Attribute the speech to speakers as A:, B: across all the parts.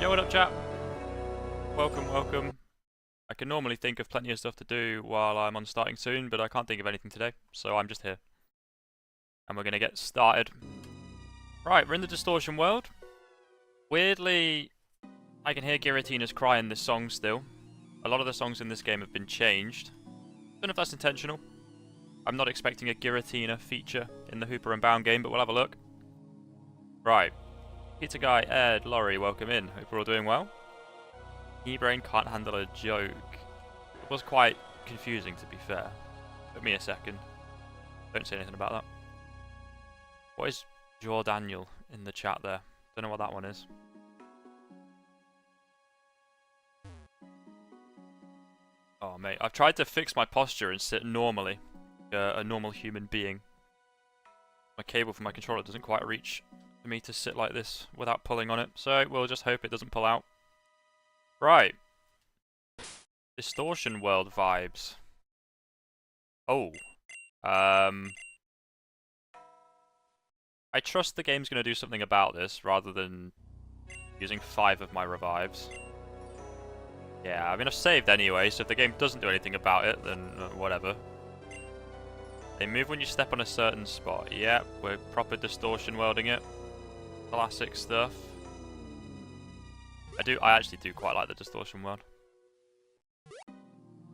A: Yo, what up, chat? Welcome, welcome. I can normally think of plenty of stuff to do while I'm on starting soon, but I can't think of anything today, so I'm just here. And we're gonna get started. Right, we're in the distortion world. Weirdly, I can hear Giratina's cry in this song still. A lot of the songs in this game have been changed. Don't know if that's intentional. I'm not expecting a Giratina feature in the Hooper Unbound game, but we'll have a look. Right. Peter Guy, Ed, Laurie, welcome in. Hope we're all doing well. E-Brain can't handle a joke. It was quite confusing, to be fair. Took me a second. Don't say anything about that. What is Jordaniel in the chat there? Don't know what that one is. Oh, mate. I've tried to fix my posture and sit normally. A normal human being. My cable for my controller doesn't quite reach for me to sit like this without pulling on it. So we'll just hope it doesn't pull out. Right. Distortion world vibes. Oh. I trust the game's going to do something about this rather than using 5 of my revives. Yeah, I mean I've saved anyway, so if the game doesn't do anything about it, then whatever. They move when you step on a certain spot. Yep, we're proper distortion worlding it. Classic stuff. I actually do quite like the distortion world.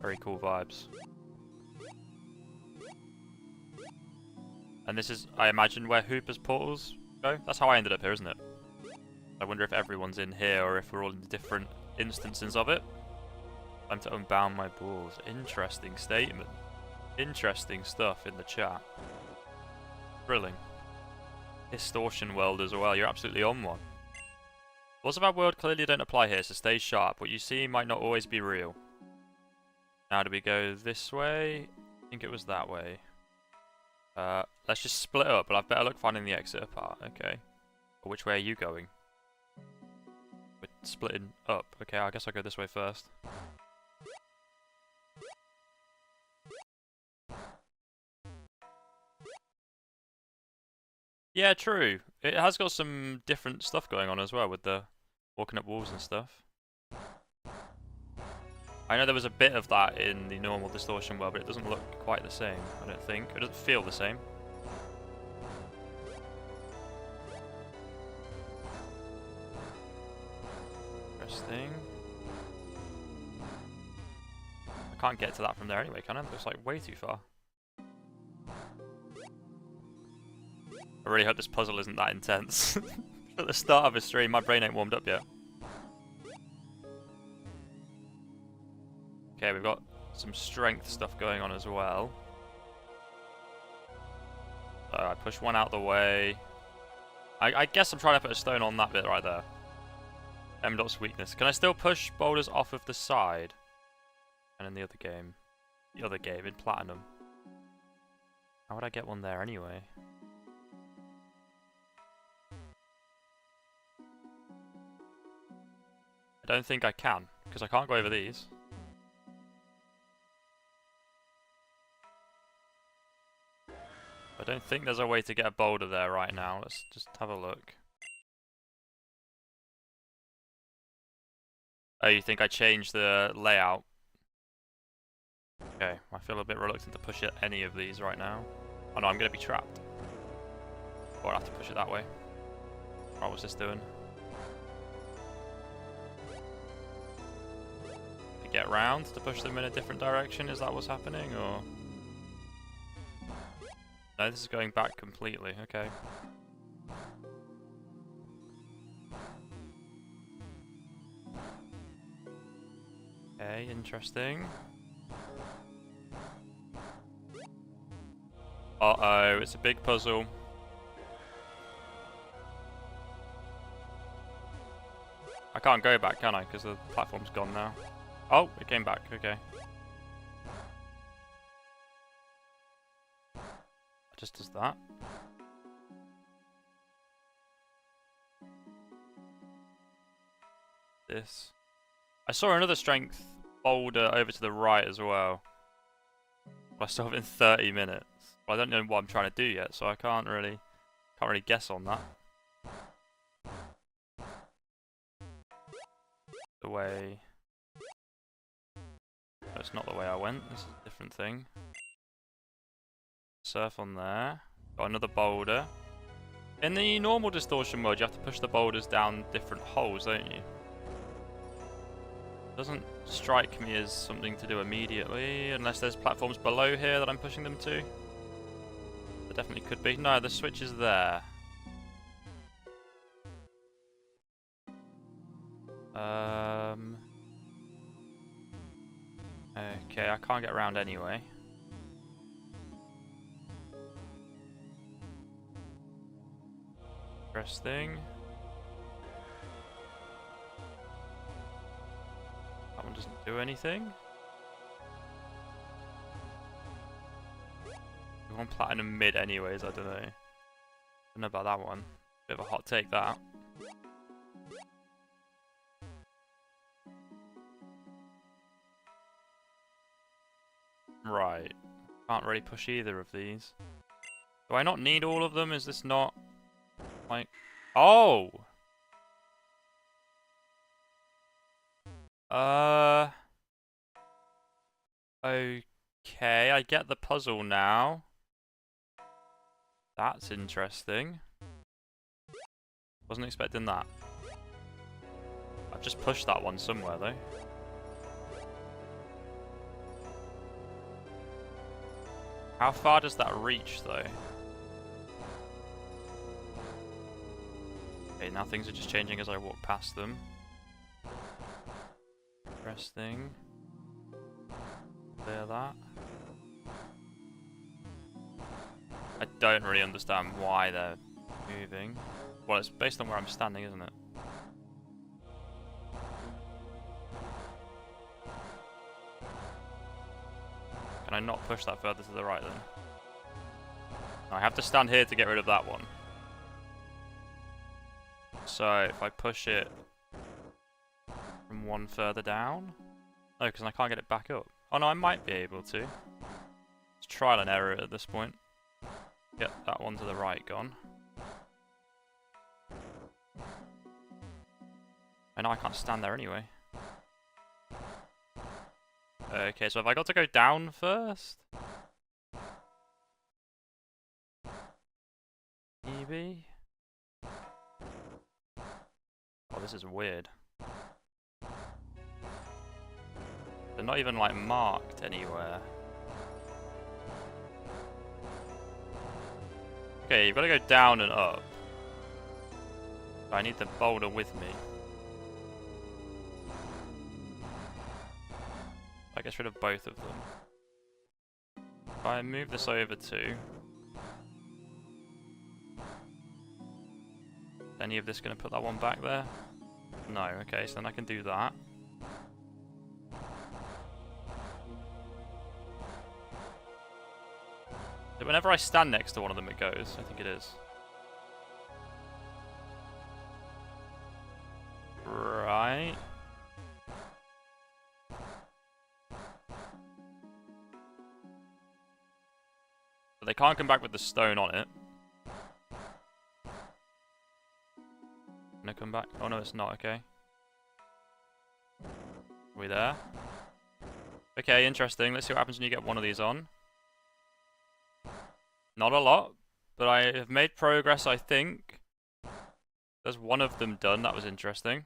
A: Very cool vibes. And this is, I imagine, where Hooper's portals go? That's how I ended up here, isn't it? I wonder if everyone's in here or if we're all in different instances of it. Time to unbound my balls. Interesting statement. Interesting stuff in the chat. Thrilling. Distortion world as well, you're absolutely on one. Laws of our world clearly don't apply here, so stay sharp. What you see might not always be real. Now do we go this way? I think it was that way. Let's just split up, but I've better luck finding the exit apart. Okay. But which way are you going? We're splitting up. Okay, I guess I'll go this way first. Yeah, true. It has got some different stuff going on as well with the walking up walls and stuff. I know there was a bit of that in the normal distortion world, but it doesn't look quite the same, I don't think. It doesn't feel the same. Interesting. I can't get to that from there anyway, can I? It looks like way too far. I really hope this puzzle isn't that intense. At the start of a stream, my brain ain't warmed up yet. Okay, we've got some strength stuff going on as well. So I push one out the way. I guess I'm trying to put a stone on that bit right there. M.'s weakness. Can I still push boulders off of the side? And in the other game. In Platinum. How would I get one there anyway? I don't think I can, because I can't go over these. I don't think there's a way to get a boulder there right now. Let's just have a look. Oh, you think I changed the layout? Okay, I feel a bit reluctant to push any of these right now. Oh no, I'm going to be trapped. Or I'll have to push it that way. What was this doing? To get round to push them in a different direction? Is that what's happening, or...? No, this is going back completely, okay. Okay, interesting. Uh-oh, it's a big puzzle. I can't go back, can I? Because the platform's gone now. Oh, it came back, okay. It just does that. This. I saw another strength boulder over to the right as well. But I still have it in 30 minutes. But I don't know what I'm trying to do yet, so I can't really guess on that. the way... That's not the way I went, this is a different thing. Surf on there. Got another boulder. In the normal distortion mode, you have to push the boulders down different holes, don't you? Doesn't strike me as something to do immediately, unless there's platforms below here that I'm pushing them to. There definitely could be. No, the switch is there. Okay, I can't get around anyway. Interesting. That one doesn't do anything. We want platinum mid anyways, I don't know. Don't know about that one. Bit of a hot take, that. Right. Can't really push either of these. Do I not need all of them? Is this not... like... Oh! Okay, I get the puzzle now. That's interesting. Wasn't expecting that. I've just pushed that one somewhere though. How far does that reach though? Okay, now things are just changing as I walk past them. Interesting. Clear that. I don't really understand why they're moving. Well, it's based on where I'm standing, isn't it? Can I not push that further to the right then? No, I have to stand here to get rid of that one. So if I push it from one further down... No, because I can't get it back up. Oh no, I might be able to. It's trial and error at this point. Get that one to the right gone. I know I can't stand there anyway. Okay, so have I got to go down first? Maybe? Oh, this is weird. They're not even like marked anywhere. Okay, you've got to go down and up. I need the boulder with me. That gets rid of both of them. If I move this over to... Any of this going to put that one back there? No, okay, so then I can do that. Whenever I stand next to one of them it goes, I think it is. Right. But they can't come back with the stone on it. Can I come back? Oh no, it's not, okay. Are we there? Okay, interesting. Let's see what happens when you get one of these on. Not a lot, but I have made progress, I think. There's one of them done, that was interesting.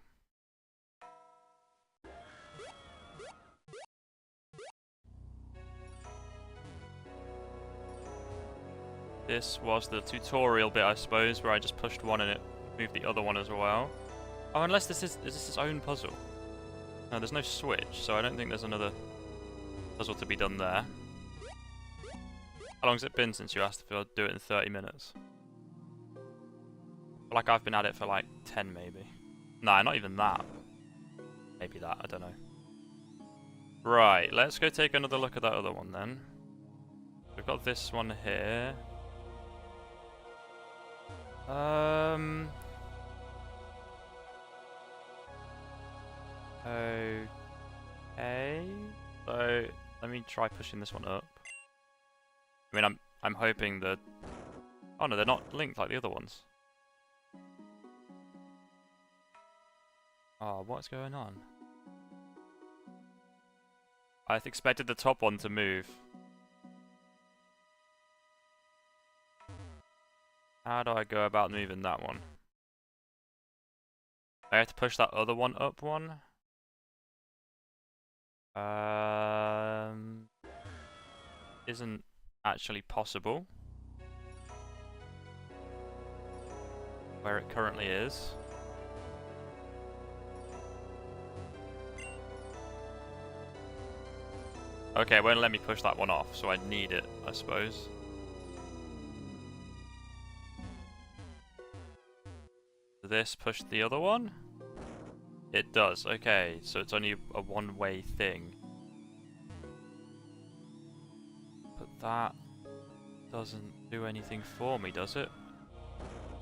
A: This was the tutorial bit, I suppose, where I just pushed one and it moved the other one as well. Oh, unless this is this its own puzzle? No, there's no switch, so I don't think there's another puzzle to be done there. How long has it been since you asked if I'll do it in 30 minutes? I feel like I've been at it for like 10 maybe. Nah, not even that. Maybe that, I don't know. Right, let's go take another look at that other one then. We've got this one here. Okay. So let me try pushing this one up. I mean, I'm hoping that... Oh no, they're not linked like the other ones. Oh, what's going on? I expected the top one to move. How do I go about moving that one? I have to push that other one up one. Isn't actually possible. Where it currently is. Okay, it won't let me push that one off, so I need it, I suppose. Does this push the other one? It does, okay, so it's only a one-way thing. But that doesn't do anything for me, does it?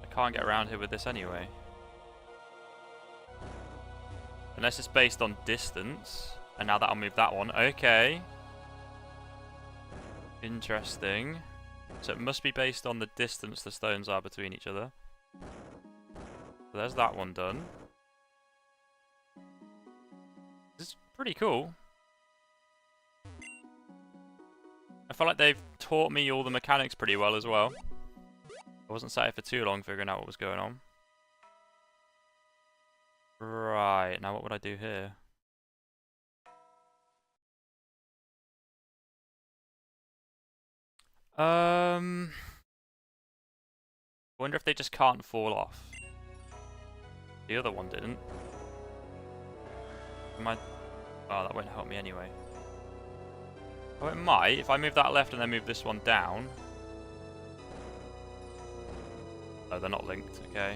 A: I can't get around here with this anyway. Unless it's based on distance. And now that'll move that one. Okay. Interesting. So it must be based on the distance the stones are between each other. So there's that one done. This is pretty cool. I feel like they've taught me all the mechanics pretty well as well. I wasn't sat here for too long figuring out what was going on. Right, now what would I do here? I wonder if they just can't fall off. The other one didn't. Oh, that won't help me anyway. Oh, it might. If I move that left and then move this one down. Oh, they're not linked. Okay.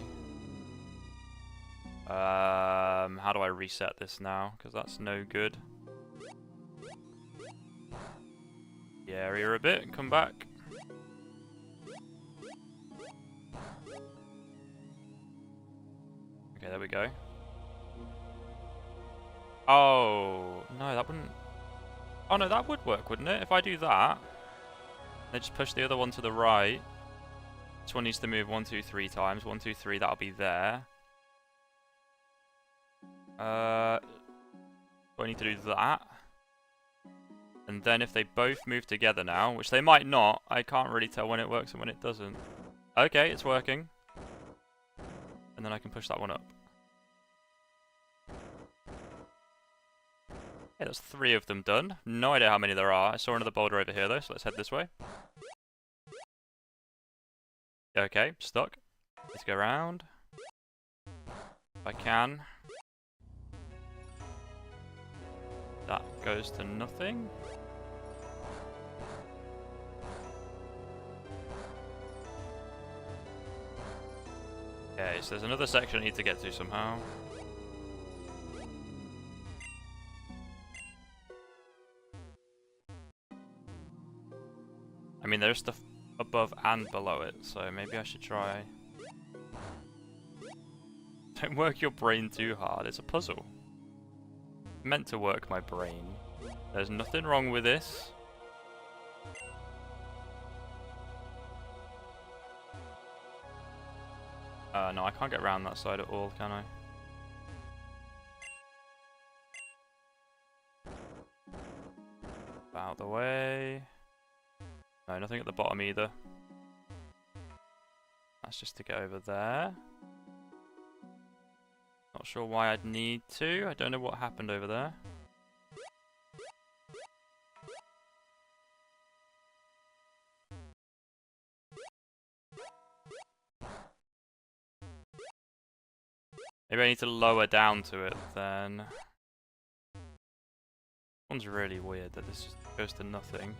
A: How do I reset this now? Because that's no good. The area a bit and come back. Okay, there we go. Oh, no, that wouldn't... Oh, no, that would work, wouldn't it? If I do that, they just push the other one to the right. This one needs to move 1, 2, 3 times. 1, 2, 3, that'll be there. Do I need to do that? And then if they both move together now, which they might not, I can't really tell when it works and when it doesn't. Okay, it's working. And then I can push that one up. Okay, that's 3 of them done. No idea how many there are. I saw another boulder over here though, so let's head this way. Okay, stuck. Let's go around. If I can. That goes to nothing. Okay, so there's another section I need to get to somehow. I mean, there's stuff above and below it, so maybe I should try. Don't work your brain too hard, it's a puzzle. It's meant to work my brain. There's nothing wrong with this. No, I can't get around that side at all, can I? Out the way. No, nothing at the bottom either. That's just to get over there. Not sure why I'd need to. I don't know what happened over there. Maybe I need to lower down to it then. This one's really weird that this just goes to nothing.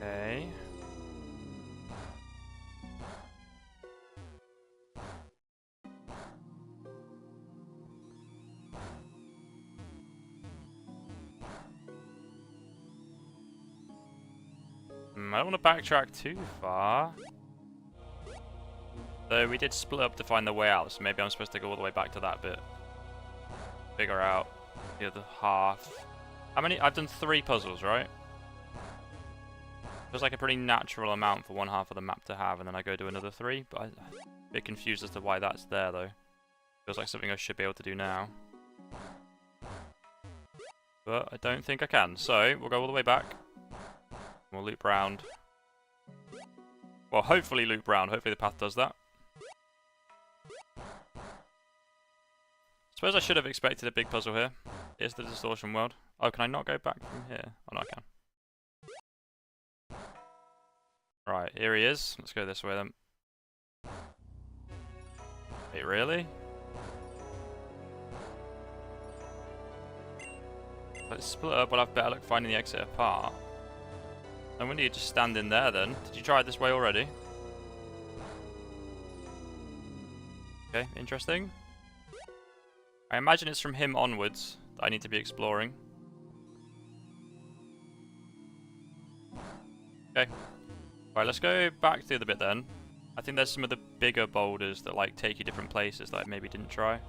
A: Okay. I don't want to backtrack too far. So we did split up to find the way out, so maybe I'm supposed to go all the way back to that bit. Figure out the other half. How many? I've done 3 puzzles, right? Feels like a pretty natural amount for one half of the map to have, and then I go do another 3, but I'm a bit confused as to why that's there, though. Feels like something I should be able to do now. But I don't think I can, so we'll go all the way back. We'll loop round. Well, hopefully loop round. Hopefully the path does that. Suppose I should have expected a big puzzle here. It's the distortion world. Oh, can I not go back from here? Oh, no, I can. Right, here he is. Let's go this way then. Wait, really? Let's split up. We'll have better luck finding the exit apart. No wonder you just stand in there then. Did you try it this way already? Okay, interesting. I imagine it's from him onwards that I need to be exploring. Okay. Right, let's go back to the other bit then. I think there's some of the bigger boulders that like take you different places that I maybe didn't try.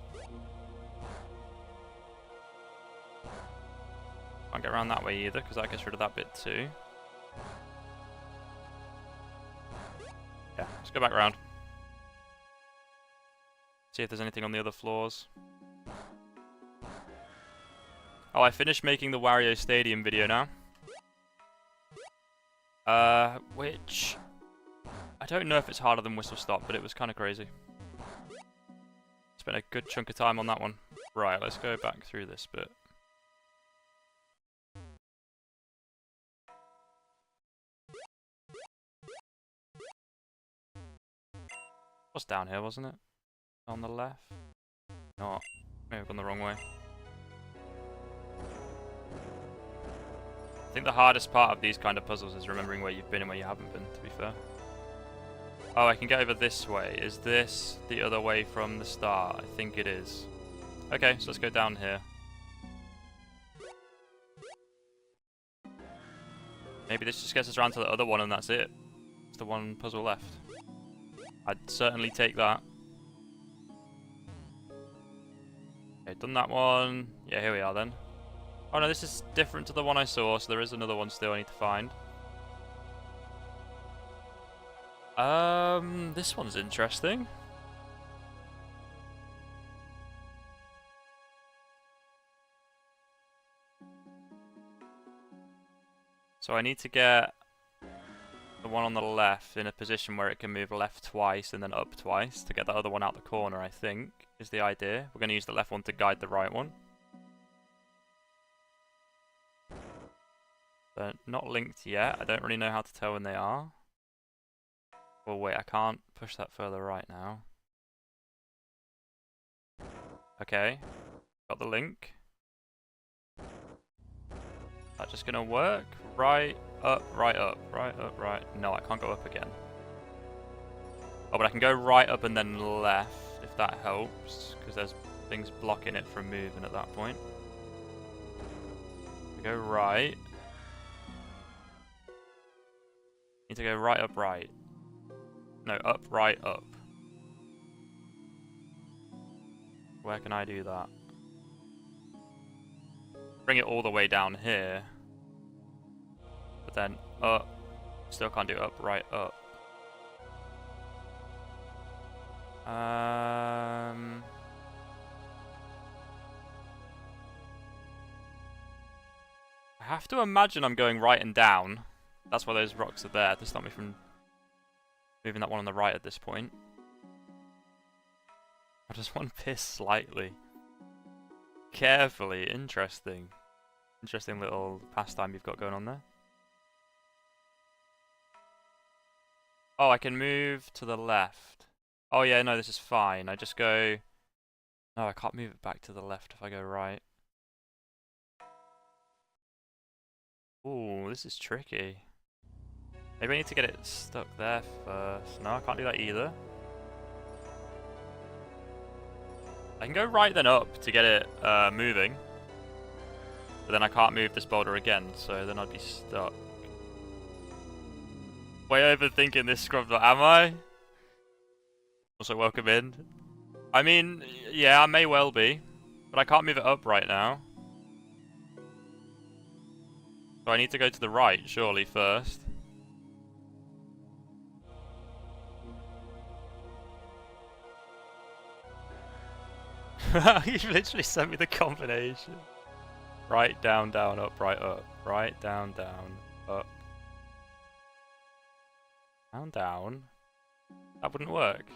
A: Can't get around that way either because that gets rid of that bit too. Yeah, let's go back around. See if there's anything on the other floors. Oh, I finished making the Wario Stadium video now. Which... I don't know if it's harder than Whistle Stop, but it was kind of crazy. Spent a good chunk of time on that one. Right, let's go back through this bit. Was down here, wasn't it? On the left? Not. Maybe I've gone the wrong way. I think the hardest part of these kind of puzzles is remembering where you've been and where you haven't been, to be fair. Oh, I can get over this way. Is this the other way from the start? I think it is. Okay, so let's go down here. Maybe this just gets us around to the other one and that's it. It's the one puzzle left. I'd certainly take that. Okay, done that one. Yeah, here we are then. Oh no, this is different to the one I saw, so there is another one still I need to find. This one's interesting. So I need to get the one on the left in a position where it can move left twice and then up twice to get the other one out the corner, I think, is the idea. We're going to use the left one to guide the right one. They're not linked yet. I don't really know how to tell when they are. Well, wait, I can't push that further right now. Okay, got the link. That just gonna work? Right, up, right, up, right, up, right. No, I can't go up again. Oh, but I can go right up and then left, if that helps, because there's things blocking it from moving at that point. We go right. Need to go right, up, right. No, up, right, up. Where can I do that? Bring it all the way down here. But then up. Still can't do up, right, up. I have to imagine I'm going right and down. That's why those rocks are there, to stop me from moving that one on the right at this point. I just want to piss slightly. Carefully, interesting. Interesting little pastime you've got going on there. Oh, I can move to the left. Oh yeah, no, this is fine. I just go... No, I can't move it back to the left if I go right. Ooh, this is tricky. Maybe I need to get it stuck there first. No, I can't do that either. I can go right then up to get it moving. But then I can't move this boulder again, so then I'd be stuck. Way overthinking this scrub, am I? Also, welcome in. I mean, yeah, I may well be. But I can't move it up right now. So I need to go to the right, surely, first. You've literally sent me the combination. Right, down, down, up, right, up. Right, down, down, up. Down, down. That wouldn't work. Can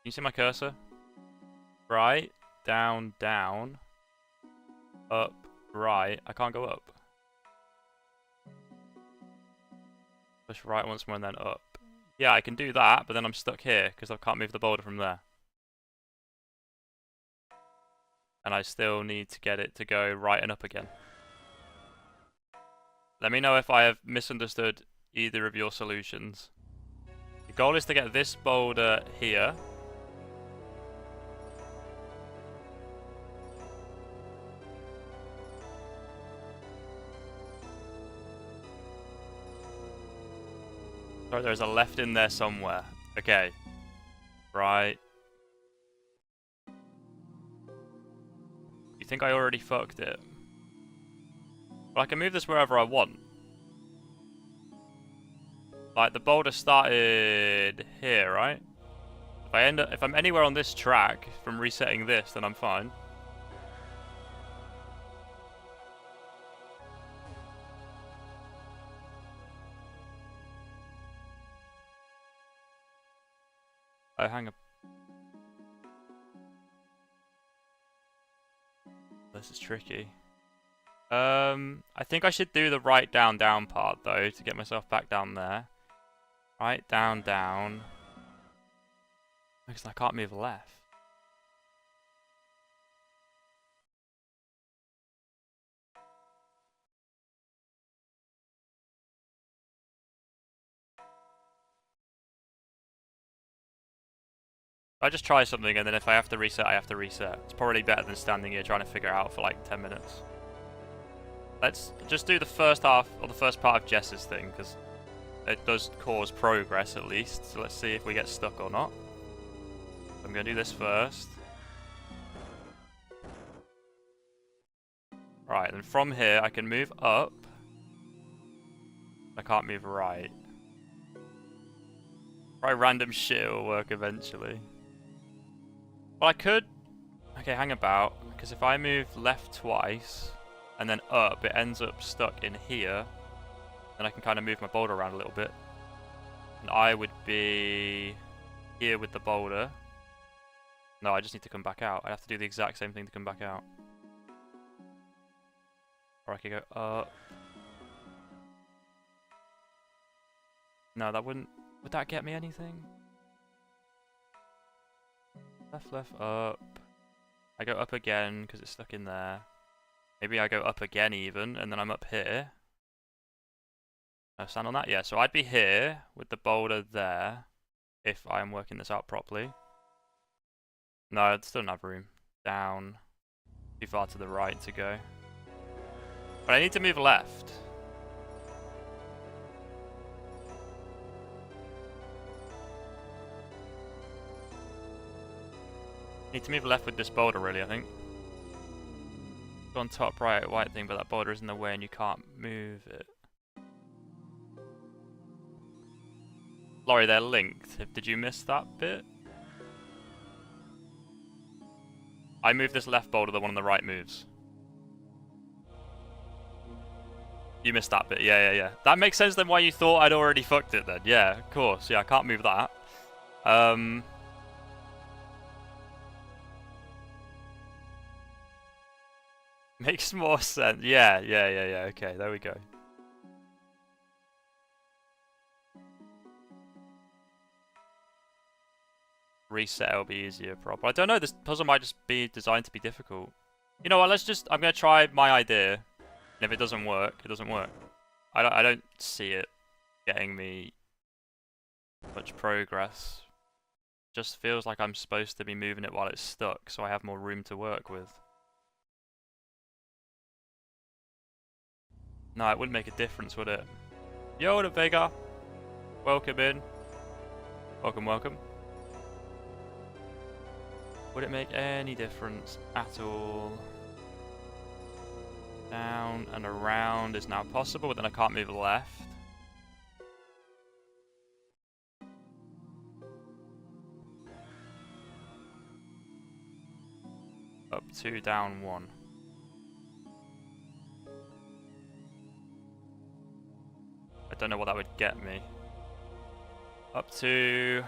A: you see my cursor? Right, down, down. Up, right. I can't go up. Push right once more and then up. Yeah, I can do that, but then I'm stuck here because I can't move the boulder from there. And I still need to get it to go right and up again. Let me know if I have misunderstood either of your solutions. The goal is to get this boulder here. Sorry, there's a left in there somewhere. Okay. Right. You think I already fucked it? Well, I can move this wherever I want. Like, the boulder started here, right? If I'm anywhere on this track from resetting this, then I'm fine. Oh, hang on. This is tricky. I think I should do the right down down part though to get myself back down there. Right down down. Because I can't move left. I just try something and then if I have to reset, I have to reset. It's probably better than standing here trying to figure out for like 10 minutes. Let's just do the first half, or the first part of Jess's thing, because it does cause progress at least. So let's see if we get stuck or not. I'm going to do this first. Right, and from here I can move up. I can't move right. Probably random shit will work eventually. Well, I could... Okay, hang about, because if I move left twice... and then up, it ends up stuck in here. Then I can kind of move my boulder around a little bit. And I would be here with the boulder. No, I just need to come back out. I have to do the exact same thing to come back out. Or I could go up. No, that wouldn't... Would that get me anything? Left, left, up. I go up again because it's stuck in there. Maybe I go up again even, and then I'm up here. I stand on that? Yeah, so I'd be here with the boulder there, if I'm working this out properly. No, I still don't have room. Down. Too far to the right to go. But I need to move left. Need to move left with this boulder really, I think. On top right white thing, but that boulder is in the way and you can't move it. Laurie, they're linked. Did you miss that bit? I move this left boulder, the one on the right moves. You missed that bit, yeah. That makes sense then why you thought I'd already fucked it then. Yeah, of course. Yeah, I can't move that. Makes more sense. Yeah. Okay, there we go. Reset will be easier, probably. I don't know, this puzzle might just be designed to be difficult. You know what, I'm going to try my idea. And if it doesn't work, it doesn't work. I don't see it getting me much progress. Just feels like I'm supposed to be moving it while it's stuck, so I have more room to work with. No, it wouldn't make a difference, would it? Yo, the Vega. Welcome in. Welcome. Would it make any difference at all? Down and around is now possible, but then I can't move left. Up 2, down 1. I don't know what that would get me. Up 2,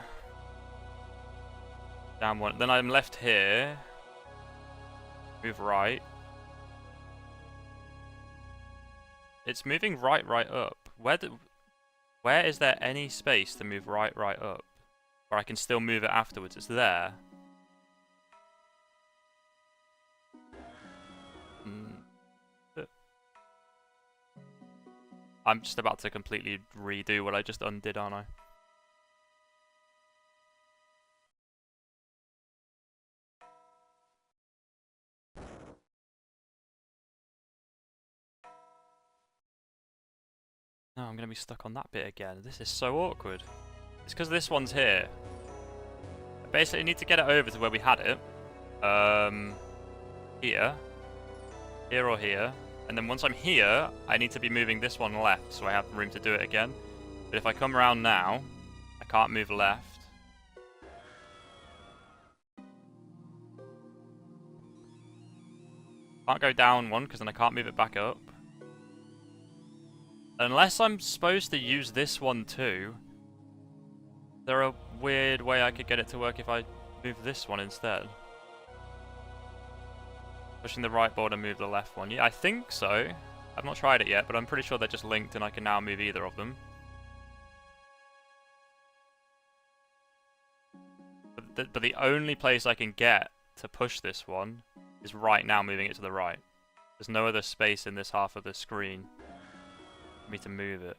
A: down 1. Then I'm left here. Move right. It's moving right up. Where is there any space to move right up? Or I can still move it afterwards. It's there. I'm just about to completely redo what I just undid, aren't I? No, I'm going to be stuck on that bit again. This is so awkward. It's because this one's here. I basically need to get it over to where we had it. Here. Here or here. And then once I'm here, I need to be moving this one left so I have room to do it again. But if I come around now, I can't move left. Can't go down one because then I can't move it back up. Unless I'm supposed to use this one too. Is there a weird way I could get it to work if I move this one instead? Pushing the right board and move the left one. Yeah, I think so. I've not tried it yet, but I'm pretty sure they're just linked and I can now move either of them. But the only place I can get to push this one is right now moving it to the right. There's no other space in this half of the screen for me to move it.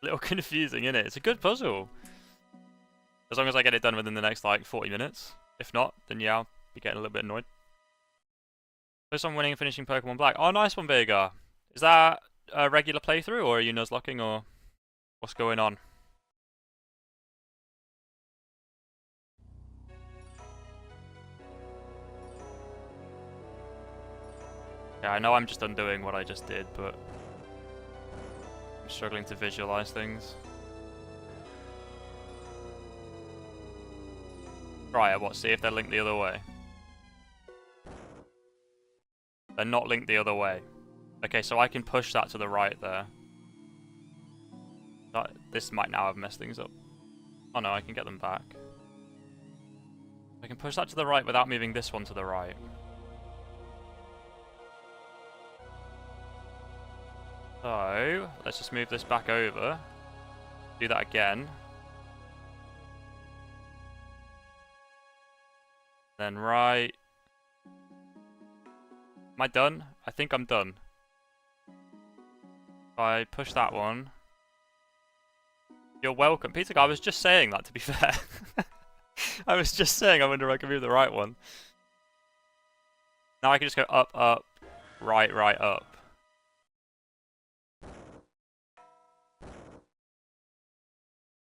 A: A little confusing, isn't it? It's a good puzzle. As long as I get it done within the next, like, 40 minutes. If not, then yeah, I'll be getting a little bit annoyed. First time winning and finishing Pokemon Black. Oh, nice one, Vega. Is that a regular playthrough, or are you nuzlocking, or what's going on? Yeah, I know I'm just undoing what I just did, but I'm struggling to visualize things. Right, what? See if they're linked the other way. They're not linked the other way. Okay, so I can push that to the right there. This might now have messed things up. Oh no, I can get them back. I can push that to the right without moving this one to the right. So, let's just move this back over. Do that again. Then right. Am I done? I think I'm done. If I push that one. You're welcome. Peter, I was just saying that, to be fair. I was just saying I wonder if I can move the right one. Now I can just go up, up, right, right, up.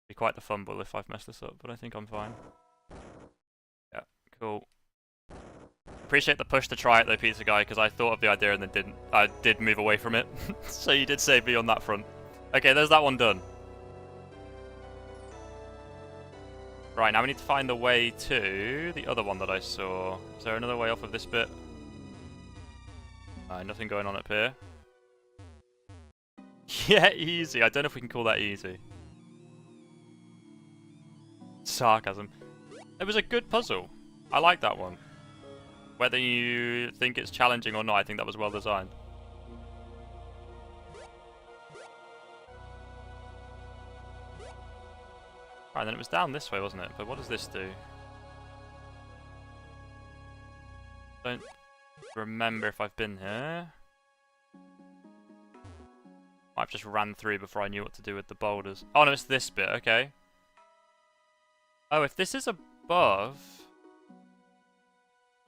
A: Be quite the fumble if I've messed this up, but I think I'm fine. Yeah, cool. Appreciate the push to try it though, Pizza Guy, because I thought of the idea and then didn't. I did move away from it. So you did save me on that front. Okay, there's that one done. Right, now we need to find the way to the other one that I saw. Is there another way off of this bit? Nothing going on up here. Yeah, easy. I don't know if we can call that easy. Sarcasm. It was a good puzzle. I like that one. Whether you think it's challenging or not, I think that was well designed. Right, then it was down this way, wasn't it? But what does this do? Don't remember if I've been here. I've just ran through before I knew what to do with the boulders. Oh no, it's this bit, okay. Oh, if this is above...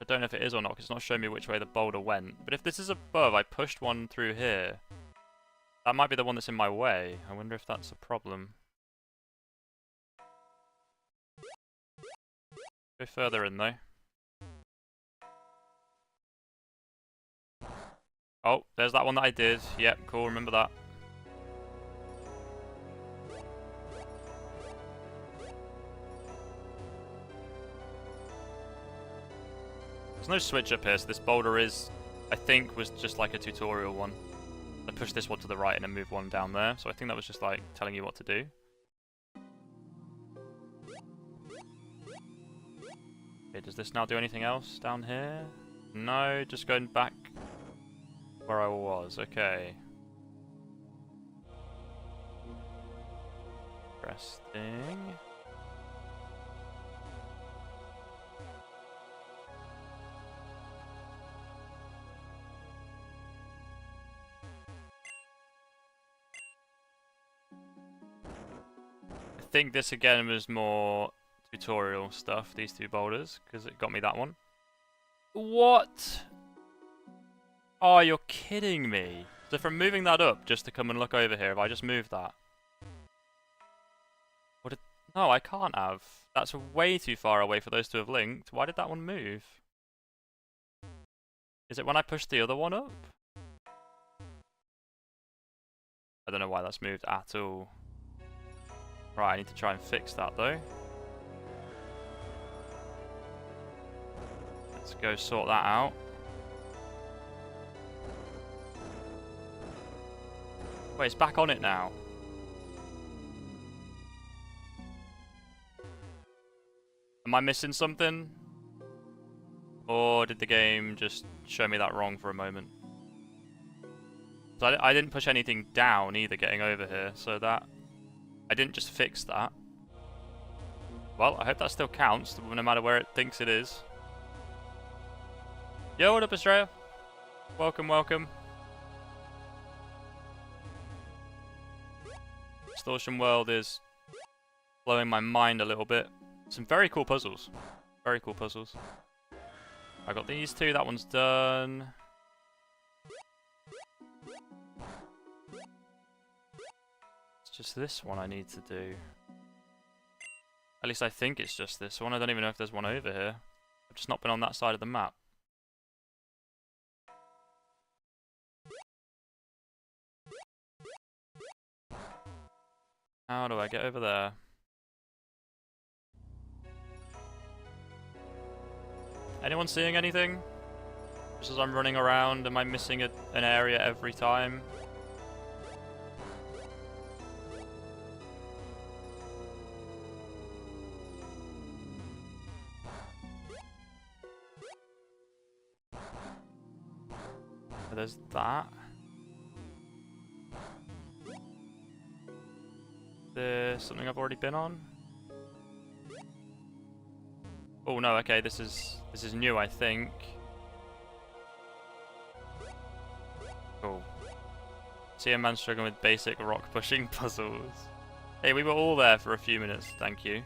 A: I don't know if it is or not, because it's not showing me which way the boulder went. But if this is above, I pushed one through here. That might be the one that's in my way. I wonder if that's a problem. Go further in, though. Oh, there's that one that I did. Yep, cool, remember that. There's no switch up here, so this boulder is, I think, was just like a tutorial one. I pushed this one to the right and then moved one down there, so I think that was just like telling you what to do. Okay, does this now do anything else down here? No, just going back where I was. Okay. Interesting. I think this again was more tutorial stuff, these two boulders, because it got me that one. What? Oh, you're kidding me. So from moving that up just to come and look over here, if I just move that. No, I can't have. That's way too far away for those to have linked. Why did that one move? Is it when I pushed the other one up? I don't know why that's moved at all. Right, I need to try and fix that though. Let's go sort that out. Wait, it's back on it now. Am I missing something? Or did the game just show me that wrong for a moment? So I didn't push anything down either getting over here, so that... I didn't just fix that. Well, I hope that still counts, no matter where it thinks it is. Yo, what up, Australia? Welcome, welcome. Distortion World is blowing my mind a little bit. Some very cool puzzles. Very cool puzzles. I got these two, that one's done. It's just this one I need to do. At least I think it's just this one. I don't even know if there's one over here. I've just not been on that side of the map. How do I get over there? Anyone seeing anything? Just as I'm running around, am I missing an area every time? There's that. There's something I've already been on. Oh no, okay, this is new, I think. Cool. See a man struggling with basic rock pushing puzzles. Hey, we were all there for a few minutes, thank you.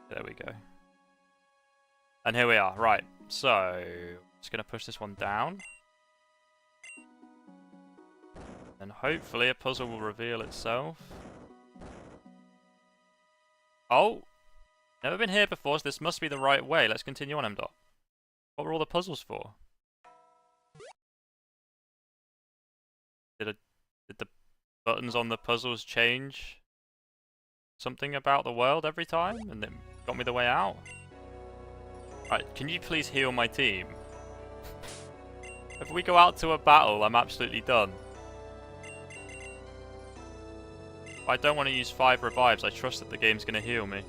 A: There we go. And here we are, right. So, just gonna push this one down. And hopefully a puzzle will reveal itself. Oh! Never been here before, so this must be the right way. Let's continue on, M-Dot. What were all the puzzles for? Did the buttons on the puzzles change something about the world every time? And it got me the way out? Right, can you please heal my team? If we go out to a battle, I'm absolutely done. I don't want to use 5 revives, I trust that the game's going to heal me.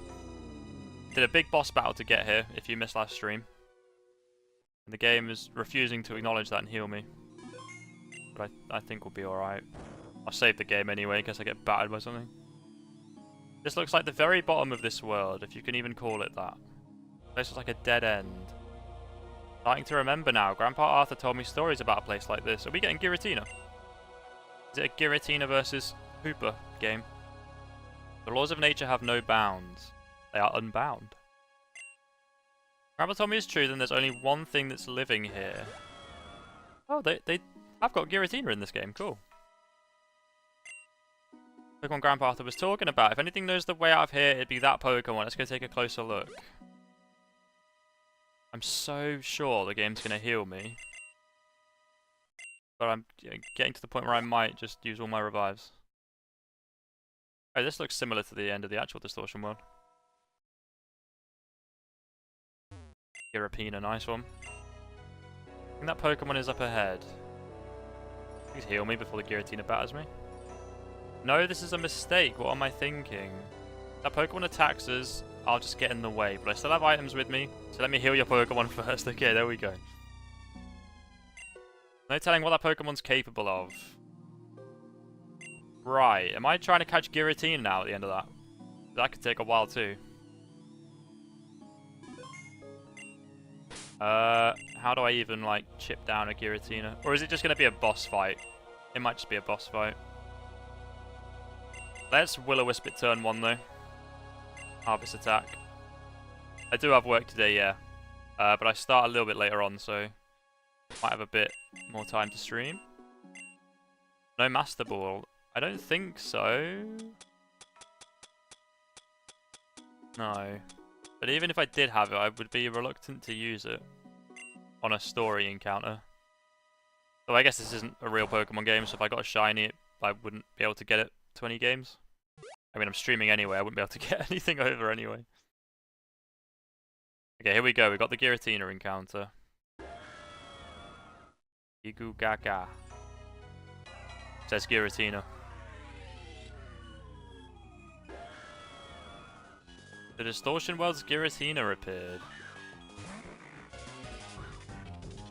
A: Did a big boss battle to get here, if you missed last stream. And the game is refusing to acknowledge that and heal me. But I think we'll be alright. I'll save the game anyway, in case I get battered by something. This looks like the very bottom of this world, if you can even call it that. This looks like a dead end. Starting to remember now, Grandpa Arthur told me stories about a place like this. Are we getting Giratina? Is it a Giratina versus Hooper game? The laws of nature have no bounds. They are unbound. Grandpa told me it's true, then there's only one thing that's living here. Oh, they have got Giratina in this game. Cool. Pokemon Grandpa Arthur was talking about. If anything knows the way out of here, it'd be that Pokemon. Let's go take a closer look. I'm so sure the game's going to heal me. But I'm getting to the point where I might just use all my revives. Oh, this looks similar to the end of the actual Distortion World. Giratina, nice one. I think that Pokemon is up ahead. Please heal me before the Giratina batters me. No, this is a mistake. What am I thinking? That Pokemon attacks us, I'll just get in the way. But I still have items with me, so let me heal your Pokemon first. Okay, there we go. No telling what that Pokemon's capable of. Right, am I trying to catch Giratina now at the end of that? That could take a while too. How do I even, like, chip down a Giratina? Or is it just going to be a boss fight? It might just be a boss fight. Let's Will-O-Wisp it turn 1, though. Harvest attack. I do have work today, yeah. But I start a little bit later on, so might have a bit more time to stream. No Master Ball. I don't think so. No. But even if I did have it, I would be reluctant to use it on a story encounter. So I guess this isn't a real Pokemon game, so if I got a shiny, I wouldn't be able to get it 20 games. I mean, I'm streaming anyway, I wouldn't be able to get anything over anyway. Okay, here we go, we got the Giratina encounter. Igu Gaga. Says Giratina. The Distortion World's Giratina appeared.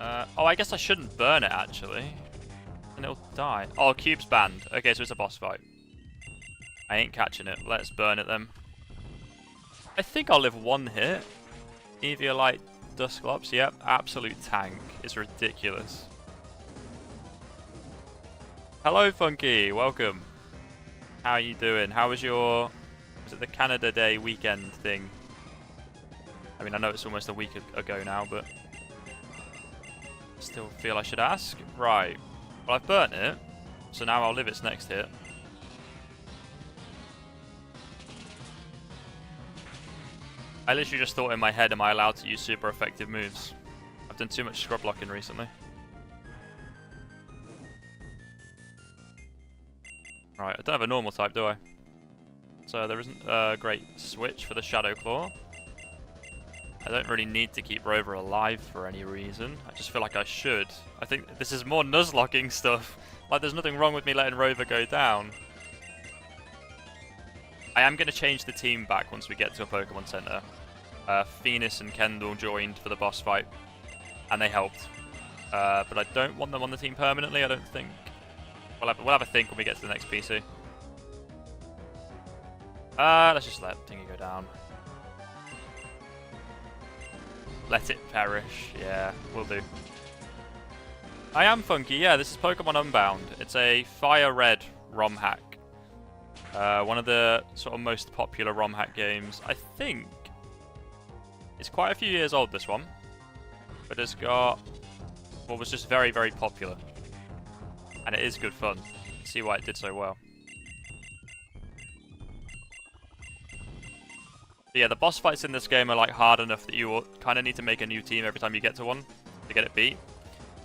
A: Oh, I guess I shouldn't burn it, actually. And it'll die. Oh, Cube's banned. Okay, so it's a boss fight. I ain't catching it. Let's burn it then. I think I'll live one hit. Eviolite Dusclops. Yep, absolute tank. It's ridiculous. Hello, Funky. Welcome. How are you doing? How was your... Was it the Canada Day weekend thing? I mean, I know it's almost a week ago now, but... Still feel I should ask. Right. Well, I've burnt it, so now I'll live its next hit. I literally just thought in my head, am I allowed to use super effective moves? I've done too much scrub blocking recently. Right, I don't have a normal type, do I? So there isn't a great switch for the Shadow Claw. I don't really need to keep Rover alive for any reason. I just feel like I should. I think this is more Nuzlocking stuff. Like, there's nothing wrong with me letting Rover go down. I am going to change the team back once we get to a Pokemon Center. Phoenix and Kendall joined for the boss fight, and they helped. But I don't want them on the team permanently, I don't think. We'll have a think when we get to the next PC. Let's just let Thingy go down. Let it perish. Yeah, will do. I am Funky. Yeah, this is Pokemon Unbound. It's a Fire Red ROM hack. One of the sort of most popular ROM hack games. I think it's quite a few years old, this one. But it's got what was just very, very popular. And it is good fun. See why it did so well. But yeah, the boss fights in this game are like hard enough that you kind of need to make a new team every time you get to one to get it beat.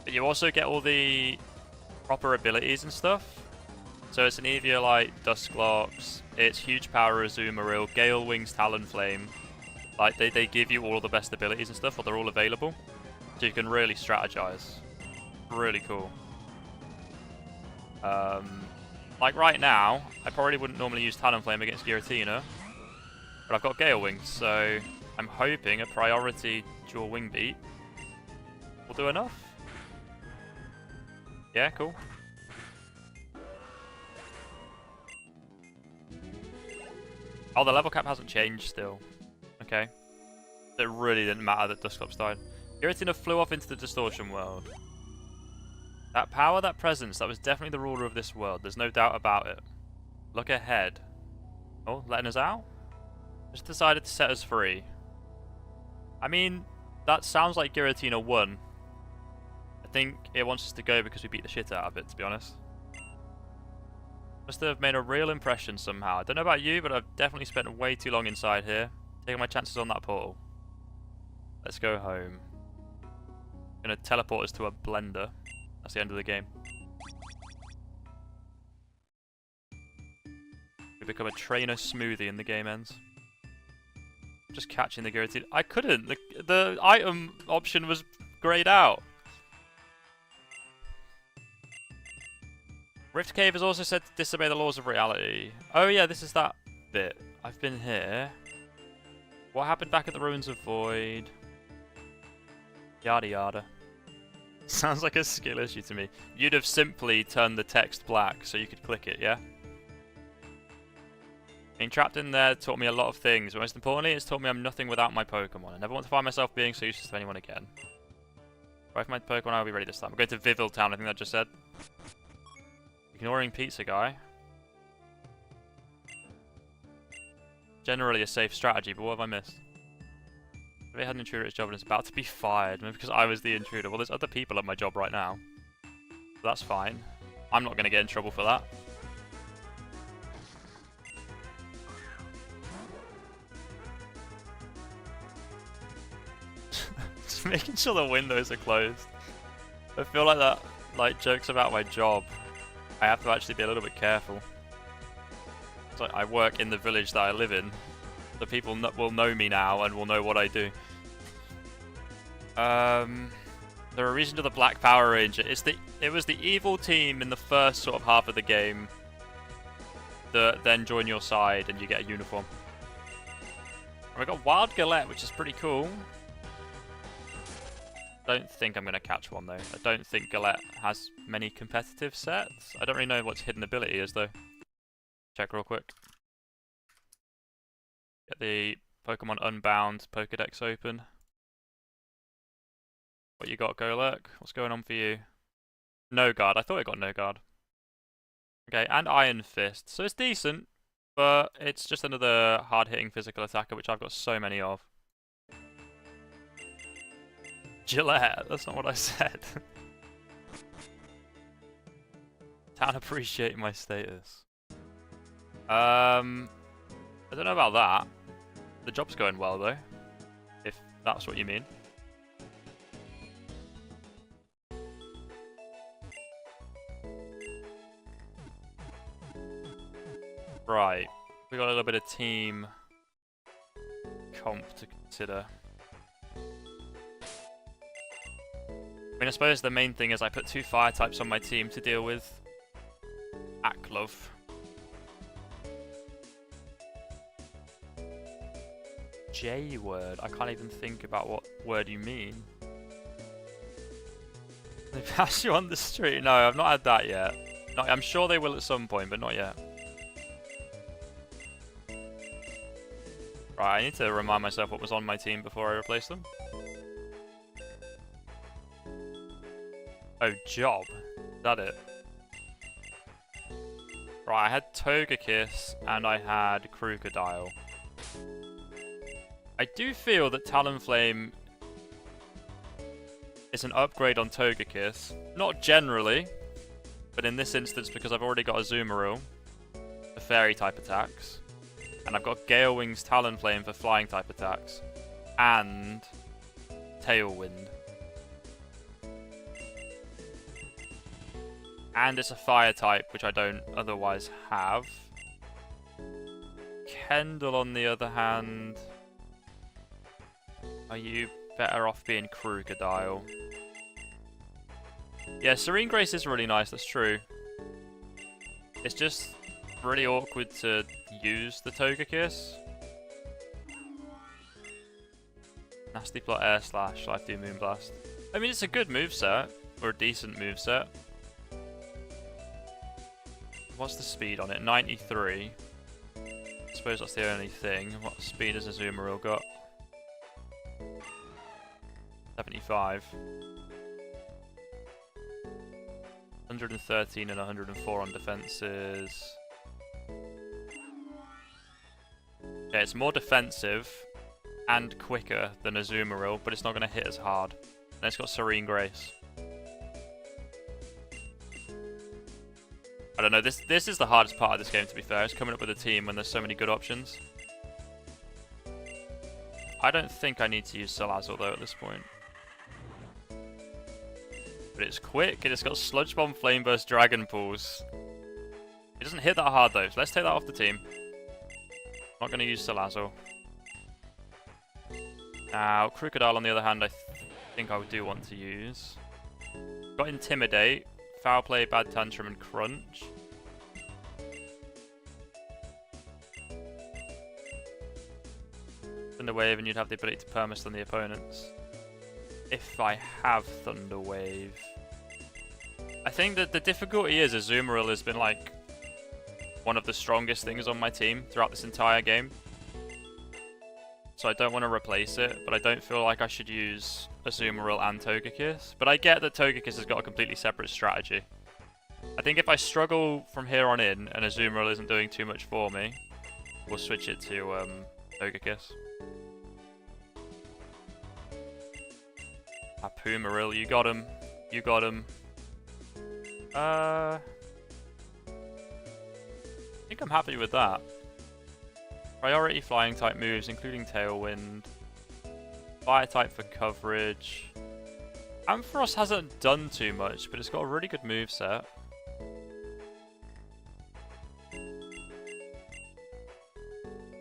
A: But you also get all the proper abilities and stuff. So it's an Eviolite, Dusclops, it's Huge Power Azumarill, Gale Wings, Talonflame. Like they give you all of the best abilities and stuff, or they're all available. So you can really strategize. Really cool. Like right now, I probably wouldn't normally use Talonflame against Giratina. But I've got Gale Wings, so I'm hoping a priority dual wing beat will do enough. Yeah, cool. Oh, the level cap hasn't changed still. Okay. It really didn't matter that Dusclops died. Giratina flew off into the Distortion World. That power, that presence, that was definitely the ruler of this world. There's no doubt about it. Look ahead. Oh, letting us out? Just decided to set us free. I mean, that sounds like Giratina won. I think it wants us to go because we beat the shit out of it, to be honest. Must have made a real impression somehow. I don't know about you, but I've definitely spent way too long inside here. Taking my chances on that portal. Let's go home. Gonna teleport us to a blender. That's the end of the game. We become a trainer smoothie and the game ends. Just catching the Giratina. I couldn't. The item option was grayed out. Rift Cave is also said to disobey the laws of reality. Oh yeah, this is that bit. I've been here. What happened back at the Ruins of Void? Yada yada. Sounds like a skill issue to me. You'd have simply turned the text black so you could click it, yeah? Being trapped in there taught me a lot of things, but most importantly, it's taught me I'm nothing without my Pokemon. I never want to find myself being so useless to anyone again. Both my Pokemon, I'll be ready this time. We're going to Viville Town, I think that just said. Ignoring Pizza Guy. Generally a safe strategy, but what have I missed? If I had an intruder at his job and is about to be fired, maybe because I was the intruder. Well, there's other people at my job right now. So that's fine. I'm not going to get in trouble for that. Just making sure the windows are closed. I feel like that, like, jokes about my job. I have to actually be a little bit careful. It's like I work in the village that I live in. The people will know me now and will know what I do. There are reasons to the Black Power Ranger. It was the evil team in the first sort of half of the game that then join your side and you get a uniform. And we got Wild Galette, which is pretty cool. Don't think I'm going to catch one though. I don't think Galette has many competitive sets. I don't really know what its hidden ability is though. Check real quick. Get the Pokemon Unbound Pokedex open. What you got, Golurk? What's going on for you? No Guard. I thought it got No Guard. Okay, and Iron Fist. So it's decent, but it's just another hard-hitting physical attacker, which I've got so many of. Gillette. That's not what I said. Town appreciating my status. I don't know about that. The job's going well though, if that's what you mean. Right, we got a little bit of team comp to consider. I mean, I suppose the main thing is I put 2 fire types on my team to deal with Aklov. J word? I can't even think about what word you mean. They pass you on the street? No, I've not had that yet. No, I'm sure they will at some point, but not yet. Right, I need to remind myself what was on my team before I replace them. Oh, job. Is that it? Right, I had Togekiss and I had Crocodile. I do feel that Talonflame is an upgrade on Togekiss. Not generally, but in this instance because I've already got a Azumarill for fairy type attacks. And I've got Gale Wings Talonflame for flying type attacks. And Tailwind. And it's a fire type, which I don't otherwise have. Kendall, on the other hand... Are you better off being Crocodile? Yeah, Serene Grace is really nice, that's true. It's just really awkward to use the Togekiss. Nasty Plot Air Slash, Life Dew Moonblast. I mean, it's a good moveset, or a decent moveset. What's the speed on it? 93. I suppose that's the only thing. What speed has Azumarill got? 75. 113 and 104 on defenses. Yeah, it's more defensive and quicker than Azumarill, but it's not going to hit as hard. And it's got Serene Grace. I don't know, this is the hardest part of this game, to be fair. It's coming up with a team when there's so many good options. I don't think I need to use Salazzle though at this point. But it's quick, and it's got Sludge Bomb, Flame Burst, Dragon Pulse. It doesn't hit that hard though, so let's take that off the team. Not going to use Salazzle. Now, Crocodile, on the other hand, I think I do want to use. Got Intimidate, Foul Play, Bad Tantrum, and Crunch. Thunder Wave, and you'd have the ability to perma-stun the opponents. If I have Thunder Wave. I think that the difficulty is Azumarill has been like one of the strongest things on my team throughout this entire game. So I don't want to replace it, but I don't feel like I should use Azumarill and Togekiss. But I get that Togekiss has got a completely separate strategy. I think if I struggle from here on in and Azumarill isn't doing too much for me, we'll switch it to Togekiss. Poomaril, you got him. You got him. I think I'm happy with that. Priority flying type moves, including Tailwind. Fire type for coverage. Ampharos hasn't done too much, but it's got a really good moveset.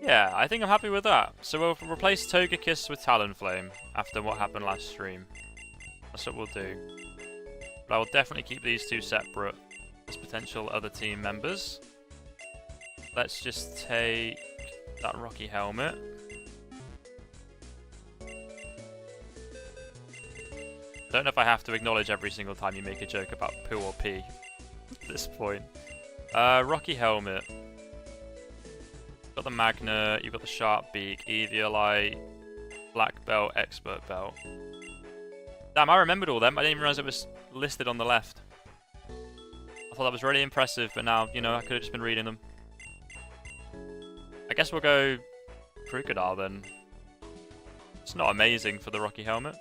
A: Yeah, I think I'm happy with that. So we'll replace Togekiss with Talonflame after what happened last stream. That's what we'll do. But I will definitely keep these two separate as potential other team members. Let's just take that Rocky Helmet. I don't know if I have to acknowledge every single time you make a joke about poo or pee at this point. Rocky Helmet. You've got the Magnet, you've got the Sharp Beak, Eviolite, Black Belt, Expert Belt. Damn, I remembered all them. I didn't even realize it was listed on the left. I thought that was really impressive, but now, you know, I could have just been reading them. I guess we'll go Crocodile then. It's not amazing for the Rocky Helmet.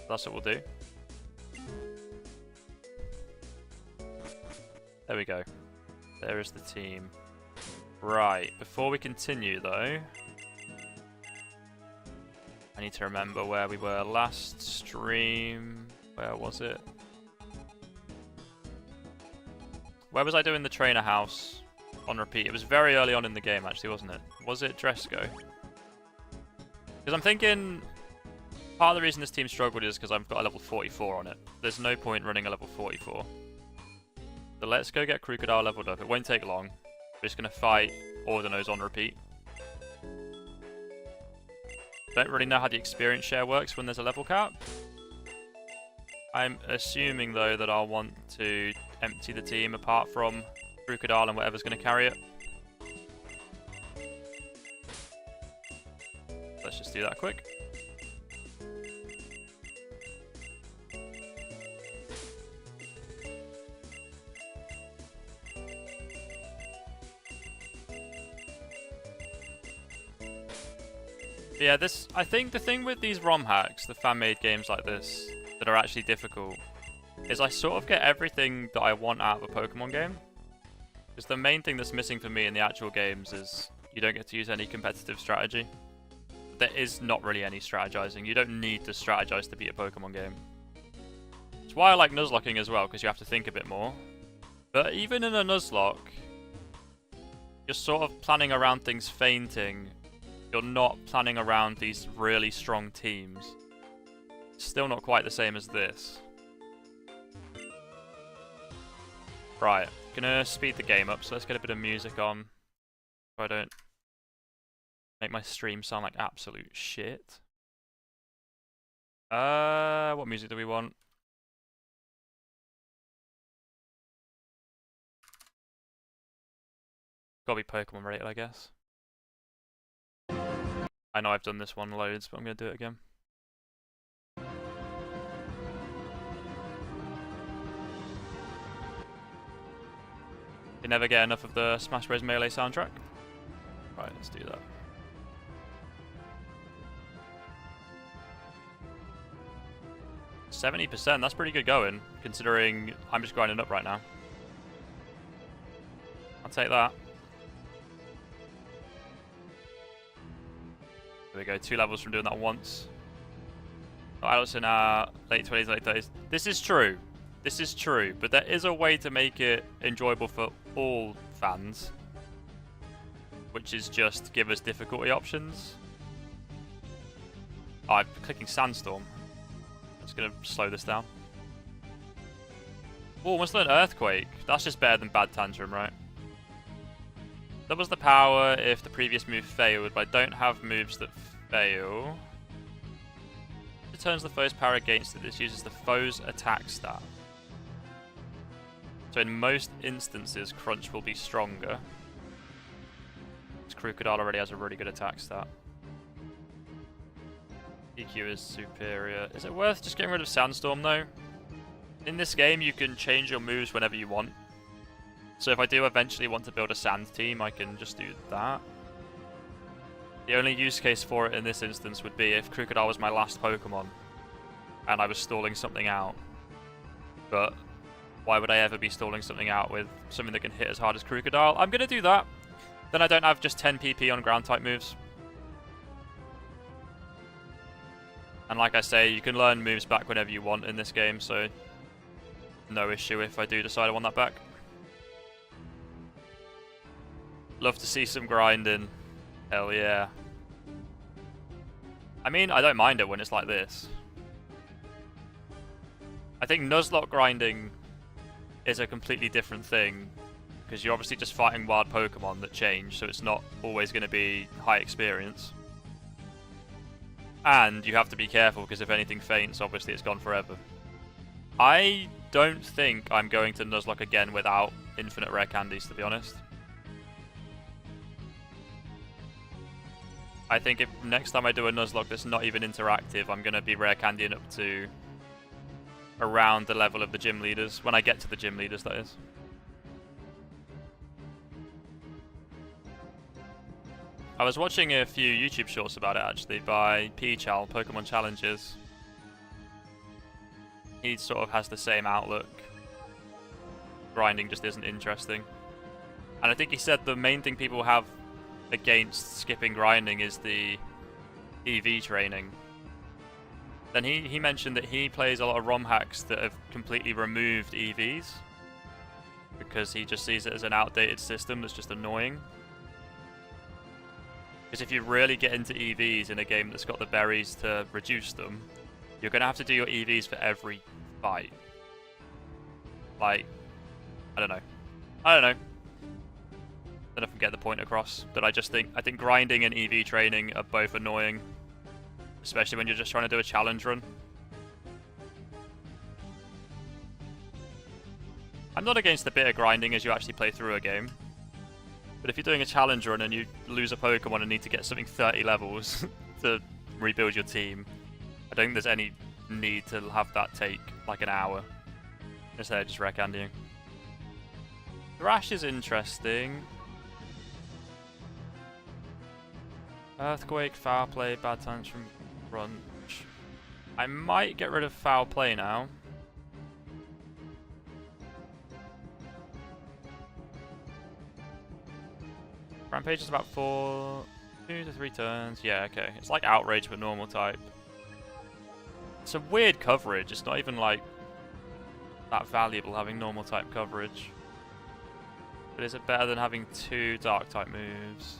A: That's what we'll do. There we go. There is the team. Right, before we continue though, I need to remember where we were last stream. Where was it? Where was I doing the trainer house on repeat? It was very early on in the game actually, wasn't it? Was it Dresco? Because I'm thinking part of the reason this team struggled is because I've got a level 44 on it. There's no point running a level 44. So let's go get Crocodile leveled up. It won't take long. We're just going to fight Ordinos on repeat. Don't really know how the experience share works when there's a level cap. I'm assuming though that I'll want to empty the team apart from Crocodile and whatever's going to carry it. Let's just do that quick. Yeah, I think the thing with these ROM hacks, the fan-made games like this, that are actually difficult, is I sort of get everything that I want out of a Pokemon game. Because the main thing that's missing for me in the actual games is you don't get to use any competitive strategy. There is not really any strategizing. You don't need to strategize to beat a Pokemon game. It's why I like Nuzlocking as well, because you have to think a bit more. But even in a Nuzlocke, you're sort of planning around things fainting. You're not planning around these really strong teams. Still not quite the same as this. Right, gonna speed the game up, so let's get a bit of music on. So I don't make my stream sound like absolute shit. What music do we want? Gotta be Pokemon related, I guess. I know I've done this one loads, but I'm going to do it again. You never get enough of the Smash Bros. Melee soundtrack? Right, let's do that. %70%, that's pretty good going, considering I'm just grinding up right now. I'll take that. There we go, 2 levels from doing that once. Adults in our late 20s, late 30s. This is true. This is true, but there is a way to make it enjoyable for all fans, which is just give us difficulty options. Oh, I'm clicking Sandstorm. That's going to slow this down. Oh, almost learned Earthquake. That's just better than Bad Tantrum, right? Doubles the power if the previous move failed, but I don't have moves that fail. It turns the foe's power against it. This uses the foe's attack stat. So in most instances, Crunch will be stronger. This Crocodile already has a really good attack stat. EQ is superior. Is it worth just getting rid of Sandstorm though? In this game, you can change your moves whenever you want. So if I do eventually want to build a Sand team, I can just do that. The only use case for it in this instance would be if Crocodile was my last Pokemon and I was stalling something out. But why would I ever be stalling something out with something that can hit as hard as Crocodile? I'm going to do that. Then I don't have just 10 PP on ground type moves. And like I say, you can learn moves back whenever you want in this game, so no issue if I do decide I want that back. Love to see some grinding. Hell yeah. I mean, I don't mind it when it's like this. I think Nuzlocke grinding is a completely different thing, because you're obviously just fighting wild Pokemon that change, so it's not always going to be high experience. And you have to be careful, because if anything faints, obviously it's gone forever. I don't think I'm going to Nuzlocke again without infinite rare candies, to be honest. I think if next time I do a Nuzlocke that's not even interactive, I'm going to be rare candying up to around the level of the gym leaders. When I get to the gym leaders, that is. I was watching a few YouTube shorts about it, actually, by P-Chal, Pokemon Challenges. He sort of has the same outlook. Grinding just isn't interesting. And I think he said the main thing people have against skipping grinding is the EV training. Then he mentioned that he plays a lot of ROM hacks that have completely removed EVs because he just sees it as an outdated system that's just annoying. Because if you really get into EVs in a game that's got the berries to reduce them, you're going to have to do your EVs for every fight. Like, I don't know. I don't know if I can get the point across, but I think grinding and EV training are both annoying, especially when you're just trying to do a challenge run. I'm not against the bit of grinding as you actually play through a game, but if you're doing a challenge run and you lose a Pokemon and need to get something 30 levels to rebuild your team, I don't think there's any need to have that take like an hour instead of just rare candying. Thrash is interesting. Earthquake, Foul Play, Bad Tantrum, Crunch. I might get rid of Foul Play now. Rampage is about 2 to 3 turns. Yeah, okay. It's like Outrage but normal type. It's a weird coverage. It's not even like that valuable having normal type coverage. But is it better than having 2 dark type moves?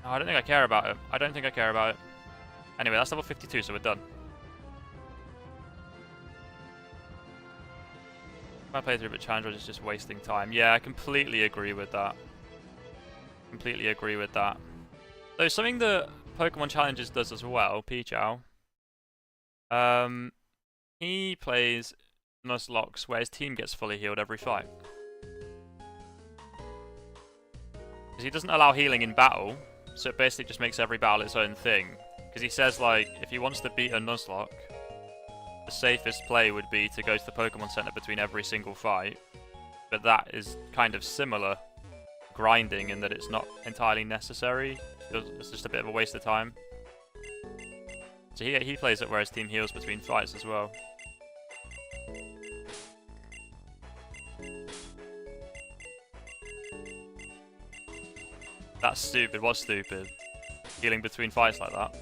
A: No, I don't think I care about it. I don't think I care about it. Anyway, that's level 52, so we're done. My playthrough, but challenge is just wasting time. Yeah, I completely agree with that. Completely agree with that. So something that Pokemon Challenges does as well, P-Chal. He plays Nuzlocke where his team gets fully healed every fight. Because he doesn't allow healing in battle, so it basically just makes every battle its own thing. Because he says, like, if he wants to beat a Nuzlocke, the safest play would be to go to the Pokemon Center between every single fight. But that is kind of similar grinding in that it's not entirely necessary. It's just a bit of a waste of time. So he plays it where his team heals between fights as well. That's stupid. What's stupid? Healing between fights like that.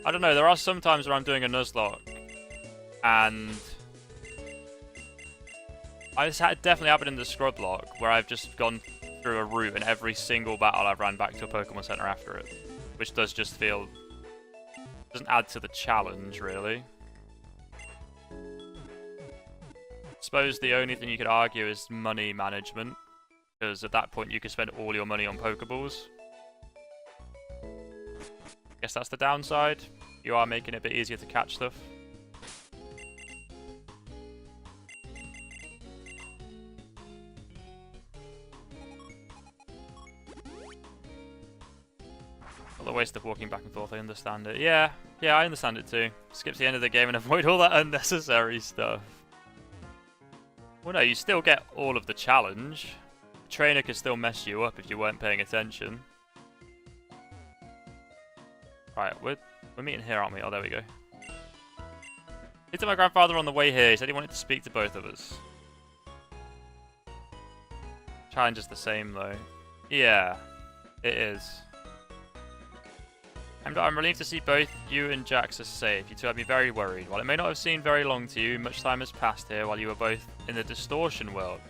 A: I don't know, there are some times where I'm doing a Nuzlocke and it's definitely happened in the scrub lock where I've just gone through a route, and every single battle I've ran back to a Pokemon Center after it, which does just feel, doesn't add to the challenge really. I suppose the only thing you could argue is money management, because at that point you could spend all your money on Pokeballs. Guess that's the downside. You are making it a bit easier to catch stuff. Well, the waste of walking back and forth, I understand it. Yeah, I understand it too. Skip to the end of the game and avoid all that unnecessary stuff. Well, no, you still get all of the challenge. The trainer could still mess you up if you weren't paying attention. Right, we're meeting here, aren't we? Oh, there we go. He told my grandfather on the way here. He said he wanted to speak to both of us. Challenge is the same, though. Yeah, it is. I'm relieved to see both you and Jax are safe. You two had me very worried. While it may not have seemed very long to you, much time has passed here while you were both in the distortion world.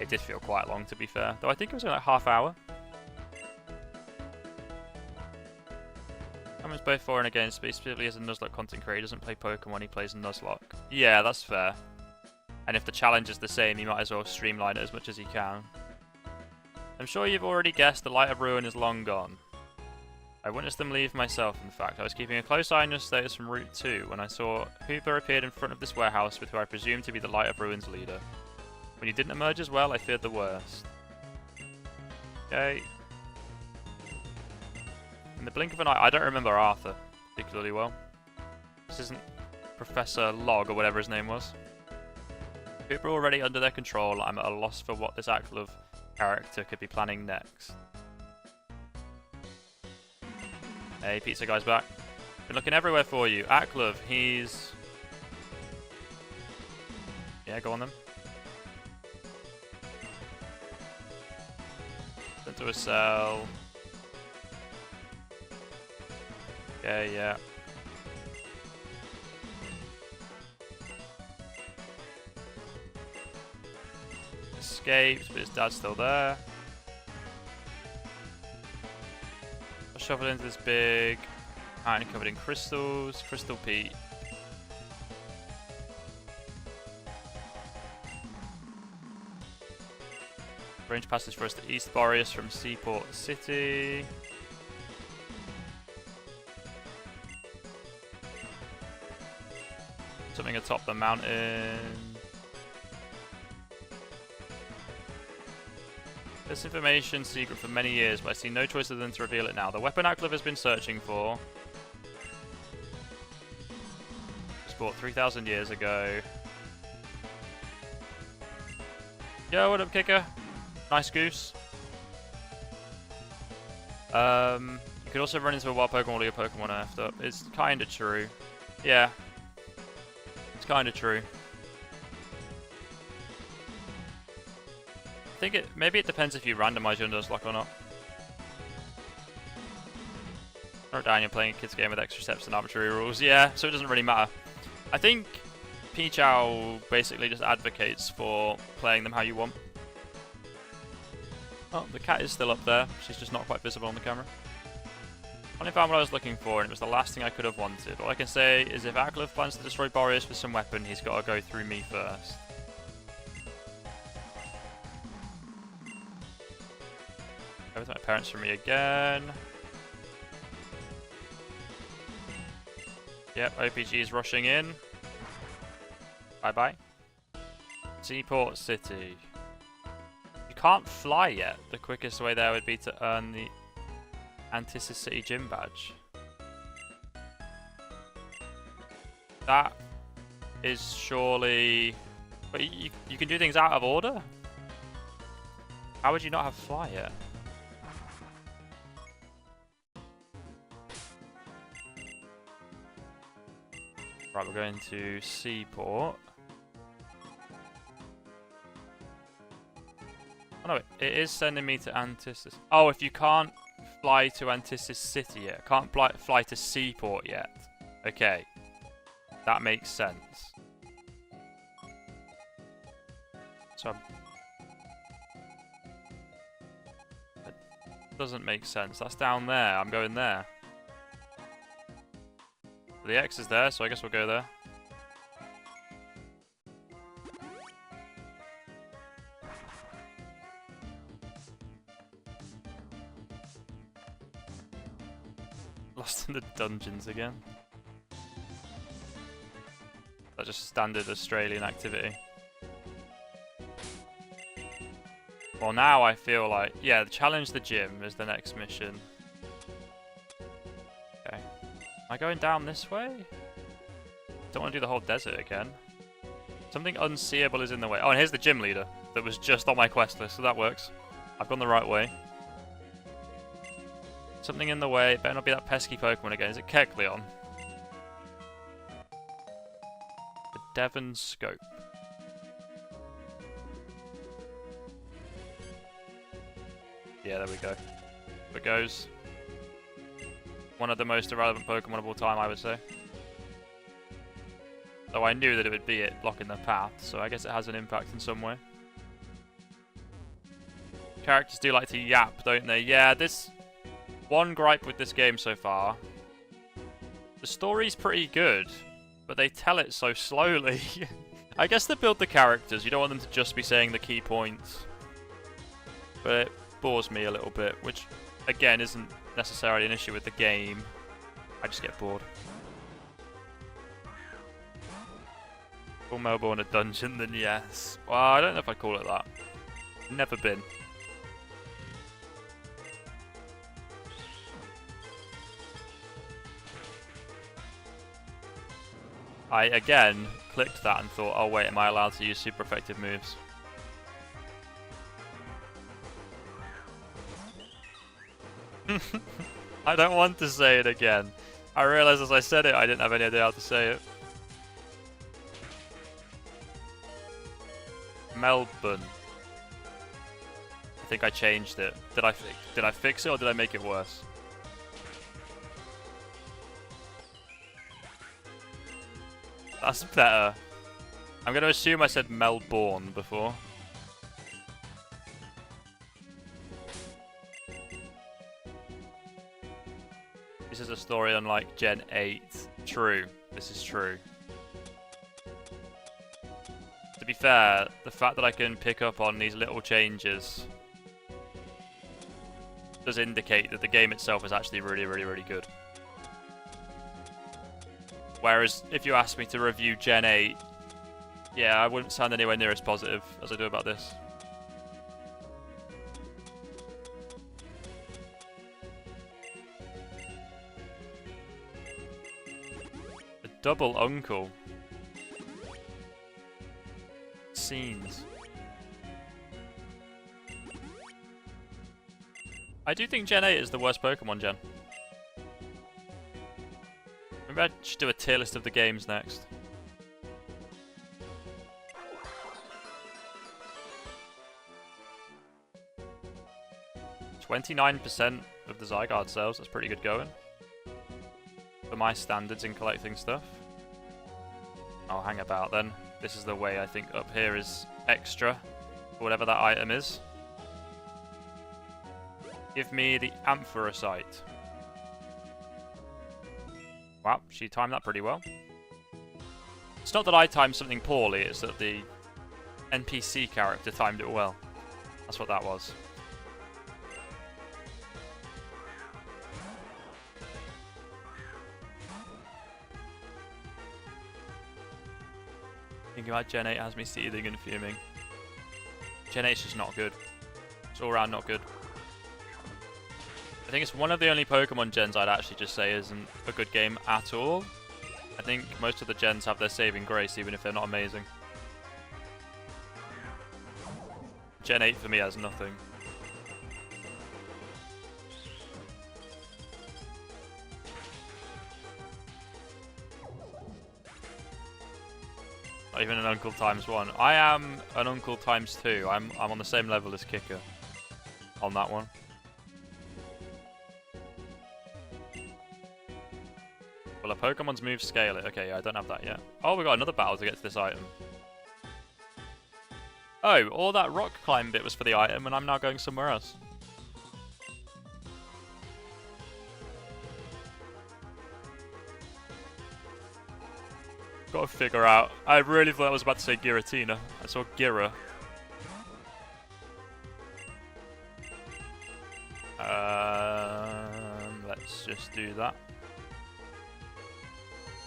A: It did feel quite long, to be fair. Though I think it was only like half hour. Someone's both for and against, but specifically as a Nuzlocke content creator, he doesn't play Pokemon, he plays Nuzlocke. Yeah, that's fair. And if the challenge is the same, you might as well streamline it as much as you can. I'm sure you've already guessed the Light of Ruin is long gone. I witnessed them leave myself, in fact. I was keeping a close eye on your status from Route 2 when I saw Hooper appeared in front of this warehouse with who I presume to be the Light of Ruin's leader. When you didn't emerge as well, I feared the worst. Okay. In the blink of an eye, I don't remember Arthur particularly well. This isn't Professor Log or whatever his name was. Hooper already under their control. I'm at a loss for what this Aklov character could be planning next. Hey, pizza guy's back. Been looking everywhere for you. Aklov, he's... Yeah, go on then. Sent to a cell. Okay, yeah. Escaped, but his dad's still there. I'll shuffle into this big iron covered in crystals. Crystal Pete. Range passage for us to East Boreas from Seaport City. Something atop the mountain. This information secret for many years, but I see no choice other than to reveal it now. The weapon Aklov has been searching for was bought 3,000 years ago. Yo, what up, Kicker? Nice goose. You could also run into a wild Pokemon while your Pokemon nerfed up. It's kind of true. Yeah. It's kind of true. I think maybe it depends if you randomize your Nuzlocke or not. Or down, you're playing a kid's game with extra steps and arbitrary rules. Yeah, so it doesn't really matter. I think Pichao basically just advocates for playing them how you want. Oh, the cat is still up there. She's just not quite visible on the camera. Only found what I was looking for, and it was the last thing I could have wanted. All I can say is if Aklov plans to destroy Boreas with some weapon, he's got to go through me first. With my parents from me again. Yep, OPG is rushing in. Bye-bye. Seaport City. You can't fly yet. The quickest way there would be to earn the Antithesis City Gym badge. That is surely... But you can do things out of order? How would you not have fly yet? Right, we're going to Seaport. Oh no, it is sending me to Antithesis. Oh, if you can't fly to Antithesis City yet. Can't fly to Seaport yet. Okay. That makes sense. So Doesn't make sense. That's down there. I'm going there. The X is there, so I guess we'll go there. Lost in the dungeons again. That's just standard Australian activity. Well, now I feel like... Yeah, challenge the gym is the next mission. Okay. Am I going down this way? Don't want to do the whole desert again. Something unseeable is in the way. Oh, and here's the gym leader that was just on my quest list, so that works. I've gone the right way. Something in the way. It better not be that pesky Pokemon again. Is it Kecleon? The Devon Scope. Yeah, there we go. It goes. One of the most irrelevant Pokemon of all time, I would say. Though I knew that it would be it blocking the path, so I guess it has an impact in some way. Characters do like to yap, don't they? Yeah, this... One gripe with this game so far. The story's pretty good, but they tell it so slowly. I guess to build the characters, you don't want them to just be saying the key points. But it bores me a little bit, which, again, isn't necessarily an issue with the game. I just get bored. Call Melbourne a dungeon, then yes. Well, I don't know if I'd call it that. Never been. I, again, clicked that and thought, oh wait, am I allowed to use super effective moves? I don't want to say it again. I realised as I said it, I didn't have any idea how to say it. Melbourne. I think I changed it. Did I fix it or did I make it worse? That's better. I'm going to assume I said Melbourne before. This is a story unlike Gen 8. True. This is true. To be fair, the fact that I can pick up on these little changes does indicate that the game itself is actually really, really, really good. Whereas, if you ask me to review Gen 8, yeah, I wouldn't sound anywhere near as positive as I do about this. A double uncle. Scenes. I do think Gen 8 is the worst Pokemon gen. Maybe I should do a tier list of the games next. %29% of the Zygarde sales, that's pretty good going. For my standards in collecting stuff. I'll hang about then. This is the way I think up here is extra, whatever that item is. Give me the Ampharocyte. Wow, she timed that pretty well. It's not that I timed something poorly, it's that the NPC character timed it well. That's what that was. Thinking about Gen 8 has me seething and fuming. Gen 8's just not good. It's all around not good. I think it's one of the only Pokemon gens I'd actually just say isn't a good game at all. I think most of the gens have their saving grace, even if they're not amazing. Gen 8 for me has nothing. Not even an Uncle ×1. I am an Uncle ×2. I'm on the same level as Kicker on that one. Well, a Pokemon's moves scale it. Okay, yeah, I don't have that yet. Oh, we got another battle to get to this item. Oh, all that rock climb bit was for the item, and I'm now going somewhere else. got to figure out. I really thought I was about to say Giratina. I saw Gira. Let's just do that.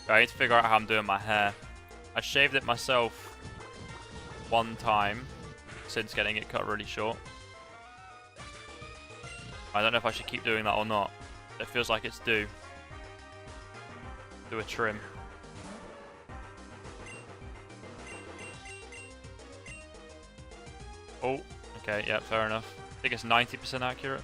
A: I need to figure out how I'm doing my hair. I shaved it myself one time since getting it cut really short. I don't know if I should keep doing that or not. It feels like it's due. Do a trim. Oh, okay, yeah, fair enough. I think it's 90% accurate.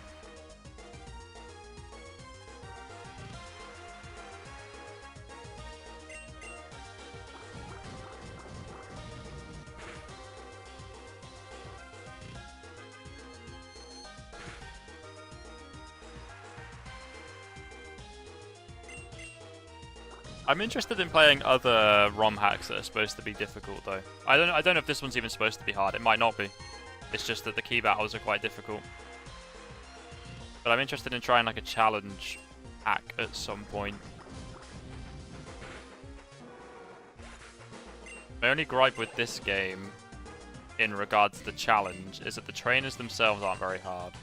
A: I'm interested in playing other ROM hacks that are supposed to be difficult, though. I don't know if this one's even supposed to be hard. It might not be. It's just that the key battles are quite difficult. But I'm interested in trying like a challenge hack at some point. My only gripe with this game, in regards to the challenge, is that the trainers themselves aren't very hard.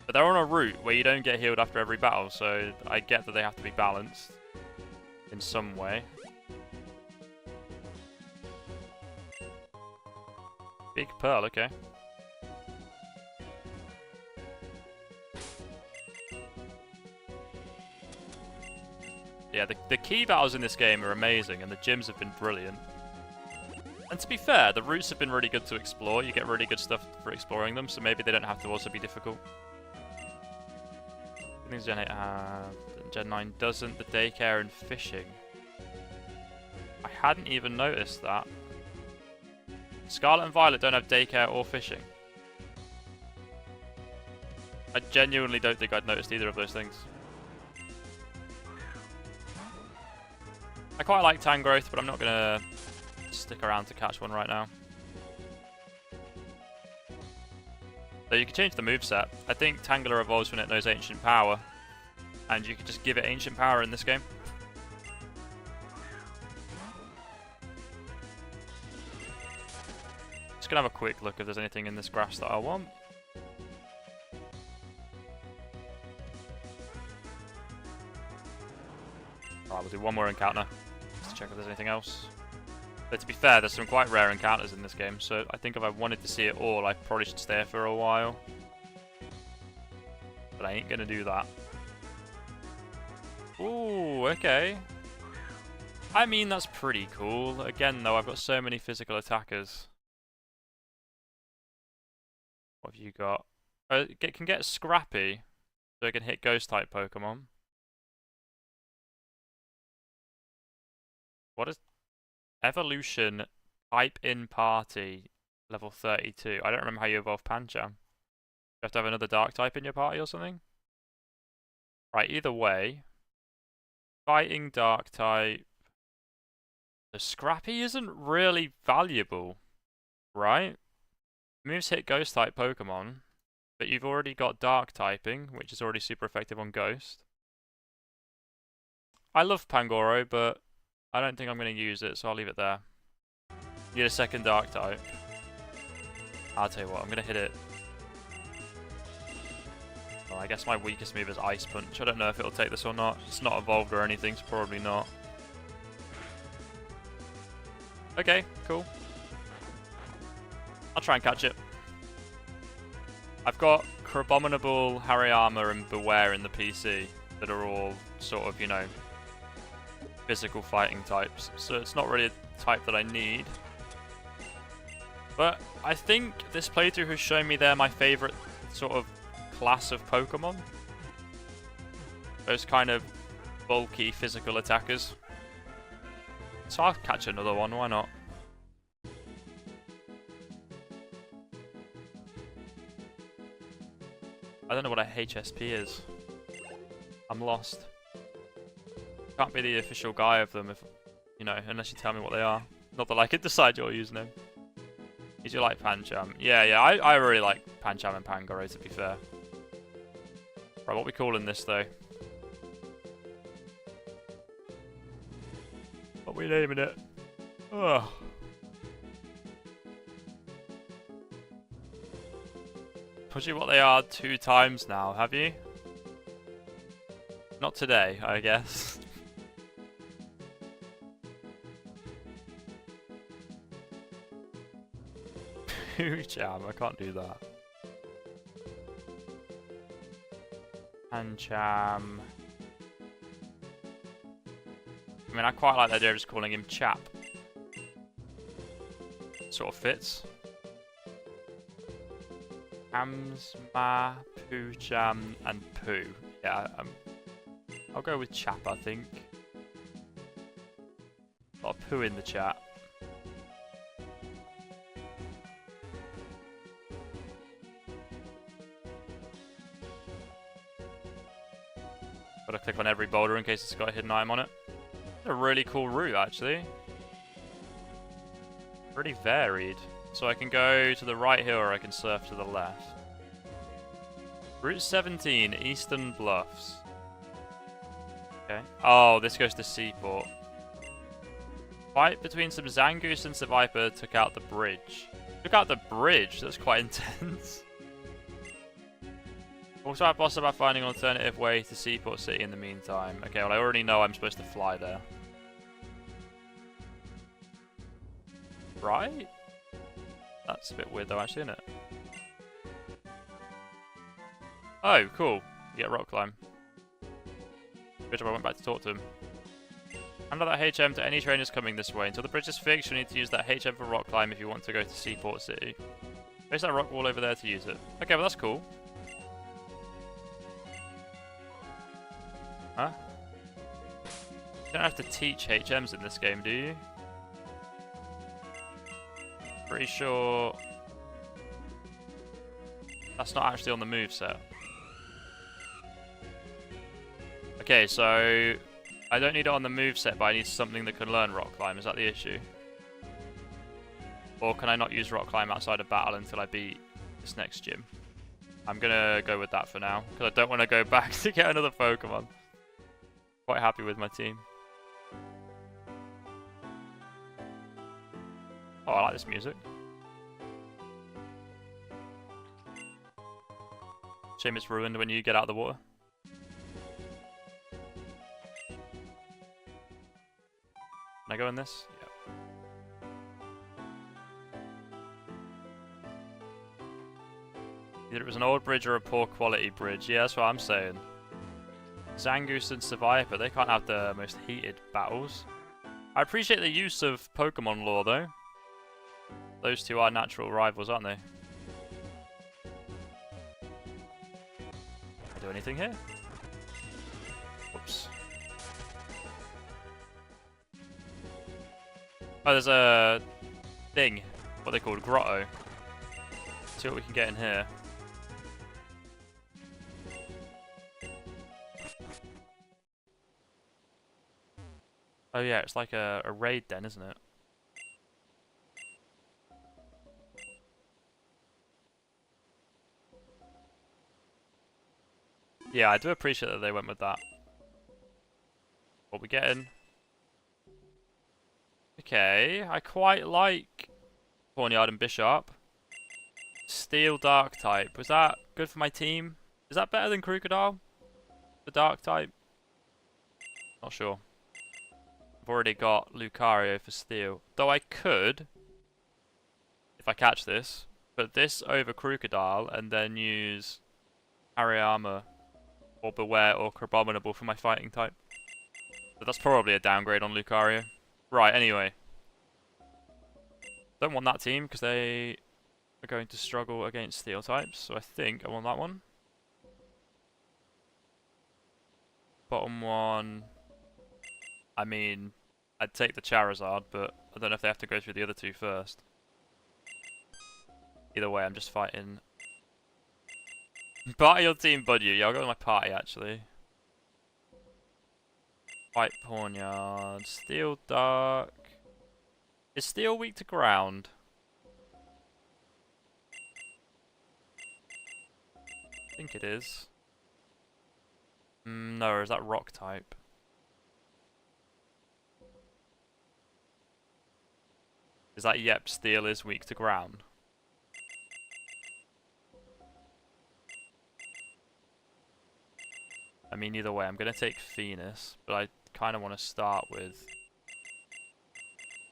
A: But they're on a route where you don't get healed after every battle, so I get that they have to be balanced in some way. Big Pearl, okay. Yeah, the key battles in this game are amazing, and the gyms have been brilliant. And to be fair, the routes have been really good to explore. You get really good stuff for exploring them, so maybe they don't have to also be difficult. I think Gen 8 Gen 9 doesn't. The daycare and fishing. I hadn't even noticed that. Scarlet and Violet don't have daycare or fishing. I genuinely don't think I'd noticed either of those things. I quite like Tangrowth, but I'm not going to stick around to catch one right now. So you can change the moveset. I think Tangela evolves when it knows Ancient Power, and you can just give it Ancient Power in this game. Just gonna have a quick look if there's anything in this grass that I want. Alright, we'll do one more encounter, just to check if there's anything else. But to be fair, there's some quite rare encounters in this game, so I think if I wanted to see it all, I probably should stay here for a while. But I ain't gonna do that. Ooh, okay. I mean, that's pretty cool. Again, though, I've got so many physical attackers. What have you got? It can get Scrappy, so it can hit Ghost-type Pokemon. What is... Evolution, Type in Party, level 32. I don't remember how you evolve Pancham. You have to have another Dark type in your party or something? Right, either way. Fighting Dark type. The Scrappy isn't really valuable, right? Moves hit Ghost type Pokemon, but you've already got Dark typing, which is already super effective on Ghost. I love Pangoro, but I don't think I'm going to use it, so I'll leave it there. Need a second Dark type. I'll tell you what, I'm going to hit it. Well, I guess my weakest move is Ice Punch. I don't know if it'll take this or not. It's not evolved or anything, so probably not. Okay, cool. I'll try and catch it. I've got Crabominable, Hariyama, and Beware in the PC that are all sort of, you know, physical fighting types. So it's not really a type that I need. But I think this playthrough has shown me they're my favourite sort of class of Pokemon. Those kind of bulky physical attackers. So I'll catch another one, why not? I don't know what a HSP is. I'm lost. Can't be the official guy of them if, you know, unless you tell me what they are. Not that I could decide your username. Did you like Pancham? Yeah, I really like Pancham and Pangoro, to be fair. Right, what are we calling this, though? What are we naming it? Ugh. Told you what they are 2 times now, have you? Not today, I guess. Jam, I can't do that. Hancham. I mean, I quite like the idea of just calling him Chap. Sort of fits. Hamsma, Poocham, and Poo. Yeah, I'll go with Chap, I think. Got a Poo in the chat. Gotta click on every boulder in case it's got a hidden item on it. A really cool route, actually. Pretty varied. So I can go to the right here or I can surf to the left. Route 17, Eastern Bluffs. Okay. Oh, this goes to Seaport. Fight between some Zangoose and Seviper took out the bridge. Took out the bridge? That's quite intense. Also, I boss about finding an alternative way to Seaport City in the meantime. Okay, well I already know I'm supposed to fly there. Right? That's a bit weird though, actually, isn't it? Oh, cool. You get rock climb. Good job I went back to talk to him. Handle that HM to any trainers coming this way. Until the bridge is fixed, you'll need to use that HM for rock climb if you want to go to Seaport City. Place that rock wall over there to use it. Okay, well that's cool. Huh? You don't have to teach HMs in this game, do you? Pretty sure that's not actually on the moveset. Okay, so I don't need it on the moveset, but I need something that can learn rock climb. Is that the issue? Or can I not use rock climb outside of battle until I beat this next gym? I'm gonna go with that for now, because I don't want to go back to get another Pokemon. Quite happy with my team. Oh, I like this music. Shame it's ruined when you get out of the water. Can I go in this? Yep. Either it was an old bridge or a poor quality bridge. Yeah, that's what I'm saying. Zangoose and Seviper, they can't have the most heated battles. I appreciate the use of Pokemon lore, though. Those two are natural rivals, aren't they? Can I do anything here? Whoops. Oh, there's a thing. What they called grotto. Let's see what we can get in here. Oh yeah, it's like a raid then, isn't it? Yeah, I do appreciate that they went with that. What we getting? Okay, I quite like Hornyard and Bishop. Steel Dark type. Was that good for my team? Is that better than Crocodile? The Dark type? Not sure. I've already got Lucario for Steel. Though I could, if I catch this, put this over Crocodile and then use Hariyama or Beware or Crabominable for my fighting type. But that's probably a downgrade on Lucario. Right, anyway. Don't want that team because they are going to struggle against Steel types. So I think I want that one. Bottom one. I mean, I'd take the Charizard, but I don't know if they have to go through the other two first. Either way, I'm just fighting. Party your team, Buddy. Yeah, I'll go with my party, actually. White Pawnyard. Steel Dark. Is Steel weak to ground? I think it is. No, or is that Rock type? Is that yep, steel is weak to ground? I mean, either way, I'm going to take Venus, but I kind of want to start with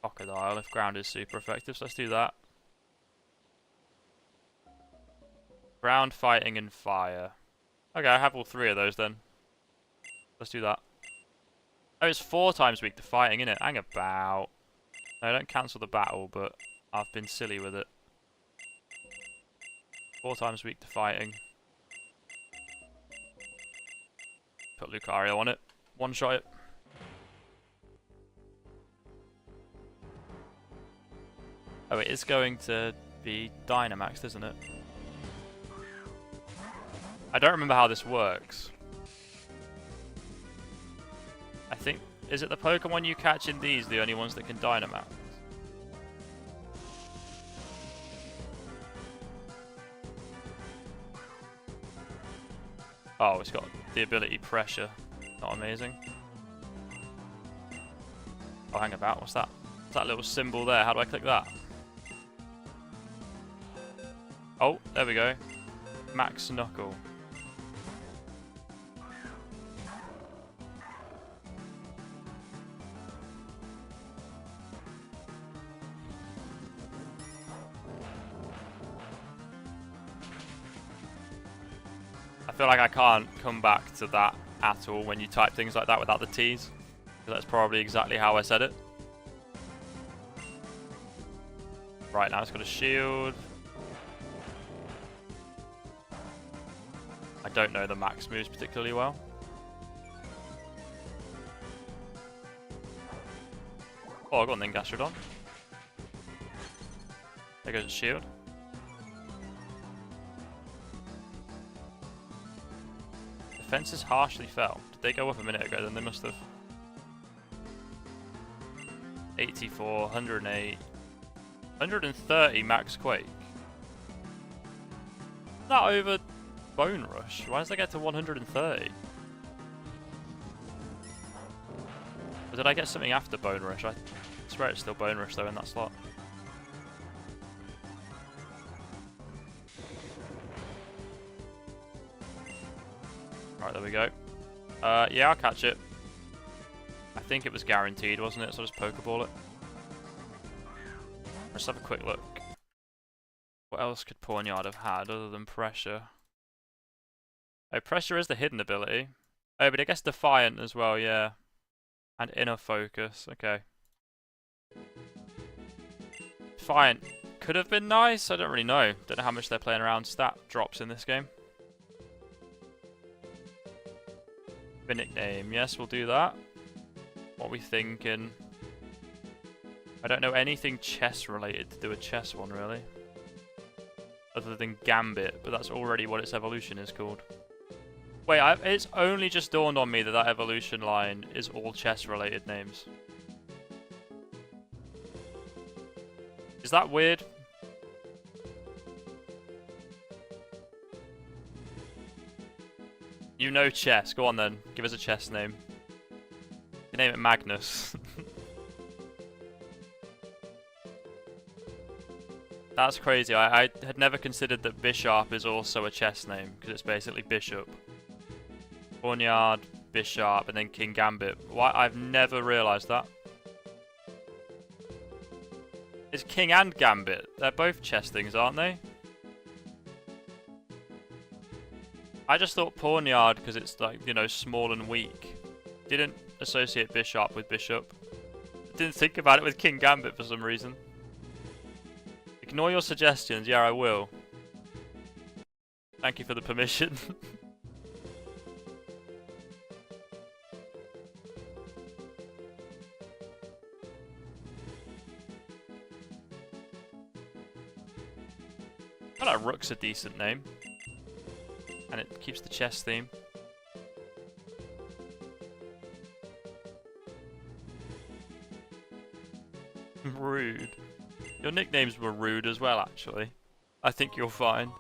A: Crocodile if ground is super effective, so let's do that. Ground, fighting, and fire. Okay, I have all three of those then. Let's do that. Oh, it's 4 times weak to fighting, innit? Hang about. No, don't cancel the battle, but I've been silly with it. 4 times weak to fighting. Put Lucario on it. One shot it. Oh, it is going to be Dynamaxed, isn't it? I don't remember how this works. I think... Is it the Pokemon you catch in these the only ones that can Dynamax? Oh, it's got the ability Pressure. Not amazing. Oh, hang about. What's that? What's that little symbol there? How do I click that? Oh, there we go. Max Knuckle. I feel like I can't come back to that at all when you type things like that without the T's. That's probably exactly how I said it. Right, now it's got a shield. I don't know the max moves particularly well. Oh, I got an Gastrodon. There goes its shield. Defenses harshly fell. Did they go up a minute ago? Then they must have. 84, 108, 130 max Quake. Is that over Bone Rush? Why does that get to 130? Or did I get something after Bone Rush? I swear it's still Bone Rush though in that slot. Right, there we go. Yeah, I'll catch it. I think it was guaranteed, wasn't it? So I'll just Pokeball it. Let's have a quick look. What else could Pawniard have had other than Pressure? Oh, Pressure is the hidden ability. Oh, but I guess Defiant as well, yeah. And Inner Focus, okay. Defiant could have been nice, I don't really know. Don't know how much they're playing around stat drops in this game. The nickname, yes, we'll do that. What are we thinking? I don't know anything chess related to do a chess one, really. Other than Gambit, but that's already what its evolution is called. Wait, it's only just dawned on me that that evolution line is all chess related names. Is that weird? You know chess. Go on then. Give us a chess name. You name it Magnus. That's crazy. I had never considered that Bisharp is also a chess name, because it's basically Bishop. Pawniard, Bisharp, and then King Gambit. Why? I've never realised that. It's King and Gambit. They're both chess things, aren't they? I just thought Pawniard because it's like, you know, small and weak. Didn't associate Bisharp with Bishop. Didn't think about it with King Gambit for some reason. Ignore your suggestions. Yeah, I will. Thank you for the permission. I feel like Rook's a decent name. And it keeps the chess theme. Rude. Your nicknames were rude as well, actually. I think you're fine.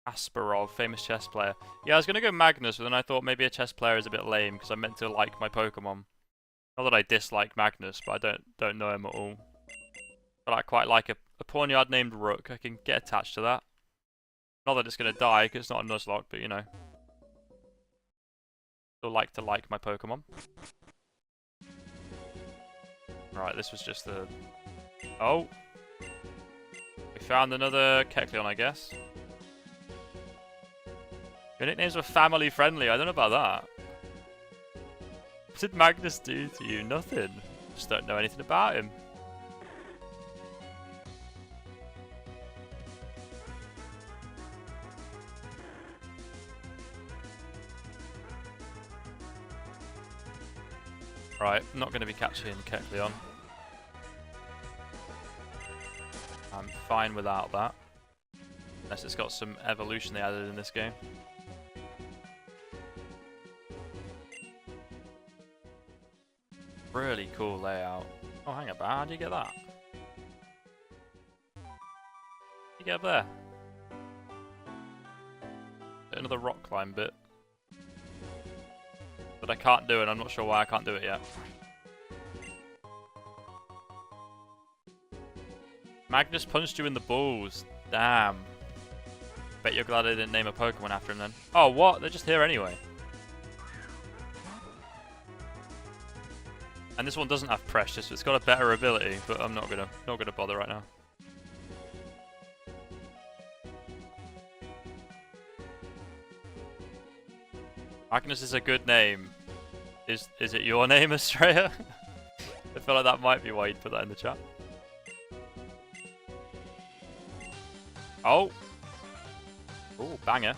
A: Asperov, famous chess player. Yeah, I was going to go Magnus, but then I thought maybe a chess player is a bit lame, because I meant to like my Pokemon. Not that I dislike Magnus, but I don't know him at all. But I quite like a Pawniard named Rook. I can get attached to that. Not that it's going to die, because it's not a Nuzlocke, but you know. Still like to like my Pokemon. Right, this was just the... Oh! We found another Kecleon, I guess. Your nicknames were family friendly, I don't know about that. What did Magnus do to you? Nothing. Just don't know anything about him. Right, I'm not going to be catching Kecleon. I'm fine without that. Unless it's got some evolution they added in this game. Really cool layout. Oh, hang about. How do you get that? How do you get up there? Another rock climb bit. But I can't do it, I'm not sure why I can't do it yet. Magnus punched you in the balls. Damn. Bet you're glad I didn't name a Pokemon after him then. Oh, what? They're just here anyway. And this one doesn't have Precious, it's got a better ability, but I'm not gonna bother right now. Magnus is a good name. Is it your name, Estrella? I feel like that might be why you'd put that in the chat. Oh! Ooh, banger.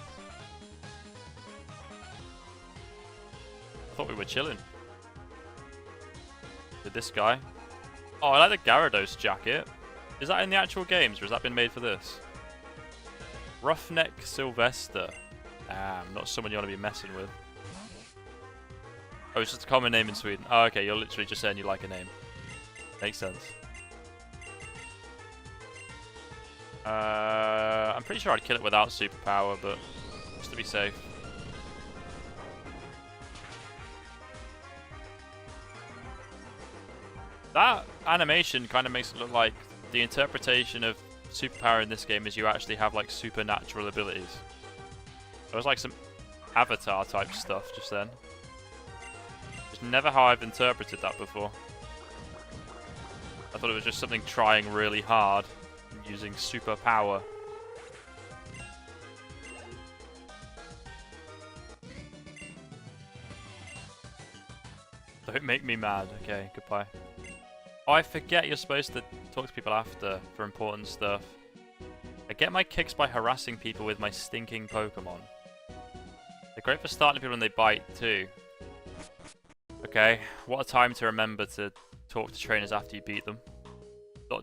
A: I thought we were chilling. With this guy. Oh, I like the Gyarados jacket. Is that in the actual games, or has that been made for this? Roughneck Sylvester. Damn, not someone you want to be messing with. Oh, it's just a common name in Sweden. Oh, okay, you're literally just saying you like a name. Makes sense. I'm pretty sure I'd kill it without superpower, but just to be safe. That animation kind of makes it look like the interpretation of superpower in this game is you actually have like supernatural abilities. It was like some Avatar type stuff just then. It's never how I've interpreted that before. I thought it was just something trying really hard and using superpower. Don't make me mad. Okay, goodbye. Oh, I forget you're supposed to talk to people after for important stuff. I get my kicks by harassing people with my stinking Pokemon. They're great for starting people when they bite too. Okay, what a time to remember to talk to trainers after you beat them.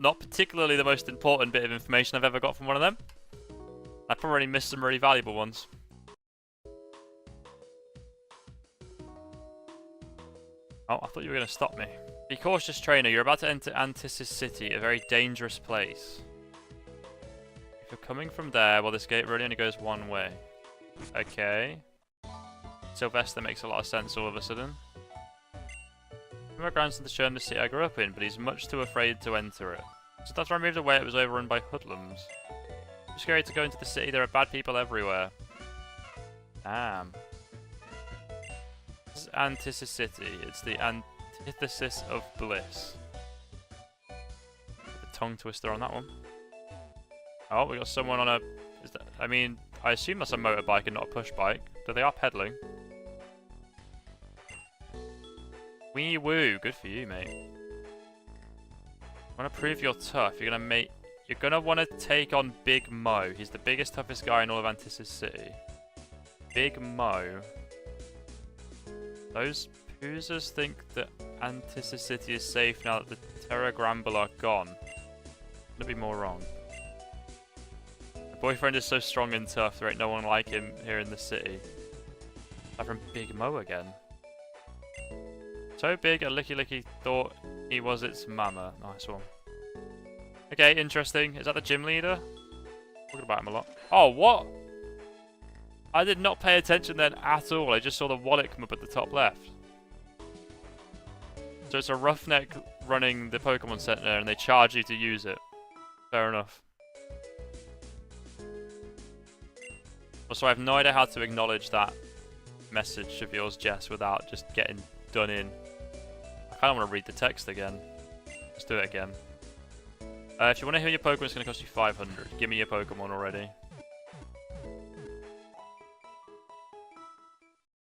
A: Not particularly the most important bit of information I've ever got from one of them. I probably missed some really valuable ones. Oh, I thought you were going to stop me. Be cautious, trainer. You're about to enter Antisis City, a very dangerous place. If you're coming from there, well, this gate really only goes one way. Okay. Sylvester makes a lot of sense all of a sudden. My grandson to show him the city I grew up in, but he's much too afraid to enter it. So after I moved away, it was overrun by hoodlums. Too scary to go into the city, there are bad people everywhere. Damn. This is Antisis City. It's the antithesis of bliss. The tongue twister on that one. Oh, we got someone on a... Is that, I mean, I assume that's a motorbike and not a push bike, but they are pedaling. Wee woo, good for you, mate. Want to prove you're tough? You're gonna want to take on Big Mo. He's the biggest, toughest guy in all of Antisis City. Big Mo. Those poozers think that Antisis City is safe now that the Terra Gramble are gone. Couldn't be more wrong. My boyfriend is so strong and tough, there ain't no one like him here in the city. Aside from Big Mo again. So big, a Licky Licky thought he was its mama. Nice one. Okay, interesting. Is that the gym leader? Talking about him a lot. Oh, what? I did not pay attention then at all. I just saw the wallet come up at the top left. So it's a roughneck running the Pokemon Center and they charge you to use it. Fair enough. Also, I have no idea how to acknowledge that message of yours, Jess, without just getting done in. I kind of want to read the text again. Let's do it again. If you want to hear your Pokemon, it's going to cost you 500. Give me your Pokemon already.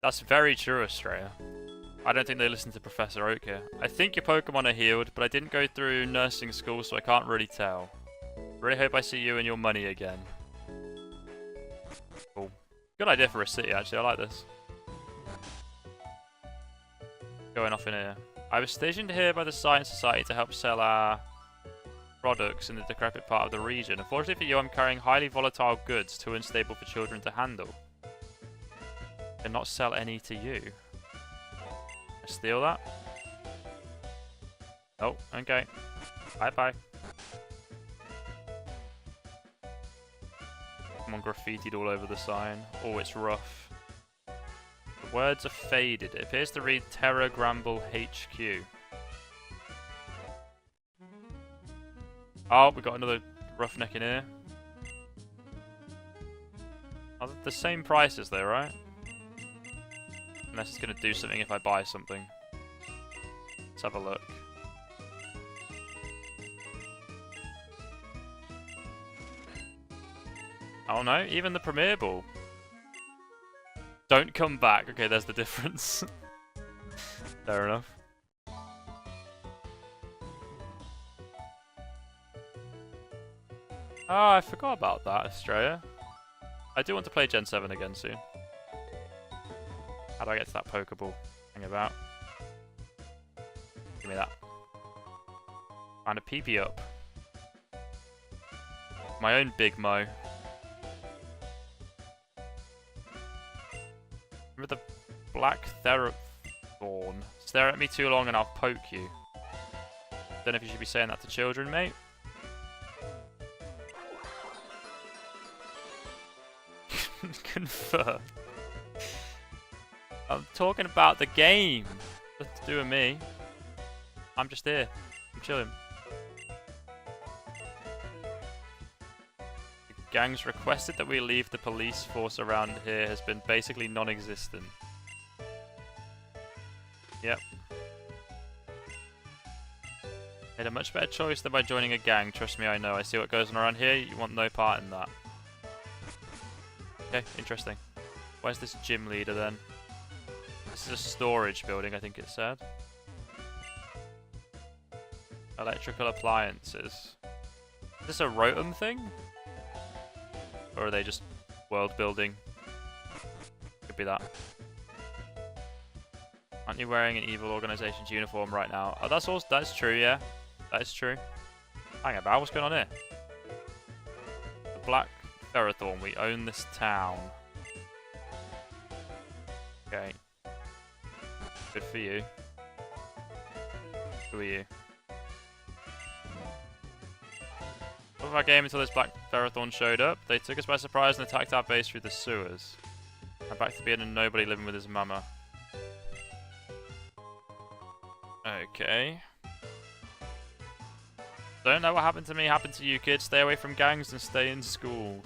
A: That's very true, Australia. I don't think they listen to Professor Oak here. I think your Pokemon are healed, but I didn't go through nursing school, so I can't really tell. Really hope I see you and your money again. Cool. Good idea for a city, actually. I like this. Going off in here. I was stationed here by the Science Society to help sell our products in the decrepit part of the region. Unfortunately for you, I'm carrying highly volatile goods, too unstable for children to handle. I cannot sell any to you. I steal that? Oh, okay. Bye-bye. Someone graffitied all over the sign. Oh, it's rough. The words are faded. It appears to read Terra Gramble HQ. Oh, we got another roughneck in here. Oh, the same prices though, right? Unless it's going to do something if I buy something. Let's have a look. Oh no, even the Premier Ball. Don't come back. Okay, there's the difference. Fair enough. Oh, I forgot about that, Australia. I do want to play Gen 7 again soon. How do I get to that Pokeball? Hang about. Give me that. Find a PP up. My own Big Mo. Remember the black Therathorn? Stare at me too long and I'll poke you. Don't know if you should be saying that to children, mate. Confer. I'm talking about the game. Nothing to do with me. I'm just here. I'm chilling. The gang's requested that we leave the police force around here has been basically non-existent. Yep. Made a much better choice than by joining a gang. Trust me, I know. I see what goes on around here. You want no part in that. Okay, interesting. Where's this gym leader then? This is a storage building, I think it said. Electrical appliances. Is this a Rotom thing? Or are they just world building? Could be that. Aren't you wearing an evil organization's uniform right now? Oh, that's true, yeah. That is true. Hang about, what's going on here? The Black Ferrothorn, we own this town. Okay. Good for you. Who are you? Of our game until this Black Ferrothorn showed up. They took us by surprise and attacked our base through the sewers. I'm back to being a nobody living with his mama. Okay. Don't know what happened to me happened to you, kids. Stay away from gangs and stay in school.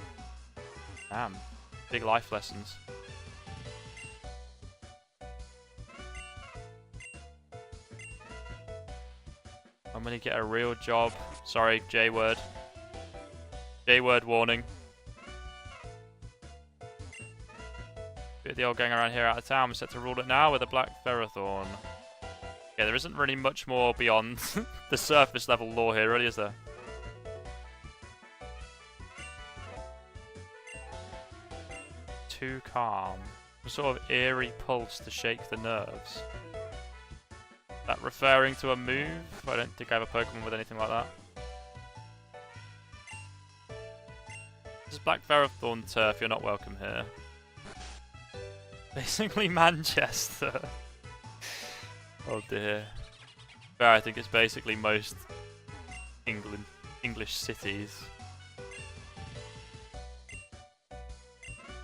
A: Damn. Big life lessons. I'm gonna get a real job. Sorry, J-word. J-word warning. Bit of the old gang around here out of town. We're set to rule it now with a Black Ferrothorn. Yeah, there isn't really much more beyond the surface level lore here, really, is there? Too calm. A sort of eerie pulse to shake the nerves. That referring to a move? I don't think I have a Pokemon with anything like that. This is Black Ferrothorn turf, you're not welcome here. Basically Manchester. Oh dear. But I think it's basically most English cities.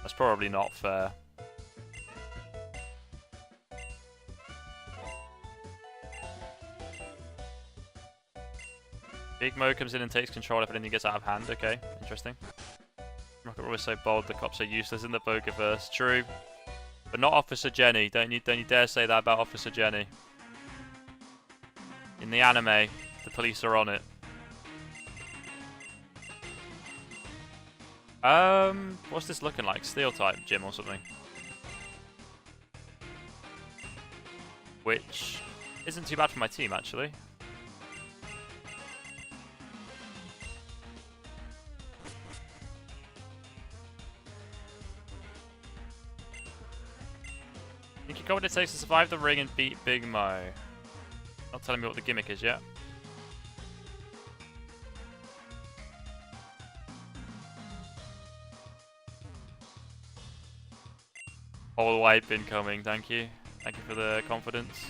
A: That's probably not fair. Big Mo comes in and takes control if anything gets out of hand. Okay, interesting. Rocket Roll is so bold, the cops are useless in the Pokeverse. True. But not Officer Jenny. Don't you dare say that about Officer Jenny. In the anime, the police are on it. What's this looking like? Steel type gym or something? Which isn't too bad for my team, actually. Think you got what it takes to survive the ring and beat Big Mo. Not telling me what the gimmick is yet. All wipe incoming, thank you. Thank you for the confidence.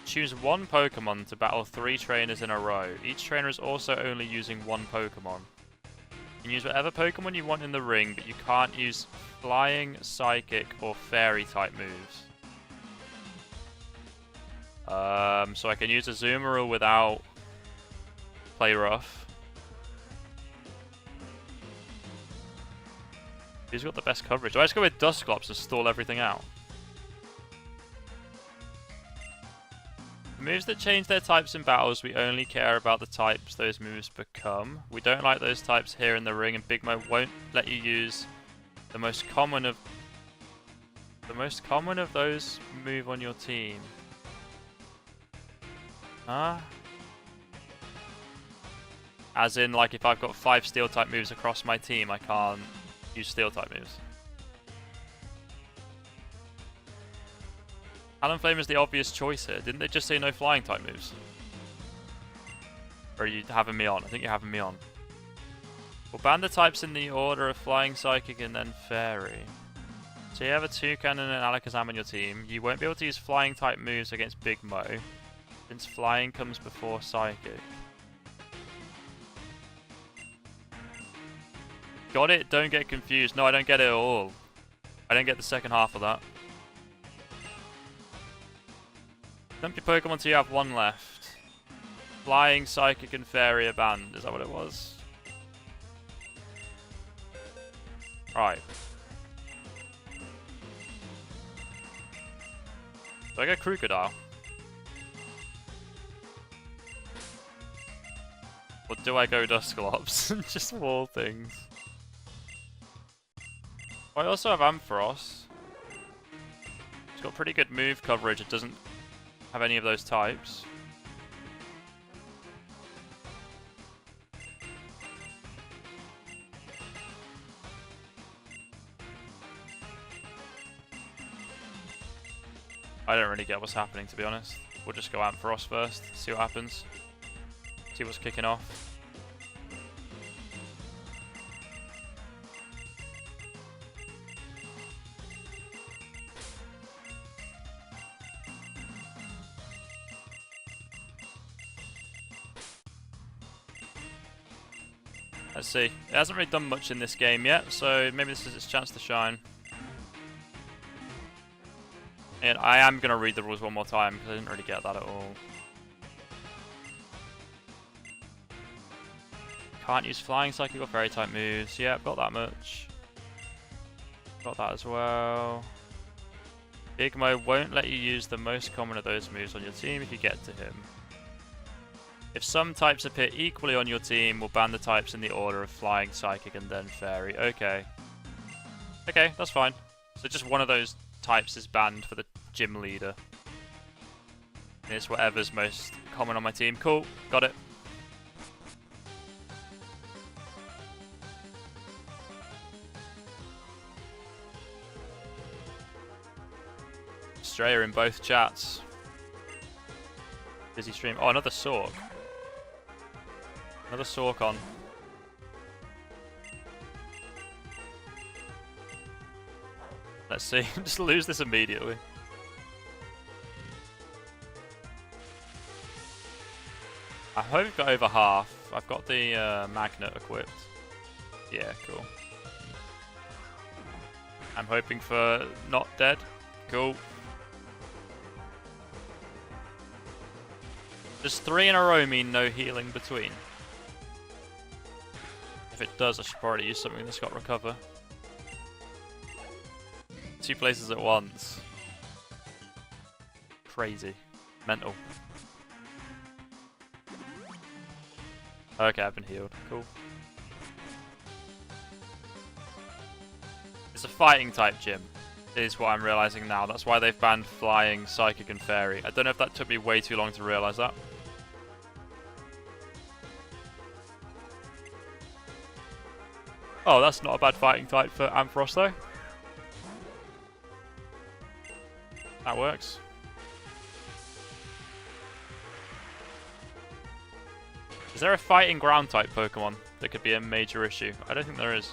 A: Choose one Pokemon to battle 3 trainers in a row. Each trainer is also only using one Pokemon. You can use whatever Pokemon you want in the ring, but you can't use Flying, Psychic, or Fairy type moves. So I can use Azumarill without Play Rough. Who's got the best coverage? Do I just go with Dusclops and stall everything out? For moves that change their types in battles, we only care about the types those moves become. We don't like those types here in the ring, and Big Mo won't let you use the most common of those move on your team. Huh? As in, like, if I've got 5 steel type moves across my team, I can't use steel type moves. Talonflame is the obvious choice here. Didn't they just say no flying type moves? Or are you having me on? I think you're having me on. We'll ban the types in the order of Flying, Psychic, and then Fairy. So you have a Toucan and an Alakazam on your team. You won't be able to use flying type moves against Big Mo, since flying comes before Psychic. Got it? Don't get confused. No, I don't get it at all. I don't get the second half of that. Dump your Pokemon till you have 1 left. Flying, Psychic, and Fairy are banned. Is that what it was? Right. Do I go Crocodile? Or do I go Dusclops? Just wall things. I also have Ampharos. It's got pretty good move coverage. It doesn't have any of those types. I don't really get what's happening, to be honest. We'll just go Ampharos first, see what happens. See what's kicking off. Let's see. It hasn't really done much in this game yet, so maybe this is its chance to shine. And I am going to read the rules one more time, because I didn't really get that at all. Can't use Flying, Psychic, or Fairy type moves. Yeah, got that much. Got that as well. Big Mo won't let you use the most common of those moves on your team if you get to him. If some types appear equally on your team, we'll ban the types in the order of Flying, Psychic, and then Fairy. Okay. Okay, that's fine. So just one of those types is banned for the gym leader. And it's whatever's most common on my team. Cool, got it. Straya in both chats. Busy stream. Oh, another Sork. Another Sork on. Let's see. Just lose this immediately. I hope I've got over half. I've got the magnet equipped. Yeah, cool. I'm hoping for not dead. Cool. Does 3 in a row mean no healing between? If it does, I should probably use something that's got recover. 2 places at once. Crazy. Mental. Okay, I've been healed. Cool. It's a fighting type gym, is what I'm realizing now. That's why they've banned flying, psychic, and fairy. I don't know if that took me way too long to realize that. Oh, that's not a bad fighting type for Ampharos though. That works. Is there a fighting ground type Pokemon that could be a major issue? I don't think there is.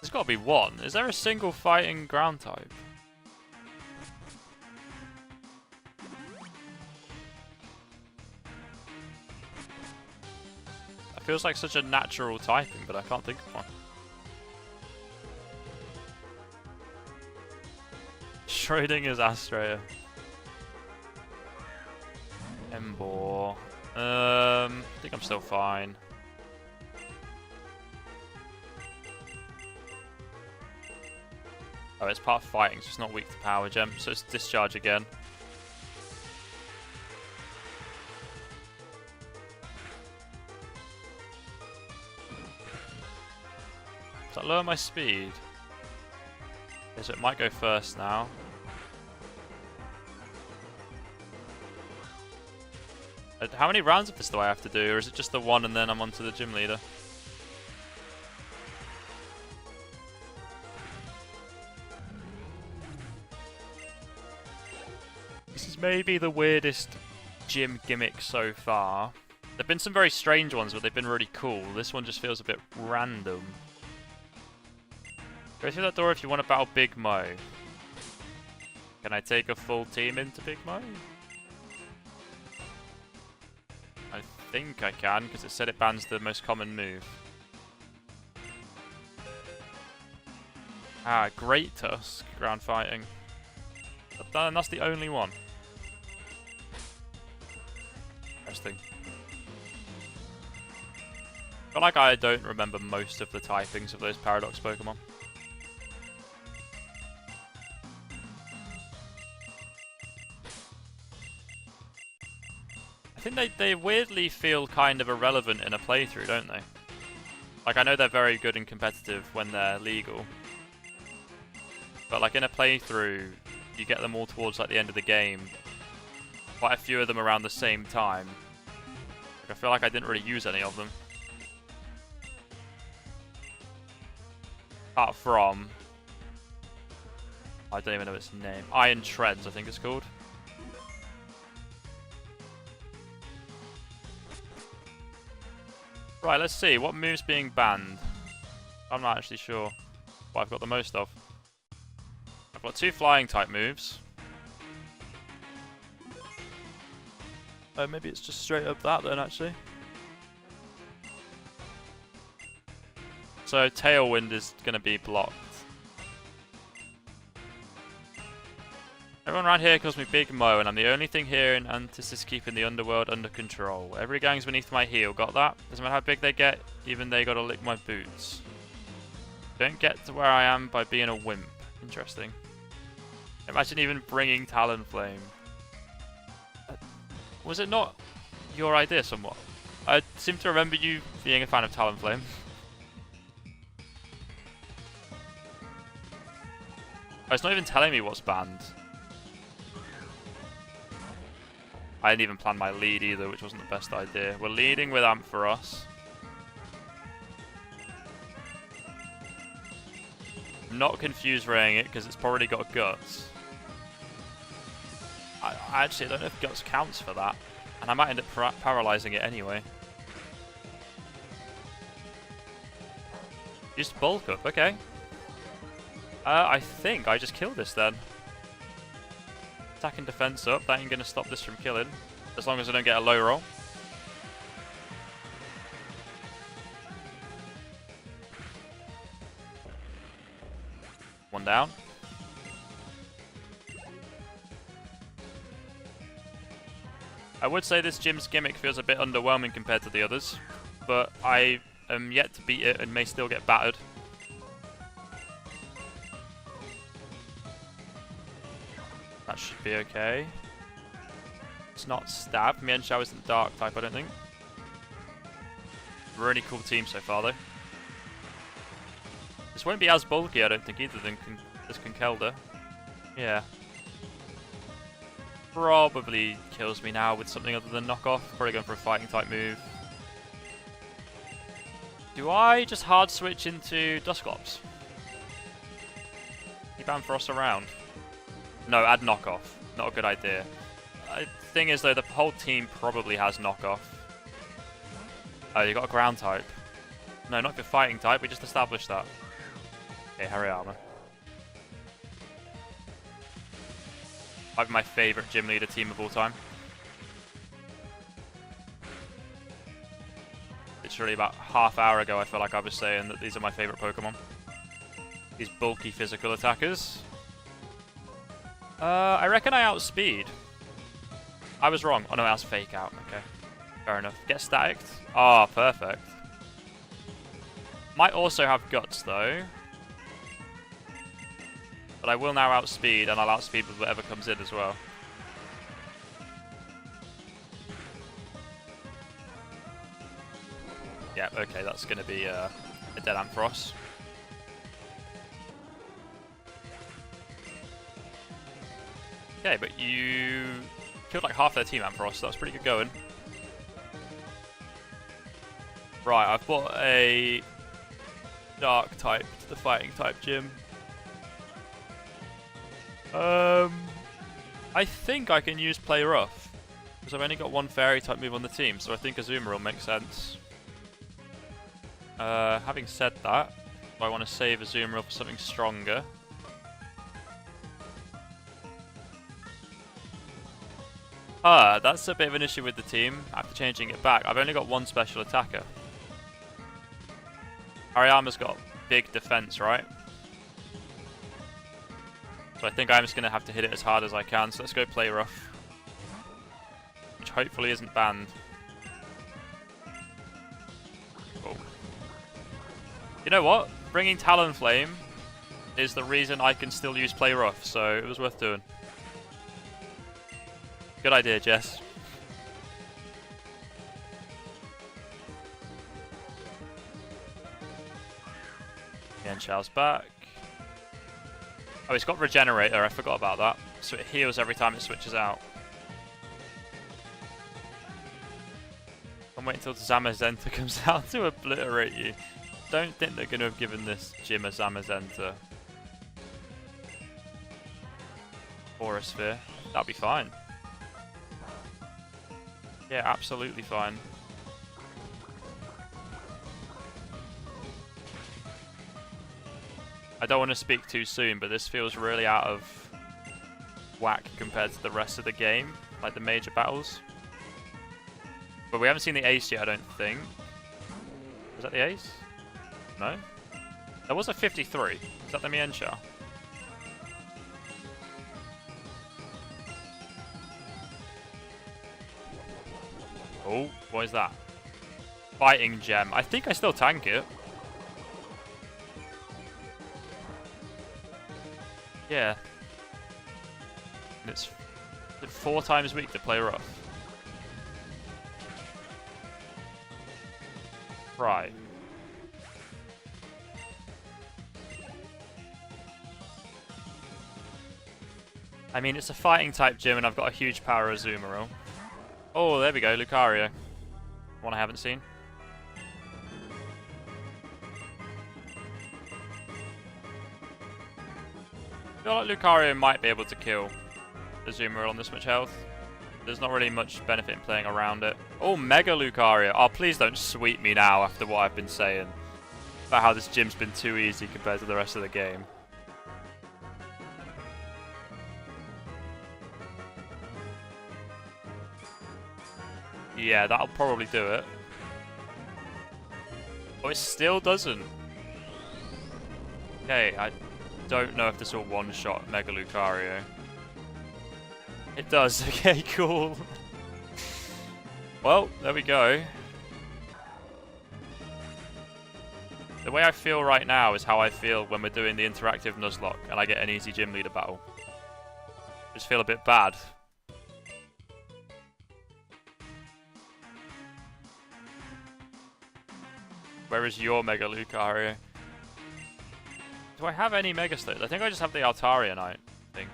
A: There's got to be one. Is there a single fighting ground type? That feels like such a natural typing, but I can't think of one. Schrodinger's Astrea. Embor. I think I'm still fine. Oh, it's part of fighting, so it's not weak to Power Gem, so it's Discharge again. Does that lower my speed? Okay, so it might go first now. How many rounds of this do I have to do, or is it just the one and then I'm onto the gym leader? This is maybe the weirdest gym gimmick so far. There've been some very strange ones, but they've been really cool. This one just feels a bit random. Go through that door if you want to battle Big Mo. Can I take a full team into Big Mo? I think I can, because it said it bans the most common move. Ah, Great Tusk, ground fighting. And that's the only one. Interesting. I feel like I don't remember most of the typings of those Paradox Pokemon. I think they weirdly feel kind of irrelevant in a playthrough, don't they? Like, I know they're very good and competitive when they're legal. But like in a playthrough, you get them all towards like the end of the game. Quite a few of them around the same time. Like, I feel like I didn't really use any of them. Apart from... I don't even know its name. Iron Treads, I think it's called. Right, let's see. What move's being banned? I'm not actually sure what I've got the most of. I've got 2 flying type moves. Oh, maybe it's just straight up that then, actually. So Tailwind is going to be blocked. Everyone around here calls me Big Mo, and I'm the only thing here in Antisis keeping the underworld under control. Every gang's beneath my heel, got that? Doesn't matter how big they get, even they gotta lick my boots. Don't get to where I am by being a wimp. Interesting. Imagine even bringing Talonflame. Was it not your idea somewhat? I seem to remember you being a fan of Talonflame. Oh, it's not even telling me what's banned. I didn't even plan my lead either, which wasn't the best idea. We're leading with Ampharos. I'm not confused raying it because it's probably got Guts. I actually don't know if Guts counts for that. And I might end up paralyzing it anyway. Just bulk up, okay. I think I just killed this then. Attack and defense up, that ain't gonna stop this from killing. As long as I don't get a low roll. one down. I would say this gym's gimmick feels a bit underwhelming compared to the others, but I am yet to beat it and may still get battered. That should be okay. It's not stab. Mienshao isn't dark type, I don't think. Really cool team so far, though. This won't be as bulky, I don't think, either than this Conkelda. Yeah. Probably kills me now with something other than knockoff. Probably going for a fighting type move. Do I just hard switch into Dusclops? Keep Ampharos around. No, add knockoff. Not a good idea. Thing is, though, the whole team probably has knockoff. Oh, you got a ground type. No, not the fighting type. We just established that. Okay, Hariyama. Might be my favourite gym leader team of all time. Literally about half hour ago, I felt like I was saying that these are my favourite Pokemon. These bulky physical attackers. I reckon I outspeed. I was wrong. Oh no, that's fake out. Okay. Fair enough. Get staticked. Ah, perfect. Might also have guts though. But I will now outspeed, and I'll outspeed with whatever comes in as well. Yeah, okay, that's going to be a dead Ampharos. Okay, but you killed like half their team Ampharos, so that's pretty good going. Right, I've bought a dark type to the fighting type gym. I think I can use Play Rough, because I've only got one fairy type move on the team, so I think Azumarill makes sense. Having said that, I want to save Azumarill for something stronger. That's a bit of an issue with the team. After changing it back, I've only got one special attacker. Hariyama's got big defense, right? So I think I'm just going to have to hit it as hard as I can. So let's go Play Rough, which hopefully isn't banned. Oh. You know what? Bringing Talonflame is the reason I can still use Play Rough, so it was worth doing. Good idea, Jess. Mienshao's back. Oh, it's got Regenerator, I forgot about that. So it heals every time it switches out. I'm waiting until Zamazenta comes out to obliterate you. Don't think they're going to have given this gym a Zamazenta. Or a Sphere. That'll be fine. Yeah, absolutely fine. I don't want to speak too soon, but this feels really out of whack compared to the rest of the game, like the major battles. But we haven't seen the ace yet, I don't think. Was that the ace? No? There was a 53. Is that the Mienshao? Oh, what is that? Fighting gem. I think I still tank it. Yeah. And it's 4 times weak to Play Rough. Right. I mean, it's a fighting type gym and I've got a huge power Azumarill. Oh, there we go, Lucario. One I haven't seen. I feel like Lucario might be able to kill Azumarill on this much health. There's not really much benefit in playing around it. Oh, Mega Lucario. Oh, please don't sweep me now after what I've been saying about how this gym's been too easy compared to the rest of the game. Yeah, that'll probably do it. Oh, it still doesn't. Okay, don't know if this will one-shot Mega Lucario. It does. Okay, cool. Well, there we go. The way I feel right now is how I feel when we're doing the interactive Nuzlocke and I get an easy gym leader battle. Just feel a bit bad. Where is your Mega Lucario? Do I have any Mega Stones? I think I just have the Altarianite thing.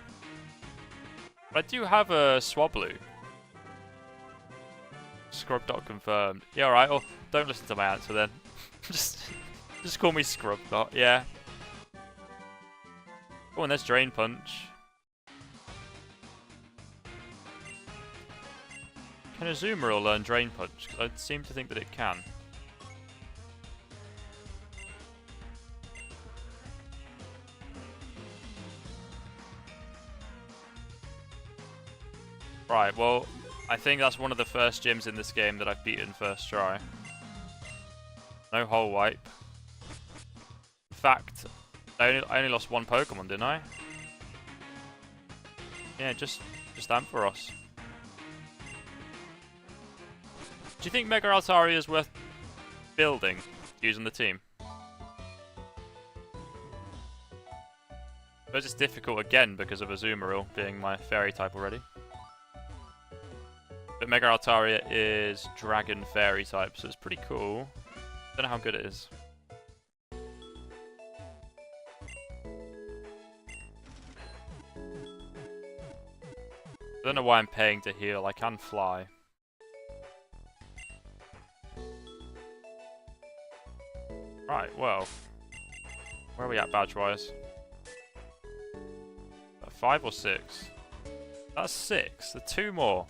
A: But I do have a Swablu. Scrub dot confirmed. Yeah, alright. Well, don't listen to my answer then. just call me Scrub dot. Yeah. Oh, and there's Drain Punch. Can Azumarill learn Drain Punch? Because I seem to think that it can. Right, well, I think that's one of the first gyms in this game that I've beaten first try. No hole wipe. In fact, I only lost one Pokemon, didn't I? Yeah, just Ampharos. Do you think Mega Altaria is worth building using the team? I suppose it's difficult again because of Azumarill being my fairy type already. But Mega Altaria is Dragon Fairy type, so it's pretty cool. Don't know how good it is. I don't know why I'm paying to heal. I can fly. Right, well. Where are we at badge-wise? 5 or 6? That's 6. The 2 more.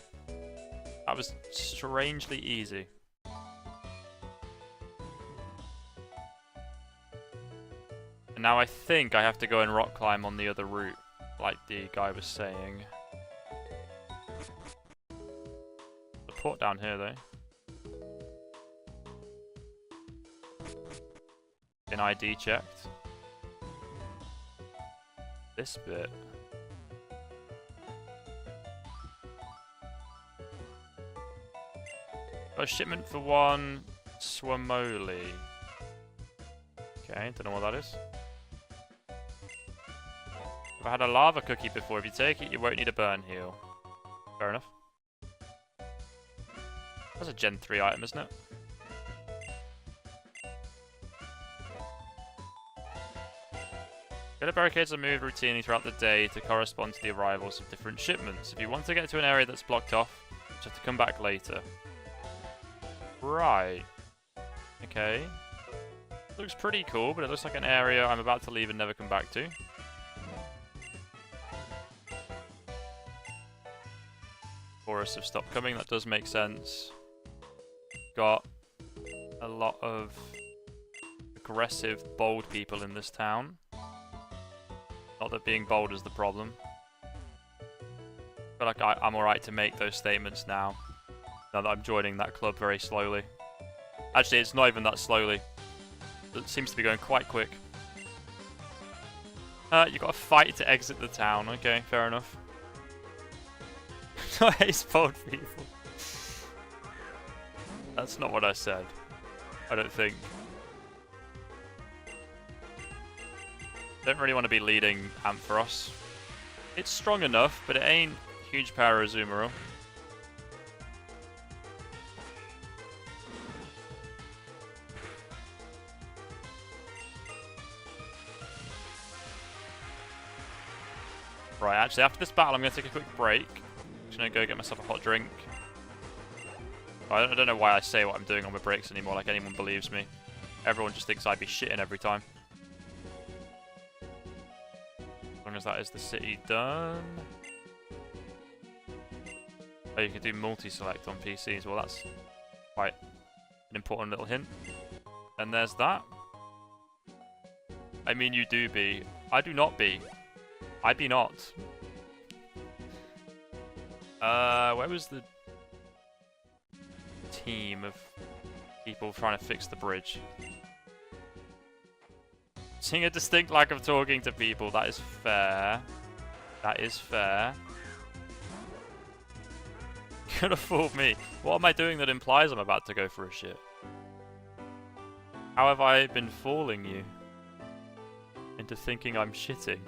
A: That was strangely easy. And now I think I have to go and rock climb on the other route, like the guy was saying. The port down here, though. Been ID checked. This bit. Got a shipment for 1 Swamoli. Okay, don't know what that is. I've had a lava cookie before. If you take it, you won't need a burn heal. Fair enough. That's a Gen 3 item, isn't it? Pillar barricades are moved routinely throughout the day to correspond to the arrivals of different shipments. If you want to get to an area that's blocked off, you have to come back later. Right. Okay. Looks pretty cool, but it looks like an area I'm about to leave and never come back to. Forests have stopped coming, that does make sense. Got a lot of aggressive, bold people in this town. Not that being bold is the problem. But like I'm alright to make those statements now. Now that I'm joining that club very slowly. Actually, it's not even that slowly. It seems to be going quite quick. You've got to fight to exit the town. Okay, fair enough. I hate bold people. That's not what I said. I don't think. Don't really want to be leading Ampharos. It's strong enough, but it ain't huge power Azumarill. Right, actually, after this battle, I'm going to take a quick break. I'm just going to go get myself a hot drink. I don't know why I say what I'm doing on my breaks anymore, like anyone believes me. Everyone just thinks I'd be shitting every time. As long as that is the city done. Oh, you can do multi-select on PCs. Well, that's quite an important little hint. And there's that. I mean, you do be. I do not be. I be not. Where was the team of people trying to fix the bridge? Seeing a distinct lack of talking to people. That is fair. That is fair. Could have fooled me. What am I doing that implies I'm about to go for a shit? How have I been fooling you into thinking I'm shitting?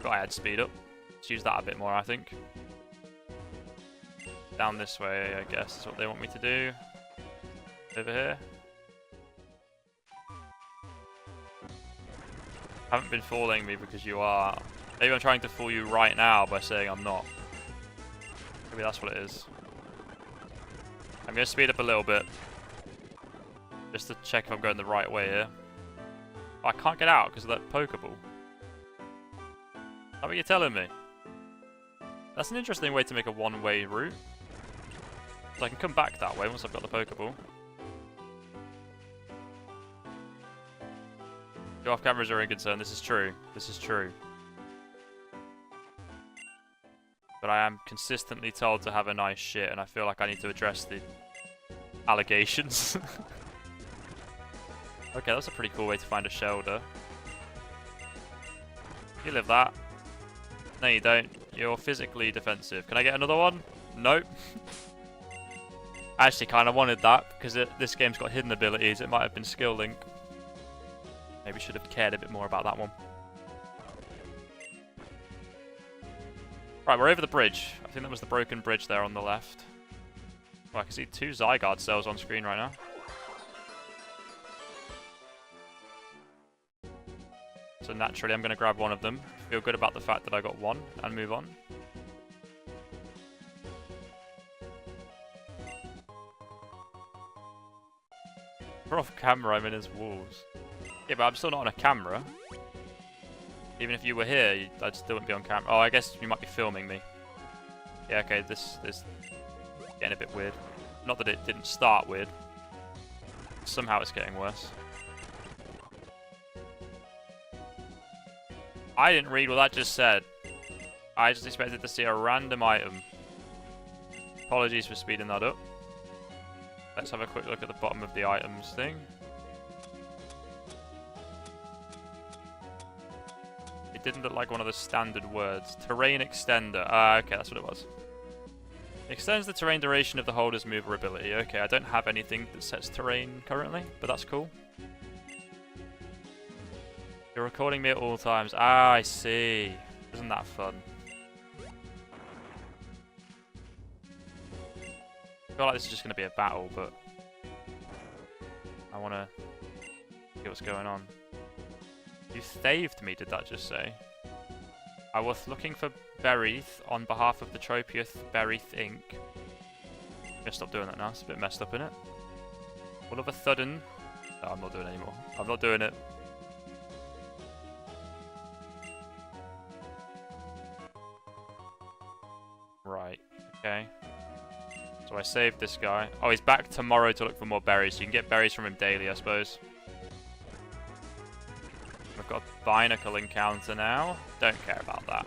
A: Gotta add speed up. Let's use that a bit more, I think. Down this way, I guess, is what they want me to do. Over here. Haven't been fooling me because you are. Maybe I'm trying to fool you right now by saying I'm not. Maybe that's what it is. I'm going to speed up a little bit. Just to check if I'm going the right way here. Oh, I can't get out because of that Pokeball. Is that what you're telling me? That's an interesting way to make a one-way route. So I can come back that way once I've got the Pokeball. Go off cameras are a concern. This is true. This is true. But I am consistently told to have a nice shit, and I feel like I need to address the allegations. Okay, that's a pretty cool way to find a shelter. You live that. No, you don't. You're physically defensive. Can I get another one? Nope. I actually kind of wanted that, because this game's got hidden abilities. It might have been skill link. Maybe should have cared a bit more about that one. Right, we're over the bridge. I think that was the broken bridge there on the left. Oh, I can see 2 Zygarde cells on screen right now. So naturally I'm going to grab one of them. Feel good about the fact that I got one and move on. We're off camera, I'm in his walls. Yeah, but I'm still not on a camera. Even if you were here, I'd still wouldn't be on camera. Oh, I guess you might be filming me. Yeah, okay, this is getting a bit weird. Not that it didn't start weird. Somehow it's getting worse. I didn't read what that just said. I just expected to see a random item. Apologies for speeding that up. Let's have a quick look at the bottom of the items thing. It didn't look like one of the standard words. Terrain extender. Ah, okay, that's what it was. Extends the terrain duration of the holder's mover ability. Okay, I don't have anything that sets terrain currently, but that's cool. You're recording me at all times. Ah, I see. Isn't that fun? I feel like this is just going to be a battle, but I want to see what's going on. You thaved me, did that just say? I was looking for Berith on behalf of the Tropius Berith Inc. I'm gonna stop doing that now, it's a bit messed up, innit? All of a sudden... No, I'm not doing it anymore. I'm not doing it. Right, okay. So I saved this guy. Oh, he's back tomorrow to look for more berries. So you can get berries from him daily, I suppose. We've got a Binacle encounter now. Don't care about that.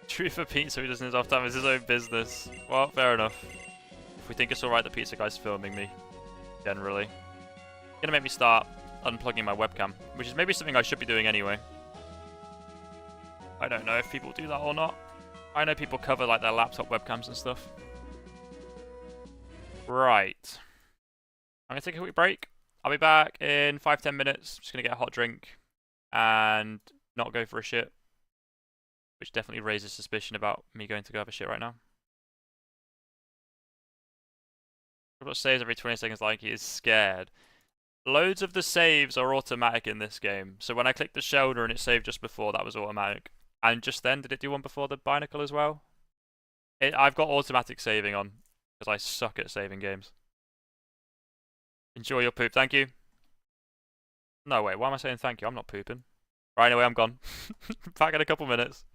A: True for Pizza, who doesn't his off time is his own business. Well, fair enough. If we think it's alright, the Pizza guy's filming me. Generally. Gonna make me start unplugging my webcam, which is maybe something I should be doing anyway. I don't know if people do that or not. I know people cover like their laptop webcams and stuff. Right. I'm going to take a quick break. I'll be back in 5-10 minutes. Just going to get a hot drink and not go for a shit. Which definitely raises suspicion about me going to go have a shit right now. What saves every 20 seconds like he is scared. Loads of the saves are automatic in this game. So when I clicked the shoulder and it saved just before, that was automatic. And just then, did it do one before the Binacle as well? I've got automatic saving on, because I suck at saving games. Enjoy your poop, thank you. No, wait, why am I saying thank you? I'm not pooping. Right, anyway, I'm gone. Back in a couple minutes.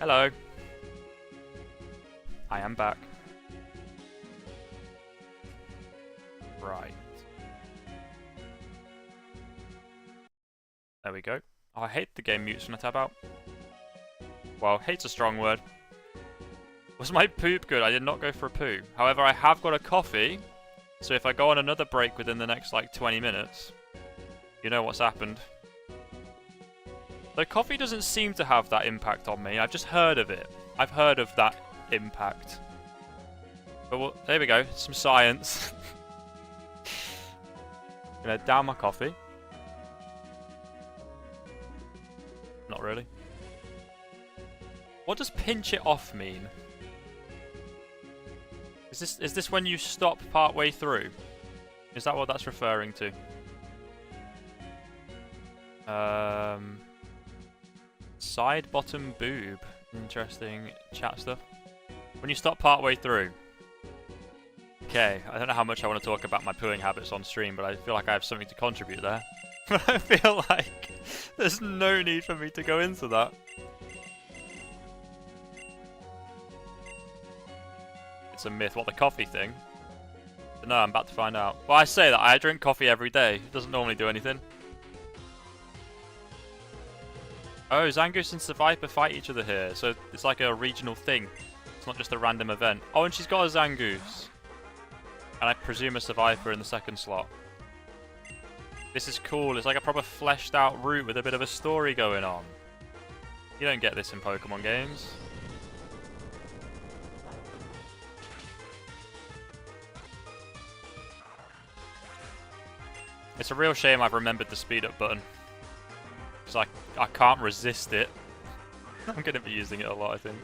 A: Hello. I am back. Right. There we go. Oh, I hate the game mutes when I tab out. Well, hate's a strong word. Was my poop good? I did not go for a poo. However, I have got a coffee. So if I go on another break within the next, like, 20 minutes, you know what's happened. The coffee doesn't seem to have that impact on me. I've just heard of it. I've heard of that impact. But well, there we go. Some science. Gonna down my coffee. Not really. What does pinch it off mean? Is this when you stop part way through? Is that what that's referring to? Side bottom boob. Interesting chat stuff. When you stop part way through. Okay, I don't know how much I want to talk about my pooing habits on stream, but I feel like I have something to contribute there. But I feel like there's no need for me to go into that. It's a myth. What, the coffee thing? But no, I'm about to find out. Well, I say that I drink coffee every day. It doesn't normally do anything. Oh, Zangoose and Survivor fight each other here, so it's like a regional thing. It's not just a random event. Oh, and she's got a Zangoose. And I presume a Survivor in the second slot. This is cool. It's like a proper fleshed out route with a bit of a story going on. You don't get this in Pokemon games. It's a real shame I've remembered the speed up button. Because I can't resist it. I'm going to be using it a lot, I think.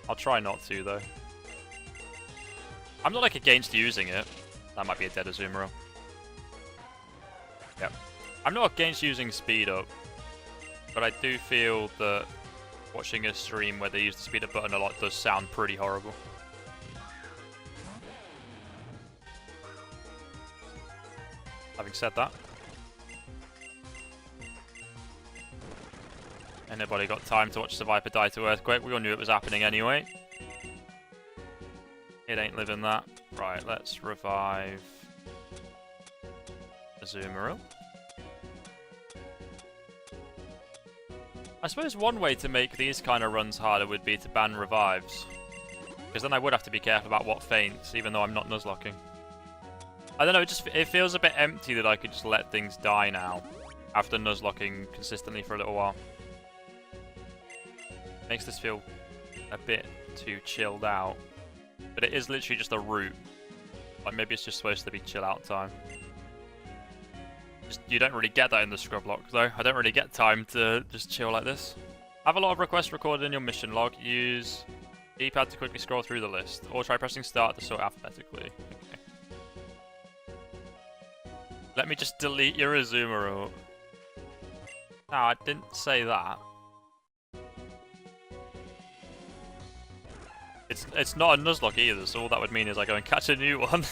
A: I'll try not to, though. I'm not, like, against using it. That might be a dead Azumarill. Yep. I'm not against using speed up. But I do feel that watching a stream where they use the speed up button a lot does sound pretty horrible. Having said that, anybody got time to watch Survivor die to Earthquake? We all knew it was happening anyway. It ain't living that. Right, let's revive Azumarill. I suppose one way to make these kind of runs harder would be to ban revives. Because then I would have to be careful about what faints, even though I'm not Nuzlocking. I don't know, it feels a bit empty that I could just let things die now, after Nuzlocking consistently for a little while. Makes this feel a bit too chilled out. But it is literally just a route. Like, maybe it's just supposed to be chill out time. You don't really get that in the scrub block, though. I don't really get time to just chill like this. Have a lot of requests recorded in your mission log. Use D-pad to quickly scroll through the list. Or try pressing start to sort alphabetically. Okay. Let me just delete your Azumarill. No, I didn't say that. It's not a Nuzlocke either, so all that would mean is I go and catch a new one.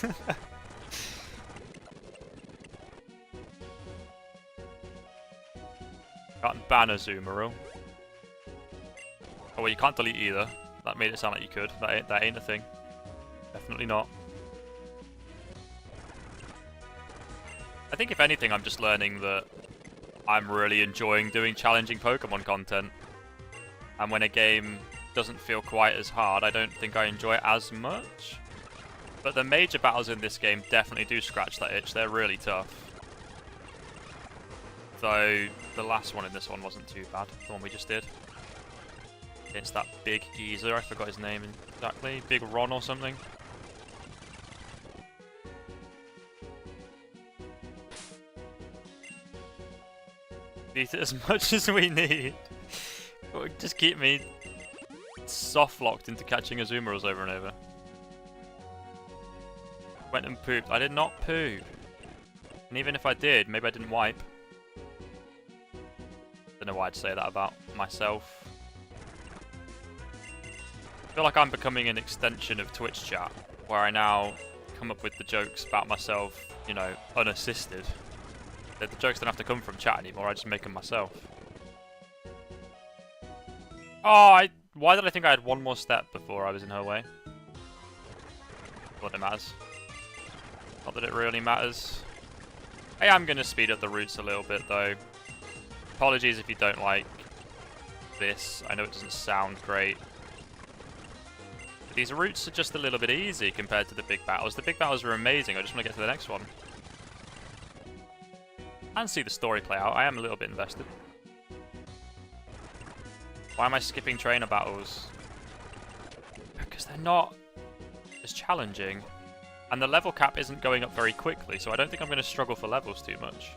A: Can't ban Azumarill. Oh well, you can't delete either. That made it sound like you could. That ain't a thing. Definitely not. I think if anything, I'm just learning that I'm really enjoying doing challenging Pokemon content. And when a game doesn't feel quite as hard, I don't think I enjoy it as much. But the major battles in this game definitely do scratch that itch. They're really tough. Though the last one in this one wasn't too bad, the one we just did. It's that big geezer, I forgot his name exactly. Big Ron or something. Beat it as much as we need. Just keep me soft locked into catching Azumarills over and over. Went and pooped. I did not poop. And even if I did, maybe I didn't wipe. Don't know why I'd say that about myself. I feel like I'm becoming an extension of Twitch chat, where I now come up with the jokes about myself, you know, unassisted. The jokes don't have to come from chat anymore, I just make them myself. Oh, why did I think I had one more step before I was in her way? Not that it matters. Not that it really matters. I am going to speed up the routes a little bit, though. Apologies if you don't like this. I know it doesn't sound great. But these routes are just a little bit easy compared to the big battles. The big battles are amazing. I just want to get to the next one. And see the story play out. I am a little bit invested. Why am I skipping trainer battles? Because they're not as challenging. And the level cap isn't going up very quickly, so I don't think I'm going to struggle for levels too much.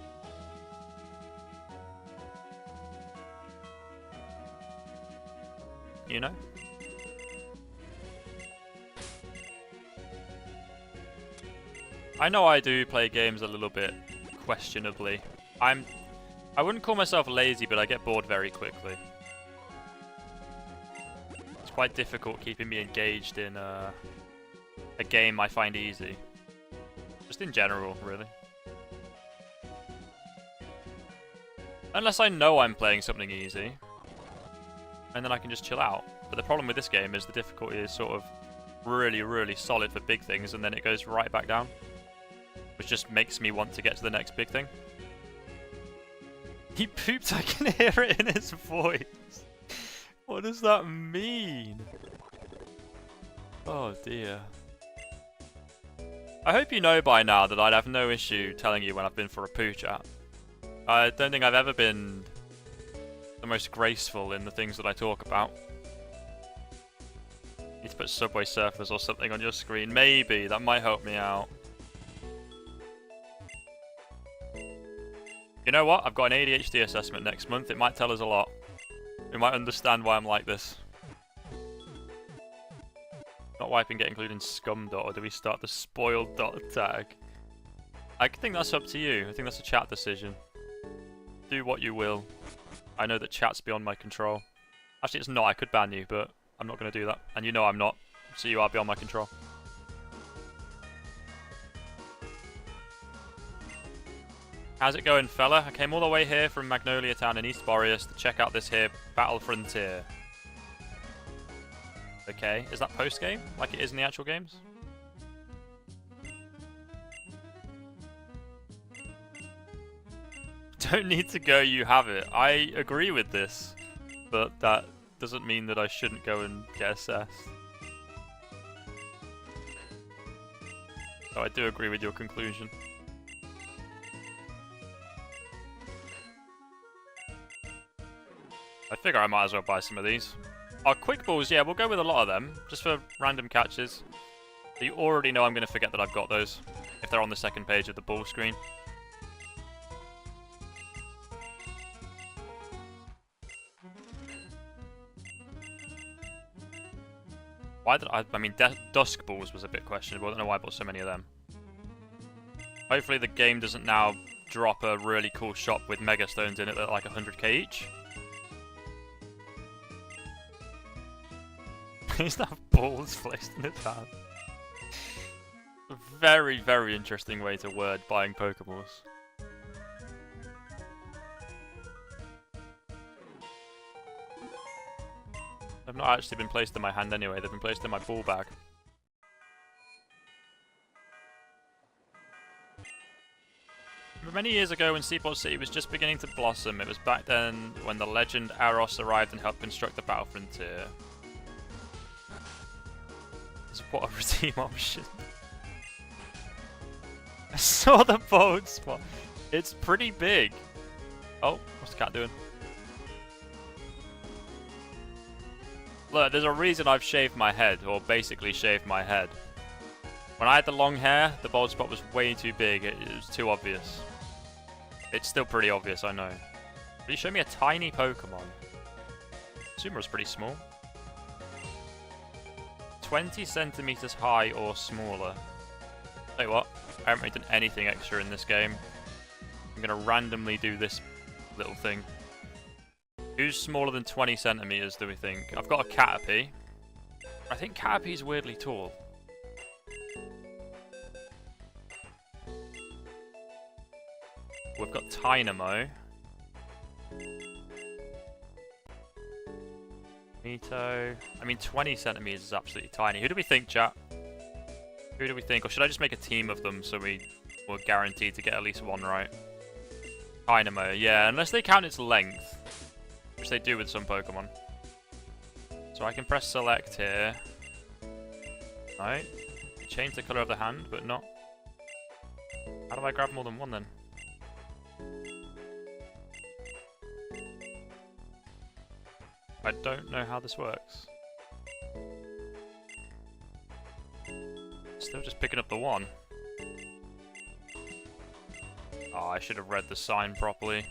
A: You know? I know I do play games a little bit questionably. I wouldn't call myself lazy, but I get bored very quickly. It's quite difficult keeping me engaged in a game I find easy. Just in general, really. Unless I know I'm playing something easy. And then I can just chill out. But the problem with this game is the difficulty is sort of really, really solid for big things, and then it goes right back down. Which just makes me want to get to the next big thing. He pooped, I can hear it in his voice. What does that mean? Oh dear. I hope you know by now that I'd have no issue telling you when I've been for a poo chat. I don't think I've ever been the most graceful in the things that I talk about. Need to put Subway Surfers or something on your screen. Maybe, that might help me out. You know what? I've got an ADHD assessment next month. It might tell us a lot. We might understand why I'm like this. Not wiping get included in scum dot, or do we start the spoiled dot tag? I think that's up to you. I think that's a chat decision. Do what you will. I know that chat's beyond my control. Actually, it's not. I could ban you, but I'm not going to do that. And you know I'm not. So you are beyond my control. How's it going, fella? I came all the way here from Magnolia Town in East Boreas to check out this here Battle Frontier. Okay, is that post-game, like it is in the actual games? Don't need to go, you have it. I agree with this, but that doesn't mean that I shouldn't go and get assessed. So I do agree with your conclusion. I figure I might as well buy some of these. Oh, quick balls, yeah, we'll go with a lot of them, just for random catches. You already know I'm going to forget that I've got those, if they're on the second page of the ball screen. Why did I mean, Dusk Balls was a bit questionable. I don't know why I bought so many of them. Hopefully the game doesn't now drop a really cool shop with Mega Stones in it at like 100k each. He's have balls placed in his hand. Very, very interesting way to word buying Pokeballs. They've not actually been placed in my hand anyway, they've been placed in my ball bag. Many years ago when Seaport City was just beginning to blossom, it was back then when the legend Aros arrived and helped construct the Battle Frontier. What a redeem option. I saw the boat spot. It's pretty big. Oh, what's the cat doing? Look, there's a reason I've shaved my head, or basically shaved my head. When I had the long hair, the bald spot was way too big. It was too obvious. It's still pretty obvious, I know. But you showed me a tiny Pokemon. Sumaru's pretty small. 20 centimeters high or smaller. Tell you what, I haven't really done anything extra in this game. I'm going to randomly do this little thing. Who's smaller than 20 centimeters, do we think? I've got a Caterpie. I think Caterpie's weirdly tall. We've got Tynamo. Mito. I mean, 20 centimeters is absolutely tiny. Who do we think, chat? Who do we think? Or should I just make a team of them so we're guaranteed to get at least one right? Dynamo, yeah, unless they count its length, which they do with some Pokemon. So I can press select here. Right. Change the colour of the hand, but not. How do I grab more than one then? I don't know how this works. Still just picking up the one. Oh, I should have read the sign properly.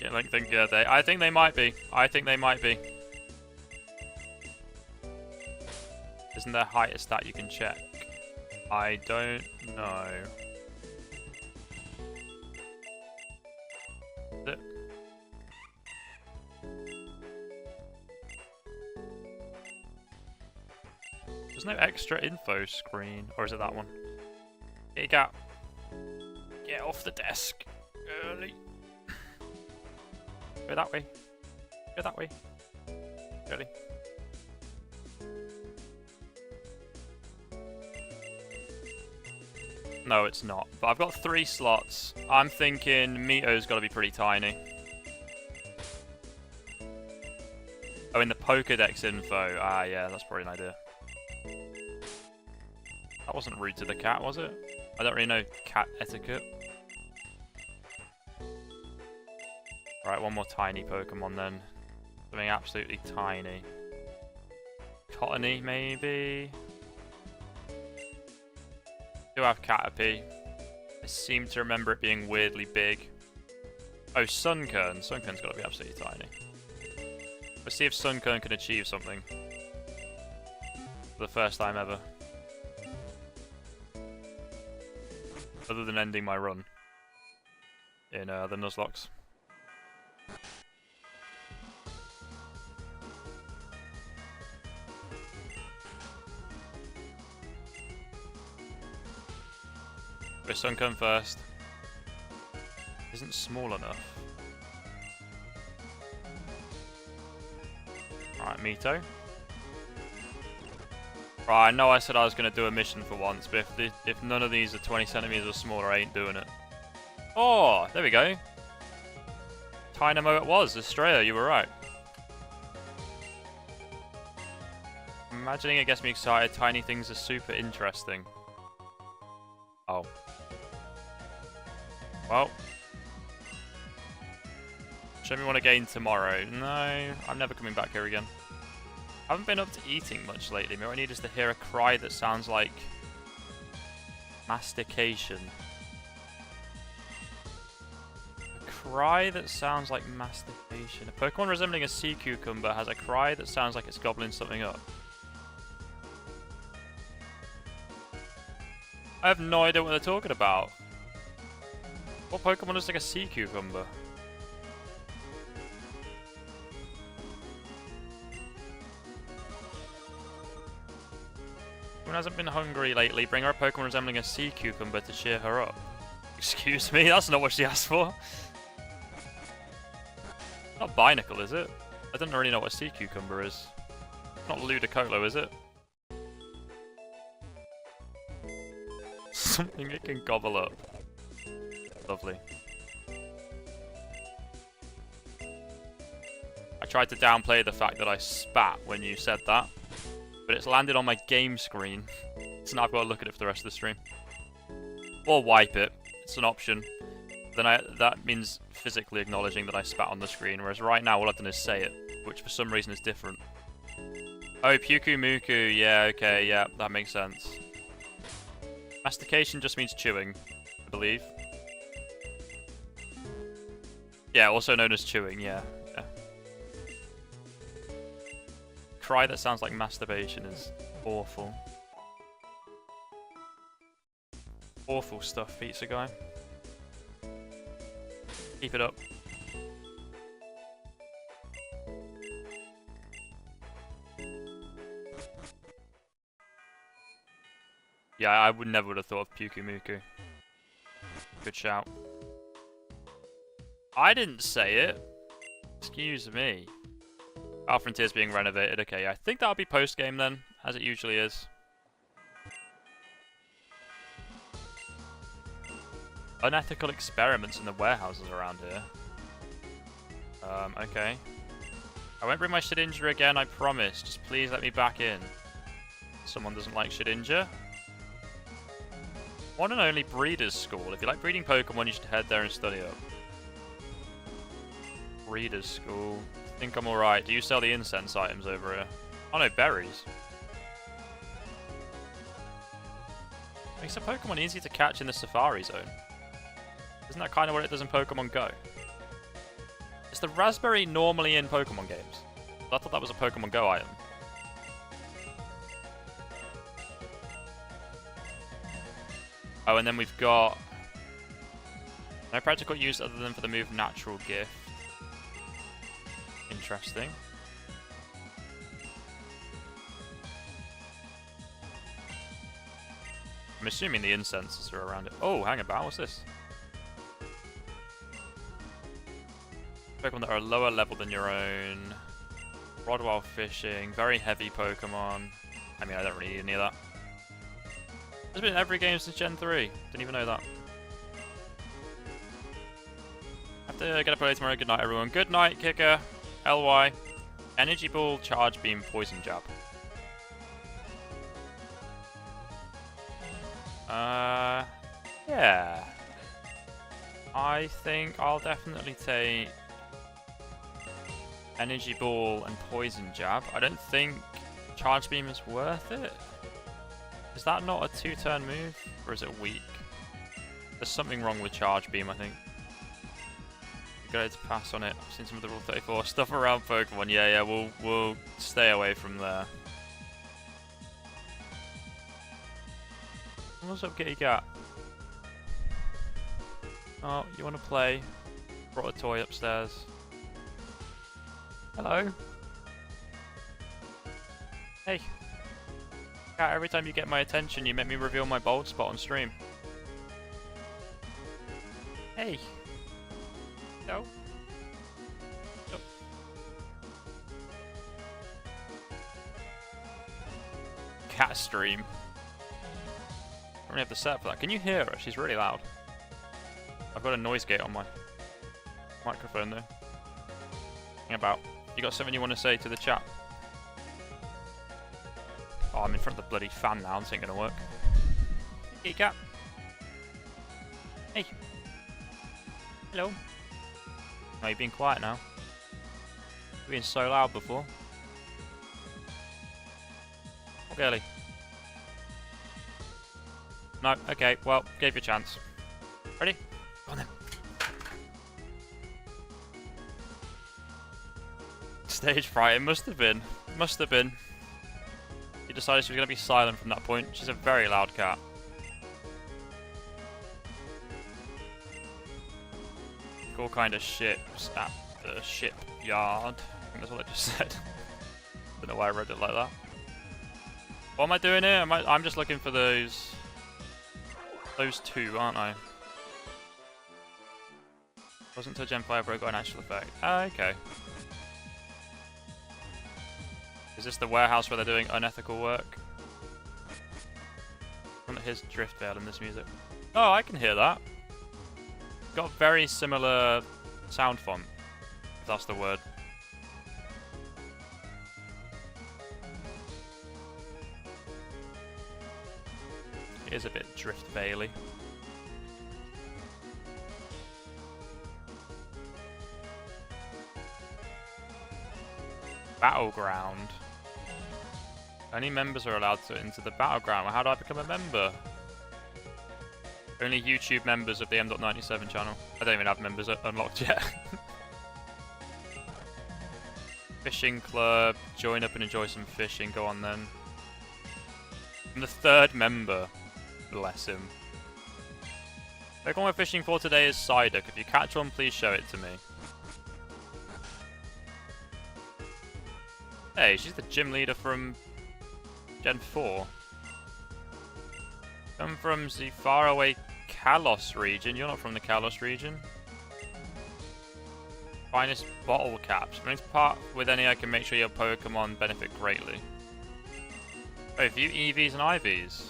A: Yeah, I think they might be. I think they might be. Isn't there height a stat you can check? I don't know. Is it? There's no extra info screen. Or is it that one? Here you go. Get off the desk. Early. Go that way. Go that way. Early. No, it's not. But I've got 3 slots. I'm thinking Mito's got to be pretty tiny. Oh, in the Pokedex info. Ah, yeah, that's probably an idea. That wasn't rude to the cat, was it? I don't really know cat etiquette. Right, one more tiny Pokemon then. Something absolutely tiny. Cottony, maybe? Do have Caterpie. I seem to remember it being weirdly big. Oh, Sunkern. Sunkern's got to be absolutely tiny. Let's see if Sunkern can achieve something. For the first time ever. Other than ending my run. In the Nuzlocke. Go Sunkern first. Isn't small enough. Alright, Mito. Right, I know I said I was going to do a mission for once, but if none of these are 20 centimeters or smaller, I ain't doing it. Oh, there we go. Dynamo it was. Estrella, you were right. Imagining it gets me excited. Tiny things are super interesting. Oh. Well. Show me what I gain tomorrow. No, I'm never coming back here again. I haven't been up to eating much lately. Maybe I need is to hear a cry that sounds like mastication. A cry that sounds like mastication. A Pokemon resembling a sea cucumber has a cry that sounds like it's gobbling something up. I have no idea what they're talking about. What Pokemon looks like a sea cucumber? Who hasn't been hungry lately? Bring her a Pokemon resembling a sea cucumber to cheer her up. Excuse me, that's not what she asked for. Not Binacle, is it? I don't really know what a sea cucumber is. Not Ludicolo, is it? Something it can gobble up. Lovely. I tried to downplay the fact that I spat when you said that, but it's landed on my game screen, so now I've got to look at it for the rest of the stream. Or wipe it. It's an option. Then that means physically acknowledging that I spat on the screen, whereas right now all I've done is say it, which for some reason is different. Oh, Puku Muku. Yeah, okay, yeah, that makes sense. Mastication just means chewing, I believe. Yeah, also known as chewing, yeah. Cry that sounds like masturbation is awful. Awful stuff, pizza guy. Keep it up. Yeah, I never would have thought of Puku Muku. Good shout. I didn't say it. Excuse me. Our Frontier's being renovated. Okay, I think that'll be post-game then, as it usually is. Unethical experiments in the warehouses around here. Okay. I won't bring my Shedinja again, I promise. Just please let me back in. Someone doesn't like Shedinja. One and only Breeders' School. If you like breeding Pokemon, you should head there and study up. Breeders' School. I think I'm alright. Do you sell the incense items over here? Oh no, berries. Makes a Pokemon easy to catch in the Safari Zone. Isn't that kind of what it does in Pokemon Go? Is the raspberry normally in Pokemon games? I thought that was a Pokemon Go item. Oh, and then we've got no practical use other than for the move Natural Gift. Interesting. I'm assuming the incenses are around it. Oh, hang about. What's this? Pokemon that are lower level than your own. Rod while fishing. Very heavy Pokemon. I mean, I don't really need any of that. There's been in every game since Gen 3. Didn't even know that. Have to get up early tomorrow. Good night, everyone. Good night, Kicker. LY. Energy Ball, Charge Beam, Poison Jab. Yeah. I think I'll definitely take Energy Ball and Poison Jab. I don't think Charge Beam is worth it. Is that not a 2-turn move? Or is it weak? There's something wrong with Charge Beam, I think. Good to pass on it. I've seen some of the Rule 34 stuff around Pokemon. Yeah, we'll stay away from there. What's up, Kitty Cat? Oh, you want to play? Brought a toy upstairs. Hello? Hey. Cat, every time you get my attention, you make me reveal my bald spot on stream. Hey. No. No. Cat stream. I don't have the set for that. Can you hear her? She's really loud. I've got a noise gate on my microphone though. Hang about. You got something you want to say to the chat? Oh, I'm in front of the bloody fan now. This ain't gonna work. Hey, cat. Hey. Hello. Oh, you're being quiet now. You've been so loud before. Oh, girly. No, okay, well, gave you a chance. Ready? Go on then. Stage fright, it must have been. Must have been. She decided she was going to be silent from that point. She's a very loud cat. All kind of ships at the shipyard. I think that's what I just said. Don't know why I read it like that. What am I doing here? I'm just looking for those two, aren't I? Wasn't until Gen 5 where I got an actual effect. Ah, okay. Is this the warehouse where they're doing unethical work? I want to hear Drift Veil in this music. Oh, I can hear that. Got very similar sound font, if that's the word. It is a bit Drift Veil-y. Battleground. Only members are allowed to enter the battleground. Well, how do I become a member? Only YouTube members of the M.97 channel. I don't even have members unlocked yet. Fishing club. Join up and enjoy some fishing. Go on then. I'm the third member. Bless him. Pokemon we're fishing for today is Psyduck. If you catch one, please show it to me. Hey, she's the gym leader from Gen 4. Come from the faraway Kalos region. You're not from the Kalos region. Finest bottle caps. When it's part with any, I can make sure your Pokemon benefit greatly. Oh, view EVs and IVs.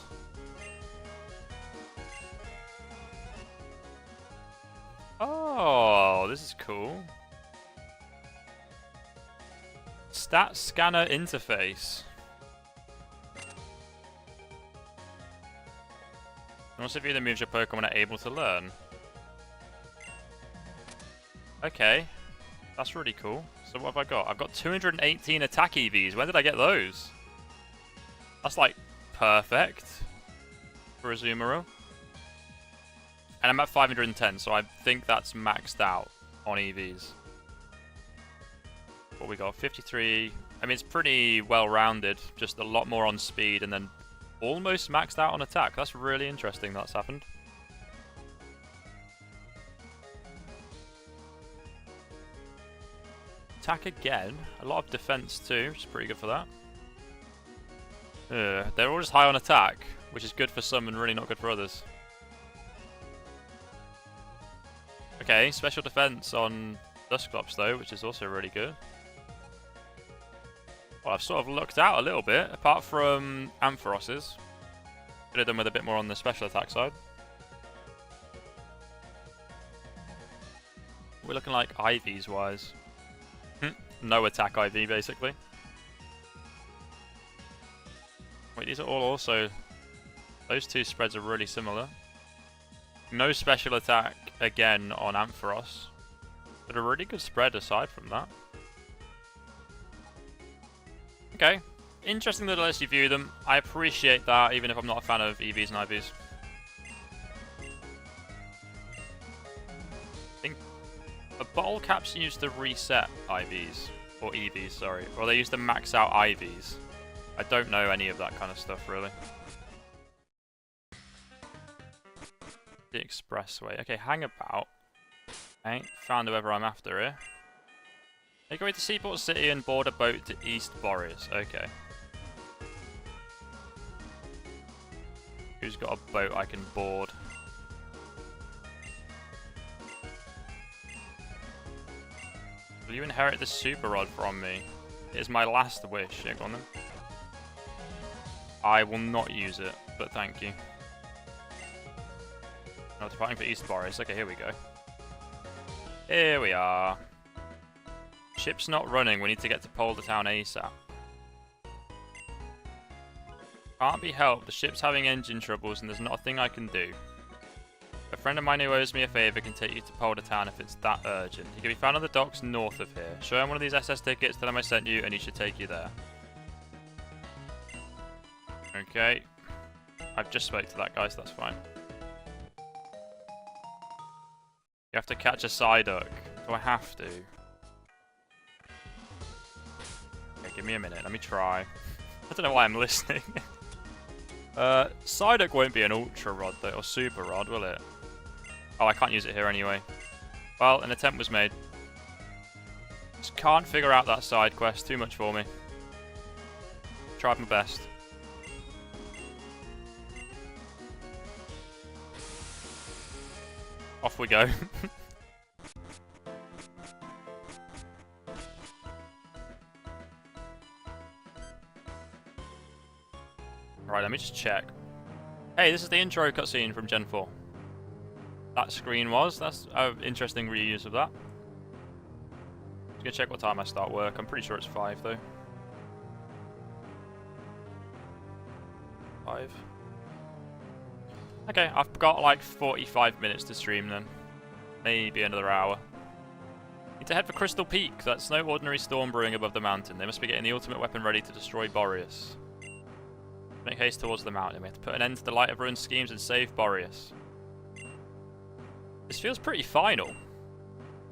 A: Oh, this is cool. Stat scanner interface. You also view the moves your Pokemon are able to learn. Okay, that's really cool. So what have I got? I've got 218 attack EVs. When did I get those? That's like perfect for a Azumarill. And I'm at 510, so I think that's maxed out on EVs. What we got? 53. I mean, it's pretty well-rounded. Just a lot more on speed, and then almost maxed out on attack. That's really interesting that's happened. Attack again. A lot of defense too, which is pretty good for that. They're all just high on attack, which is good for some and really not good for others. Okay, special defense on Dusclops though, which is also really good. Well, I've sort of lucked out a little bit, apart from Amphiros's. Could have done with a bit more on the special attack side. We're looking like IVs wise. No attack IV basically. Wait, these are all also... Those two spreads are really similar. No special attack again on Ampharos. But a really good spread aside from that. Okay. Interesting that it lets you view them. I appreciate that, even if I'm not a fan of EVs and IVs. I think a bottle caps used to reset IVs. Or EVs, sorry. Or they used to max out IVs. I don't know any of that kind of stuff, really. The expressway. Okay, hang about. I ain't found whoever I'm after here. Make your way to Seaport City and board a boat to East Boreas. Okay. Who's got a boat I can board? Will you inherit the Super Rod from me? It is my last wish. Yeah, go on then. I will not use it, but thank you. Not departing for East Boreas. Okay, here we go. Here we are. Ship's not running. We need to get to Polder Town ASAP. Can't be helped. The ship's having engine troubles and there's not a thing I can do. A friend of mine who owes me a favour can take you to Polder Town if it's that urgent. He can be found on the docks north of here. Show him one of these SS tickets, tell him I sent you, and he should take you there. Okay. I've just spoke to that guy, so that's fine. You have to catch a Psyduck. Do I have to? Okay, give me a minute. Let me try. I don't know why I'm listening. Psyduck won't be an Ultra Rod, though, or Super Rod, will it? Oh, I can't use it here anyway. Well, an attempt was made. Just can't figure out that side quest. Too much for me. Tried my best. Off we go. Right, let me just check. Hey, this is the intro cutscene from Gen 4. That screen was. That's an interesting reuse of that. Just gonna check what time I start work. I'm pretty sure it's 5 though. 5. Okay, I've got like 45 minutes to stream then. Maybe another hour. Need to head for Crystal Peak. That's no ordinary storm brewing above the mountain. They must be getting the ultimate weapon ready to destroy Boreas. Make haste towards the mountain. We have to put an end to the Light of Ruin schemes and save Boreas. This feels pretty final,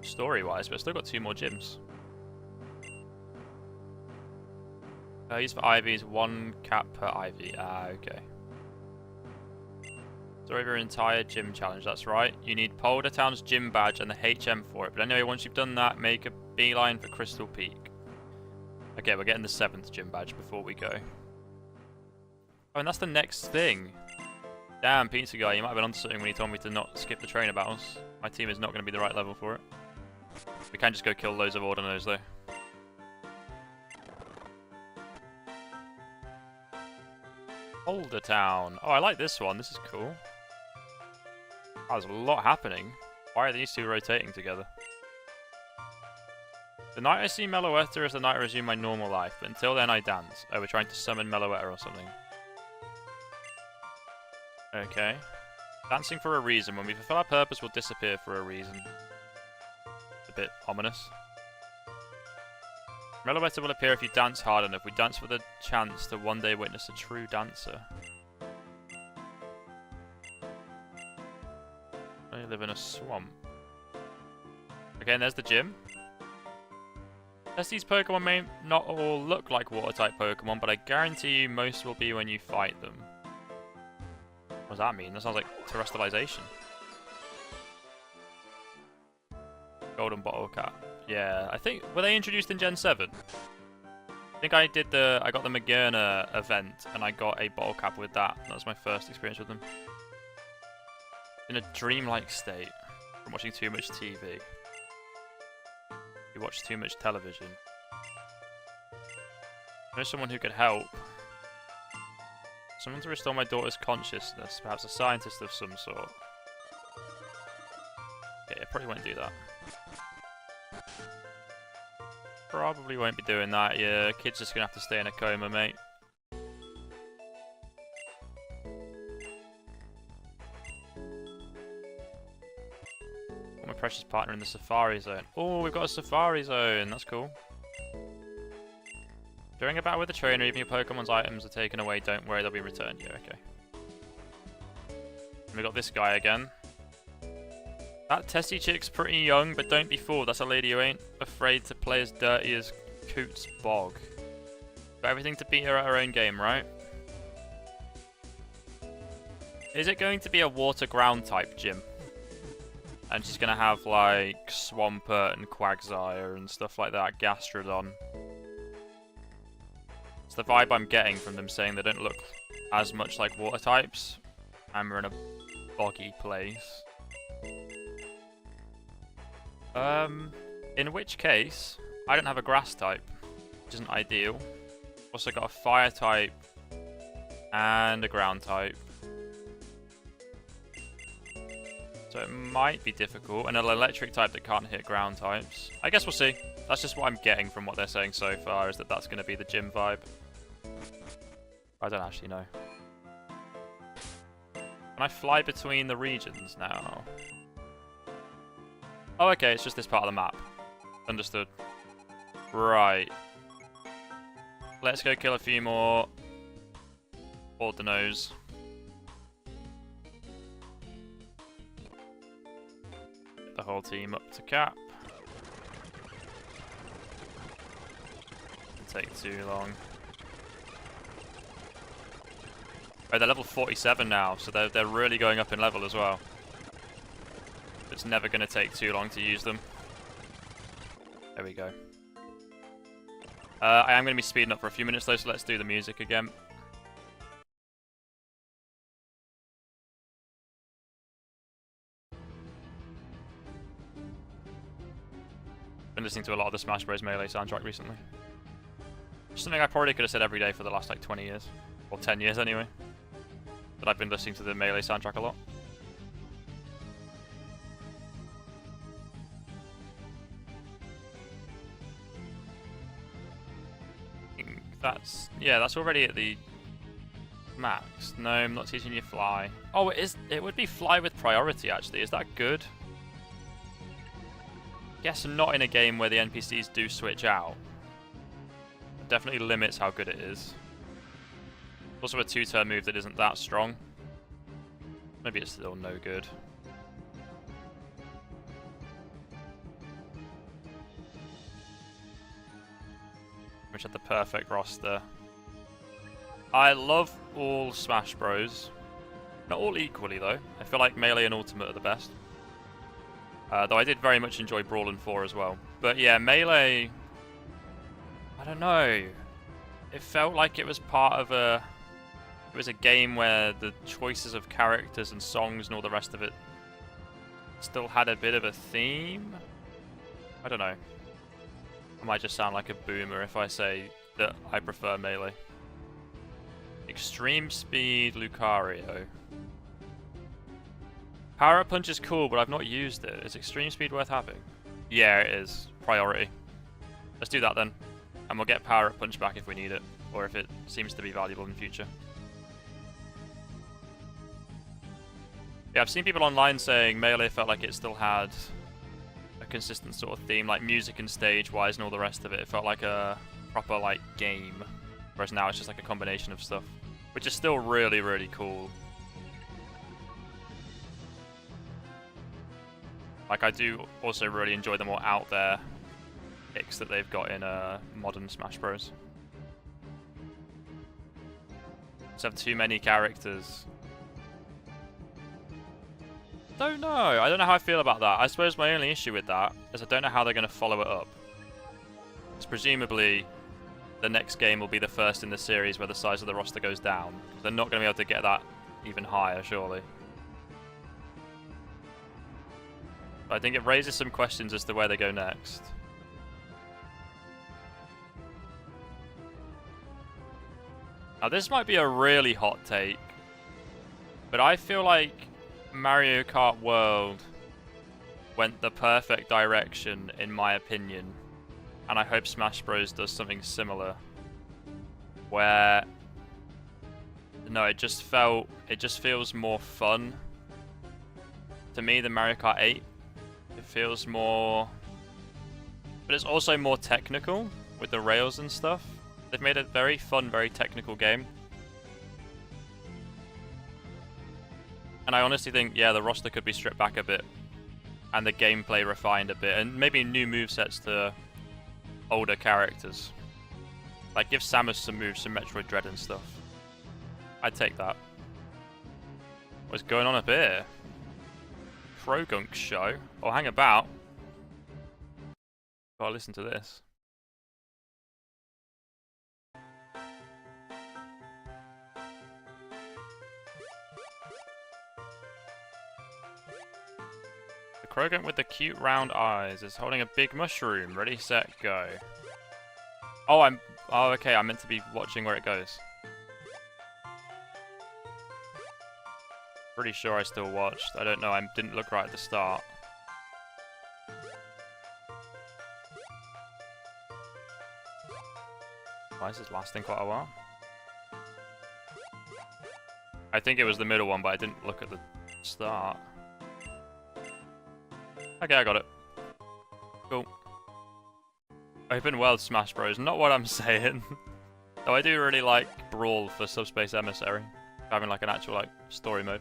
A: story-wise, but I've still got 2 more gyms. Use for IVs, 1 cap per IV. Ah, okay. Story of your entire gym challenge, that's right. You need Polder Town's gym badge and the HM for it. But anyway, once you've done that, make a beeline for Crystal Peak. Okay, we're getting the 7th gym badge before we go. Oh, and that's the next thing. Damn, Pizza Guy, you might have been onto something when you told me to not skip the trainer battles. My team is not going to be the right level for it. We can just go kill loads of Ordinos though. Boulder Town. Oh, I like this one. This is cool. Oh, there's a lot happening. Why are these two rotating together? The night I see Meloetta is the night I resume my normal life, but until then I dance. Oh, we're trying to summon Meloetta or something. Okay. Dancing for a reason. When we fulfill our purpose, we'll disappear for a reason. A bit ominous. Meloetta will appear if you dance hard enough. We dance for the chance to one day witness a true dancer. I live in a swamp. Okay, and there's the gym. As these Pokemon may not all look like Water-type Pokemon, but I guarantee you most will be when you fight them. What does that mean? That sounds like terrestrialization. Golden Bottle Cap. Yeah, I think... Were they introduced in Gen 7? I think I got the Magerna event, and I got a bottle cap with that. That was my first experience with them. In a dreamlike state from watching too much TV. You watch too much television. I know someone who could help. Someone to restore my daughter's consciousness. Perhaps a scientist of some sort. Okay, I probably won't do that. Probably won't be doing that, yeah. Kid's just gonna have to stay in a coma, mate. Got my precious partner in the Safari Zone. Oh, we've got a Safari Zone. That's cool. During a battle with the trainer, even your Pokemon's items are taken away. Don't worry, they'll be returned. Yeah, okay. And we got this guy again. That Tessie chick's pretty young, but don't be fooled. That's a lady who ain't afraid to play as dirty as Coots Bog. Got everything to beat her at her own game, right? Is it going to be a water ground type gym? And she's going to have like Swampert and Quagsire and stuff like that. Gastrodon. It's the vibe I'm getting from them saying they don't look as much like water types. And we're in a boggy place. In which case, I don't have a grass type, which isn't ideal. Also got a fire type and a ground type. So it might be difficult. And an electric type that can't hit ground types. I guess we'll see. That's just what I'm getting from what they're saying so far, is that that's going to be the gym vibe. I don't actually know. Can I fly between the regions now? Oh, okay, it's just this part of the map. Understood. Right. Let's go kill a few more Ordinos. Get the whole team up to cap. Didn't take too long. Oh, they're level 47 now, so they're really going up in level as well. It's never going to take too long to use them. There we go. I am going to be speeding up for a few minutes though, so let's do the music again. Been listening to a lot of the Smash Bros. Melee soundtrack recently. Something I probably could have said every day for the last like 20 years. Or 10 years anyway. But I've been listening to the Melee soundtrack a lot. That's already at the max. No, I'm not teaching you fly. Oh, it is. It would be fly with priority actually. Is that good? Guess not in a game where the NPCs do switch out. It definitely limits how good it is. Also a 2-turn move that isn't that strong. Maybe it's still no good. Which had the perfect roster. I love all Smash Bros. Not all equally though. I feel like Melee and Ultimate are the best. Though I did very much enjoy Brawl and 4 as well. But yeah, Melee... I don't know. It felt like it was part of a... It was a game where the choices of characters and songs and all the rest of it still had a bit of a theme. I don't know. I might just sound like a boomer if I say that I prefer melee. Extreme Speed Lucario. Power Up Punch is cool, but I've not used it. Is Extreme Speed worth having? Yeah, it is. Priority. Let's do that then. And we'll get Power Up Punch back if we need it, or if it seems to be valuable in the future. Yeah, I've seen people online saying Melee felt like it still had a consistent sort of theme, like music and stage-wise and all the rest of it. It felt like a proper, like, game. Whereas now it's just like a combination of stuff. Which is still really, really cool. Like, I do also really enjoy the more out there picks that they've got in modern Smash Bros. Just have too many characters. Don't know. I don't know how I feel about that. I suppose my only issue with that is I don't know how they're going to follow it up. Because presumably the next game will be the first in the series where the size of the roster goes down. They're not going to be able to get that even higher, surely. But I think it raises some questions as to where they go next. Now this might be a really hot take, but I feel like Mario Kart World went the perfect direction in my opinion, and I hope Smash Bros does something similar, where it just feels more fun to me than Mario Kart 8. It feels more, but it's also more technical with the rails and stuff. They've made a very fun, very technical game. And I honestly think, yeah, the roster could be stripped back a bit. And the gameplay refined a bit. And maybe new movesets to older characters. Like, give Samus some moves, some Metroid Dread and stuff. I'd take that. What's going on up here? Krogunk show? Oh, hang about. Gotta listen to this. Krogunk with the cute round eyes is holding a big mushroom. Ready, set, go. Oh, okay, I'm meant to be watching where it goes. Pretty sure I still watched. I don't know, I didn't look right at the start. Why is this lasting quite a while? I think it was the middle one, but I didn't look at the start. Okay, I got it. Cool. Open world Smash Bros. Not what I'm saying. Though I do really like Brawl for Subspace Emissary. Having like an actual like story mode.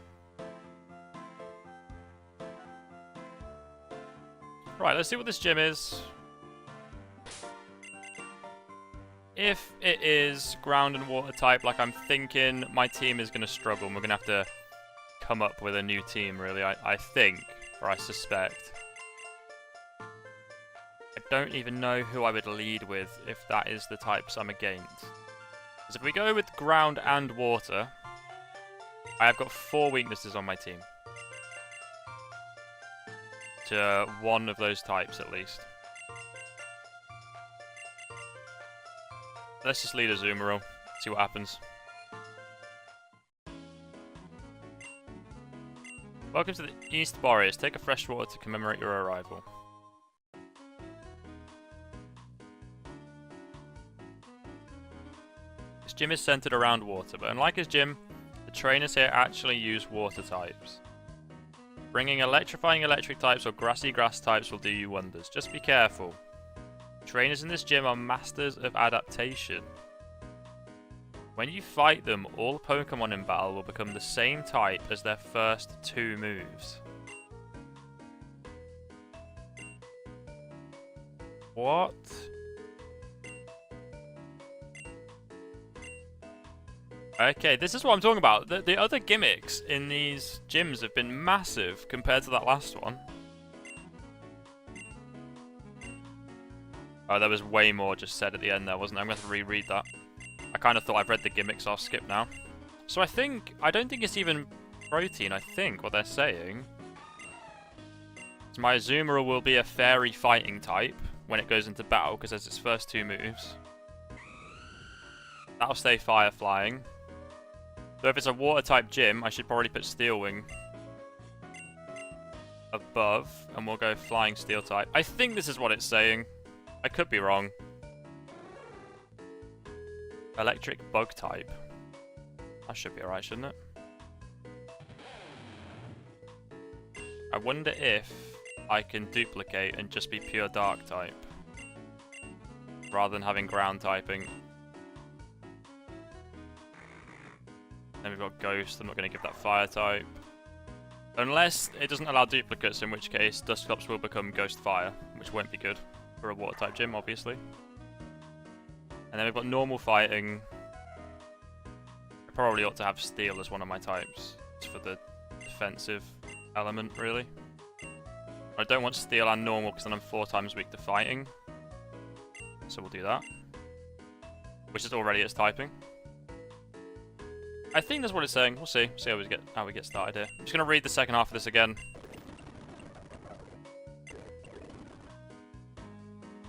A: Right, let's see what this gym is. If it is ground and water type, like I'm thinking, my team is going to struggle. And we're going to have to come up with a new team, really, I think, or I suspect. I don't even know who I would lead with if that is the types I'm against. Because if we go with ground and water, I have got 4 weaknesses on my team. To one of those types, at least. Let's just lead a Azumarill, see what happens. Welcome to the East Boreas. Take a fresh water to commemorate your arrival. This gym is centered around water, but unlike his gym, the trainers here actually use water types. Bringing electrifying electric types or grassy grass types will do you wonders. Just be careful. Trainers in this gym are masters of adaptation. When you fight them, all Pokemon in battle will become the same type as their first 2 moves. What? Okay, this is what I'm talking about. The other gimmicks in these gyms have been massive compared to that last one. Oh, there was way more just said at the end there, wasn't there? I'm going to have to reread that. I kind of thought I've read the gimmicks, I'll skip now. So I don't think it's even protein, I think, what they're saying. So my Azumarill will be a fairy fighting type when it goes into battle, because there's its first 2 moves. That'll stay fire flying. So if it's a water type gym, I should probably put Steel Wing above, and we'll go flying steel type. I think this is what it's saying. I could be wrong. Electric bug type. That should be alright, shouldn't it? I wonder if I can duplicate and just be pure dark type, rather than having ground typing. Then we've got Ghost. I'm not going to give that fire type. Unless it doesn't allow duplicates, in which case Dusclops will become Ghost Fire, which won't be good for a water type gym, obviously. And then we've got normal fighting. I probably ought to have Steel as one of my types, just for the defensive element, really. I don't want Steel and normal, because then I'm 4 times weak to fighting. So we'll do that. Which is already its typing. I think that's what it's saying. We'll see. See how we get started here. I'm just going to read the second half of this again.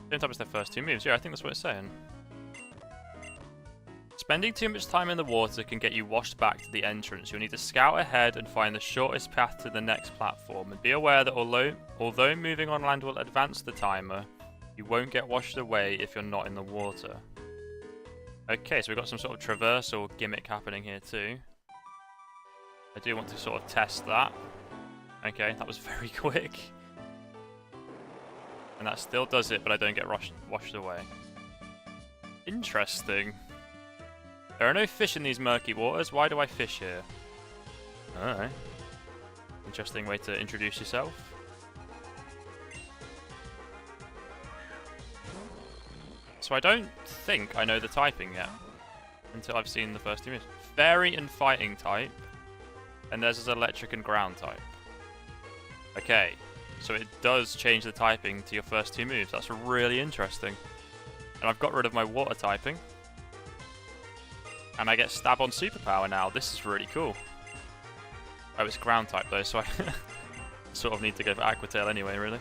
A: Same time as their first 2 moves. Yeah, I think that's what it's saying. Spending too much time in the water can get you washed back to the entrance. You'll need to scout ahead and find the shortest path to the next platform. And be aware that although moving on land will advance the timer, you won't get washed away if you're not in the water. Okay, so we've got some sort of traversal gimmick happening here too. I do want to sort of test that. Okay, that was very quick. And that still does it, but I don't get washed away. Interesting. There are no fish in these murky waters. Why do I fish here? Alright. Interesting way to introduce yourself. So I don't think I know the typing yet, until I've seen the first 2 moves. Fairy and fighting type, and theirs is electric and ground type. Okay, so it does change the typing to your first 2 moves. That's really interesting. And I've got rid of my water typing. And I get stab on superpower now. This is really cool. Oh, it's ground type though, so I sort of need to go for Aqua Tail anyway, really.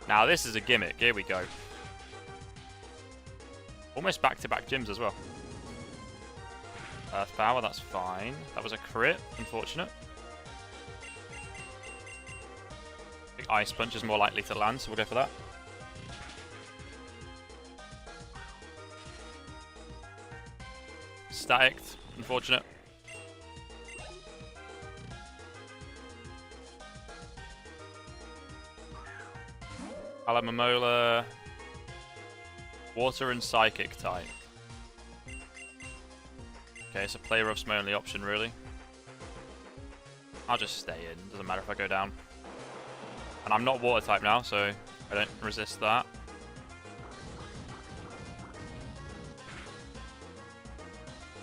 A: Now this is a gimmick. Here we go. Almost back-to-back gyms as well. Earth power, that's fine. That was a crit, unfortunate. I think Ice Punch is more likely to land, so we'll go for that. Staticked, unfortunate. Alamamola, water and psychic type. Okay, so play rough's my only option, really. I'll just stay in, doesn't matter if I go down. And I'm not water type now, so I don't resist that.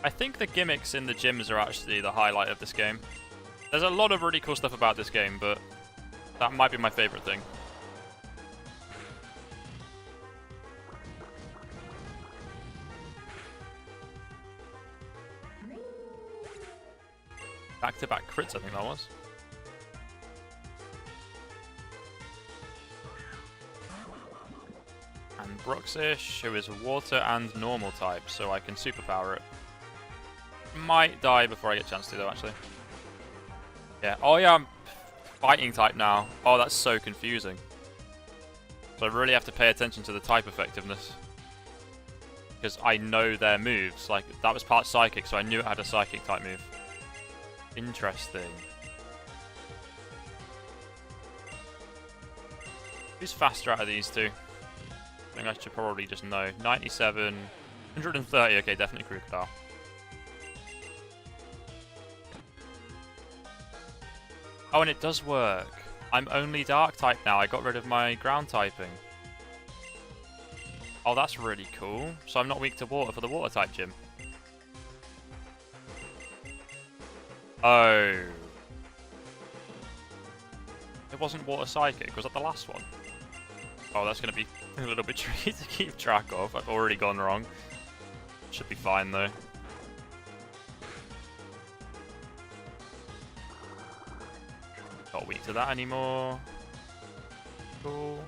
A: I think the gimmicks in the gyms are actually the highlight of this game. There's a lot of really cool stuff about this game, but that might be my favourite thing. Back-to-back crits, I think that was. And Bruxish, who is water and normal type, so I can superpower it. Might die before I get a chance to, though, actually. Yeah. Oh, yeah, I'm fighting type now. Oh, that's so confusing. So I really have to pay attention to the type effectiveness. Because I know their moves. Like, that was part psychic, so I knew it had a psychic type move. Interesting. Who's faster out of these two? I think I should probably just know. 97, 130. Okay, definitely Crocodile. Oh, and it does work. I'm only dark type now. I got rid of my ground typing. Oh, that's really cool. So I'm not weak to water for the water type gym. Oh. It wasn't water psychic. Was that the last one? Oh, that's going to be a little bit tricky to keep track of. I've already gone wrong. Should be fine, though. weak to that anymore. Cool.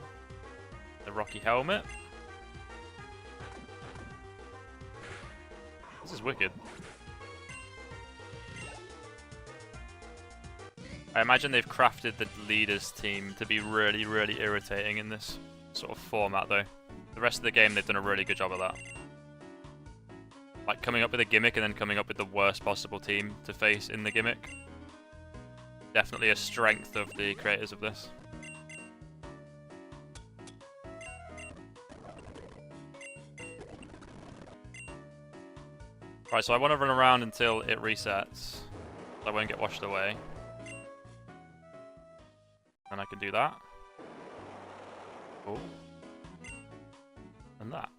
A: The rocky helmet. This is wicked. I imagine they've crafted the leaders team to be really, really irritating in this sort of format, though. The rest of the game, they've done a really good job of that. Like, coming up with a gimmick and then coming up with the worst possible team to face in the gimmick. Definitely a strength of the creators of this. Right, so I want to run around until it resets. So I won't get washed away. And I can do that. Cool. And that.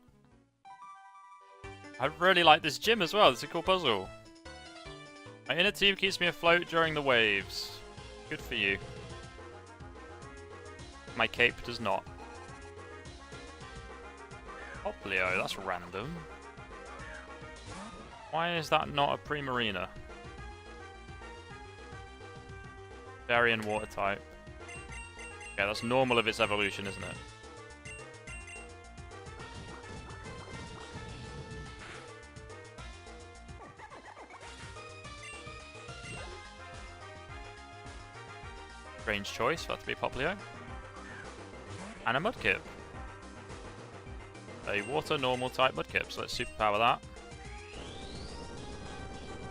A: I really like this gym as well. It's a cool puzzle. My inner team keeps me afloat during the waves. Good for you. My cape does not. Oplio, that's random. Why is that not a Primarina? Fairy and water type. Okay, that's normal of its evolution, isn't it? Strange choice for that to be Poplio. And a Mudkip. A water normal type Mudkip, so let's superpower that.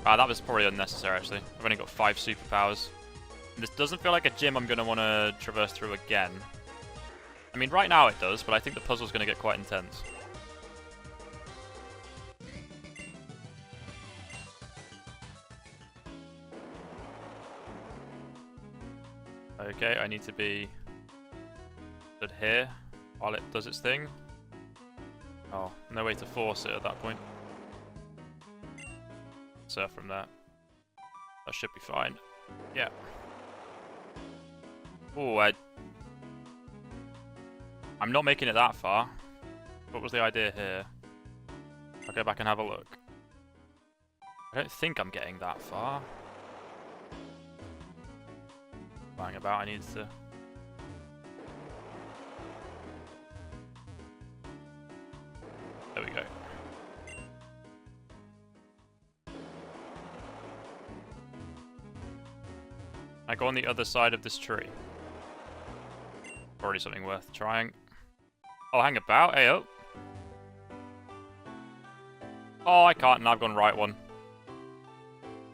A: Ah, that was probably unnecessary actually. I've only got 5 superpowers. This doesn't feel like a gym I'm going to want to traverse through again. I mean, right now it does, but I think the puzzle's going to get quite intense. Okay, I need to be stood here while it does its thing. Oh, no way to force it at that point. Surf from there. That should be fine. Yeah. Oh, I'm not making it that far. What was the idea here? I'll go back and have a look. I don't think I'm getting that far. Lying about, I need to... There we go. I go on the other side of this tree. Already something worth trying. Oh, hang about. Hey, oh. Oh, I can't, and I've gone right one.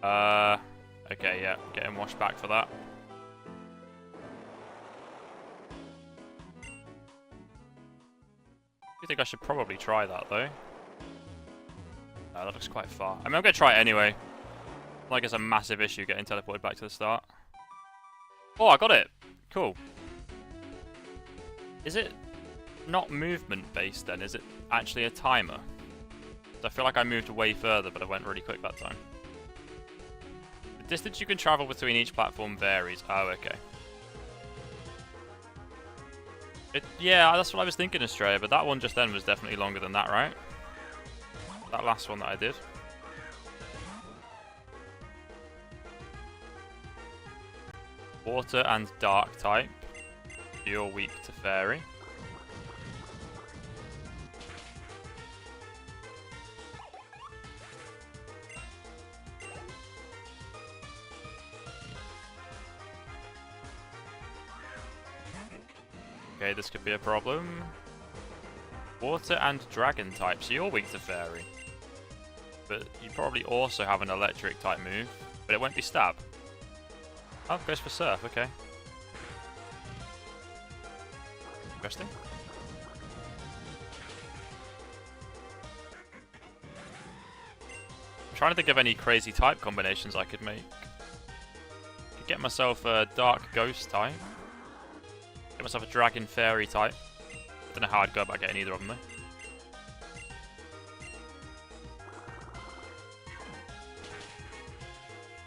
A: Okay, yeah. Getting washed back for that. I think I should probably try that, though. That looks quite far. I mean, I'm going to try it anyway. Like it's a massive issue getting teleported back to the start. Oh, I got it! Cool. Is it not movement-based then? Is it actually a timer? I feel like I moved way further, but I went really quick that time. The distance you can travel between each platform varies. Oh, okay. Yeah, that's what I was thinking, Australia, but that one just then was definitely longer than that, right? That last one that I did. Water and dark type. You're weak to fairy. Okay, this could be a problem. Water and dragon type, so you're weak to fairy. But you probably also have an electric type move, but it won't be stab. Oh, goes for surf, okay. Interesting. I'm trying to think of any crazy type combinations I could make. Could get myself a dark ghost type. Get myself a dragon fairy type. Don't know how I'd go about getting either of them though.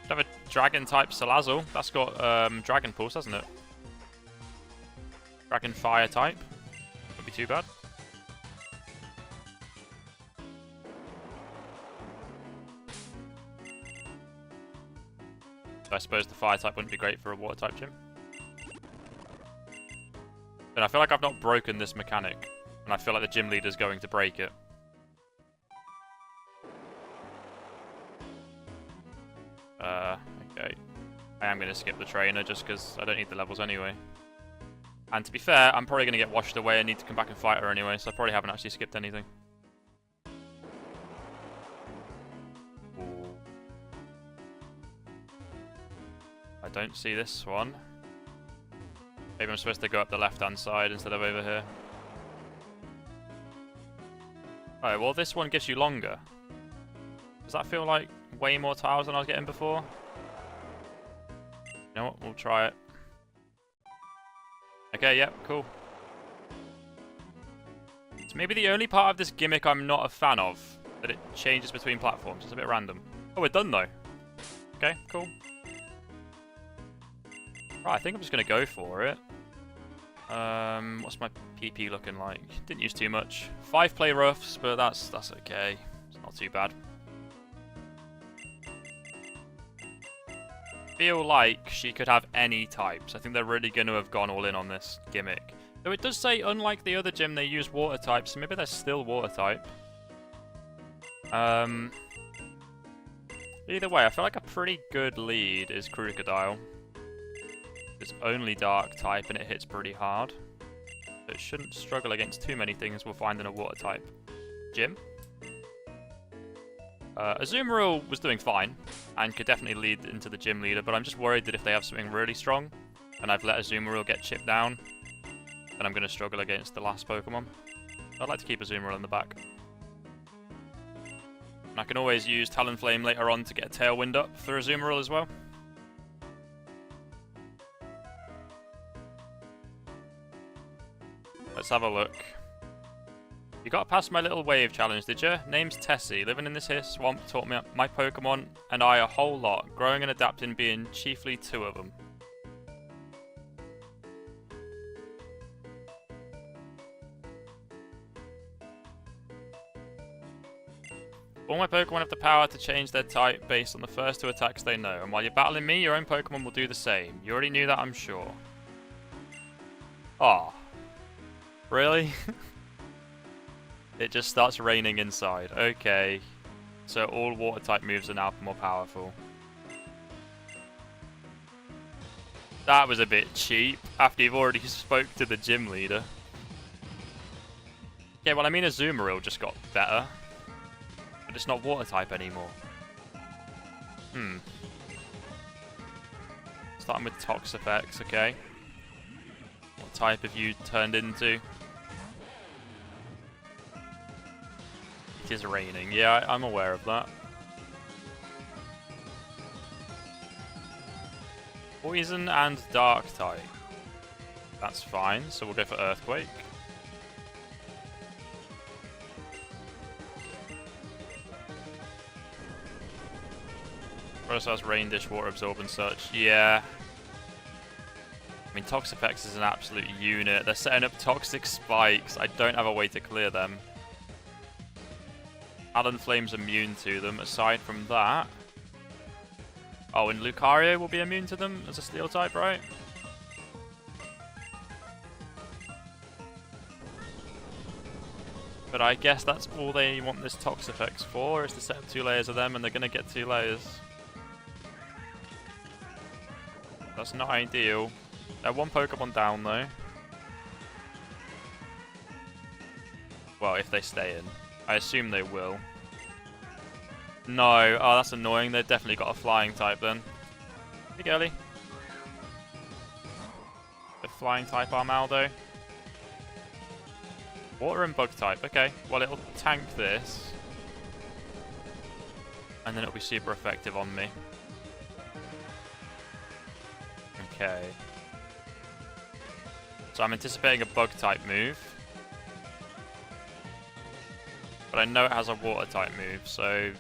A: Should have a dragon type Salazzle. That's got dragon pulse, hasn't it? Dragon fire type. Wouldn't be too bad. So I suppose the fire type wouldn't be great for a water type gym. But I feel like I've not broken this mechanic. And I feel like the gym leader's going to break it. Okay. I am going to skip the trainer just because I don't need the levels anyway. And to be fair, I'm probably going to get washed away and need to come back and fight her anyway, so I probably haven't actually skipped anything. Ooh. I don't see this one. Maybe I'm supposed to go up the left-hand side instead of over here. Oh, well this one gives you longer. Does that feel like way more tiles than I was getting before? You know what, we'll try it. Okay, yep, cool. It's maybe the only part of this gimmick I'm not a fan of, that it changes between platforms. It's a bit random. Oh, we're done though. Okay, cool. Right, I think I'm just going to go for it. What's my PP looking like? Didn't use too much. 5 play roughs, but that's okay. It's not too bad. Feel like she could have any types. I think they're really going to have gone all in on this gimmick. Though it does say, unlike the other gym, they use water types, so maybe they're still water type. Either way, I feel like a pretty good lead is Crocodile. It's only dark type and it hits pretty hard. So it shouldn't struggle against too many things we'll find in a water type gym. Azumarill was doing fine and could definitely lead into the gym leader, but I'm just worried that if they have something really strong and I've let Azumarill get chipped down, then I'm going to struggle against the last Pokemon. I'd like to keep Azumarill in the back. And I can always use Talonflame later on to get a Tailwind up for Azumarill as well. Let's have a look. You got past my little wave challenge, did you? Name's Tessie. Living in this here swamp taught me my Pokemon and I a whole lot. Growing and adapting being chiefly 2 of them. All my Pokemon have the power to change their type based on the first 2 attacks they know. And while you're battling me, your own Pokemon will do the same. You already knew that, I'm sure. Aw. Really? It just starts raining inside. Okay. So all water type moves are now more powerful. That was a bit cheap, after you've already spoke to the gym leader. Yeah, well I mean Azumarill just got better. But it's not water type anymore. Starting with Toxapex, okay. What type have you turned into? It is raining. Yeah, I'm aware of that. Poison and Dark type. That's fine, so we'll go for Earthquake. First has Rain Dish, Water Absorb and such. Yeah. I mean, Toxapex is an absolute unit. They're setting up toxic spikes. I don't have a way to clear them. Talonflame's immune to them. Aside from that... Oh, and Lucario will be immune to them as a Steel type, right? But I guess that's all they want this Toxapex for, is to set up 2 layers of them, and they're going to get 2 layers. That's not ideal. They're 1 Pokemon down, though. Well, if they stay in. I assume they will. No. Oh, that's annoying. They've definitely got a flying type then. Hey, girly. The flying type Armaldo. Water and bug type. Okay. Well, it'll tank this. And then it'll be super effective on me. Okay. So I'm anticipating a bug type move. But I know it has a water type move, so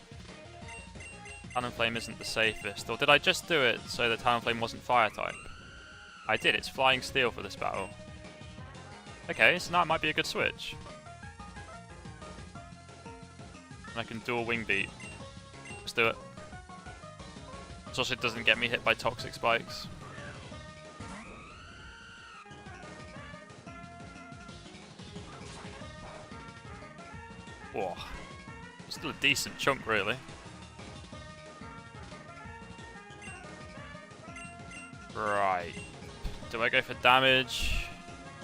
A: Talonflame isn't the safest. Or did I just do it so that Talonflame wasn't fire type? I did, it's Flying Steel for this battle. Okay, so now it might be a good switch. And I can dual Wing Beat. Let's do it. So it doesn't get me hit by toxic spikes. Oh, still a decent chunk, really. Right. Do I go for damage?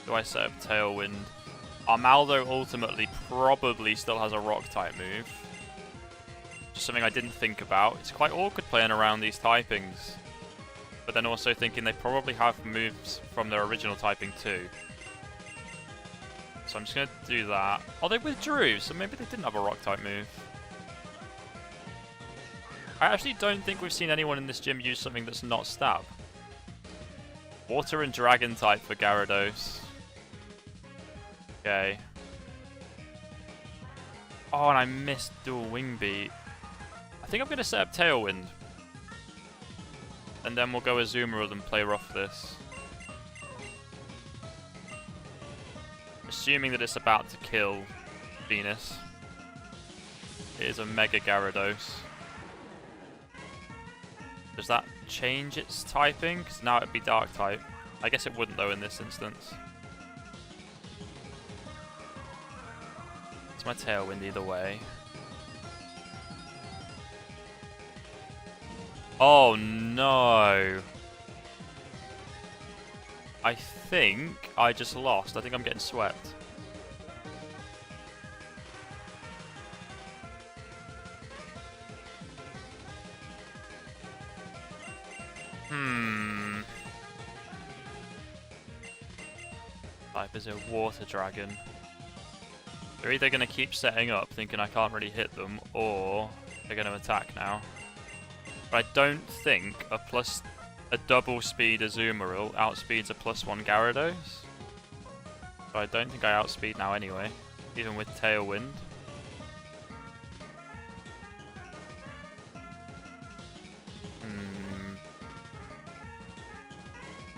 A: Do I set up Tailwind? Armaldo ultimately probably still has a Rock-type move. Just something I didn't think about. It's quite awkward playing around these typings. But then also thinking they probably have moves from their original typing too. So I'm just going to do that. Oh, they withdrew, so maybe they didn't have a Rock-type move. I actually don't think we've seen anyone in this gym use something that's not Stab. Water and Dragon type for Gyarados. Okay. Oh, and I missed dual Wing Beat. I think I'm going to set up Tailwind. And then we'll go Azumarill and play rough this. Assuming that it's about to kill Venus. It is a Mega Gyarados. Does that change its typing? Because now it'd be Dark type. I guess it wouldn't though in this instance. It's my Tailwind either way. Oh no! I think I just lost. I think I'm getting swept. Type is a Water Dragon. They're either going to keep setting up, thinking I can't really hit them, or they're going to attack now. But I don't think a double speed Azumarill outspeeds a +1 Gyarados. But I don't think I outspeed now anyway, even with Tailwind.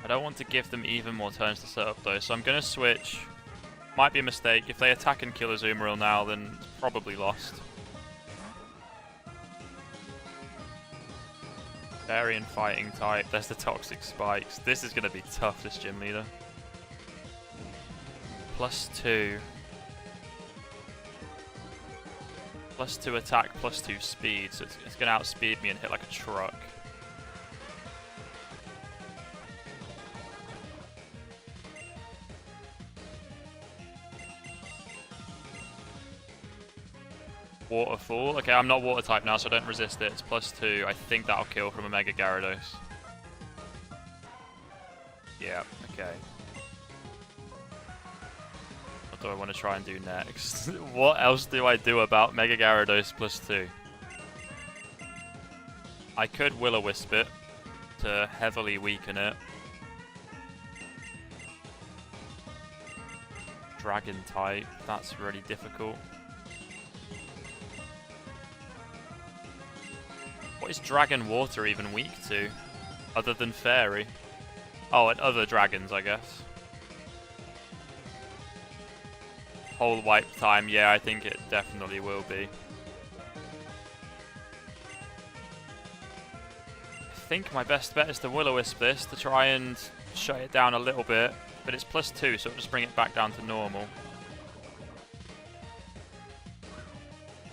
A: I don't want to give them even more turns to set up though, so I'm going to switch. Might be a mistake. If they attack and kill Azumarill now, then it's probably lost. Fairy and Fighting type. There's the Toxic Spikes. This is going to be tough, this gym leader. +2. +2 attack, +2 speed, so it's going to outspeed me and hit like a truck. Waterfall. Okay, I'm not water type now, so I don't resist it. It's +2. I think that'll kill from a Mega Gyarados. Yeah, okay. What do I want to try and do next? What else do I do about Mega Gyarados +2? I could Will-O-Wisp it to heavily weaken it. Dragon type. That's really difficult. What is Dragon Water even weak to? Other than Fairy? Oh, and other dragons, I guess. Whole wipe time, yeah, I think it definitely will be. I think my best bet is to Will-O-Wisp this to try and shut it down a little bit. But it's +2, so it'll just bring it back down to normal.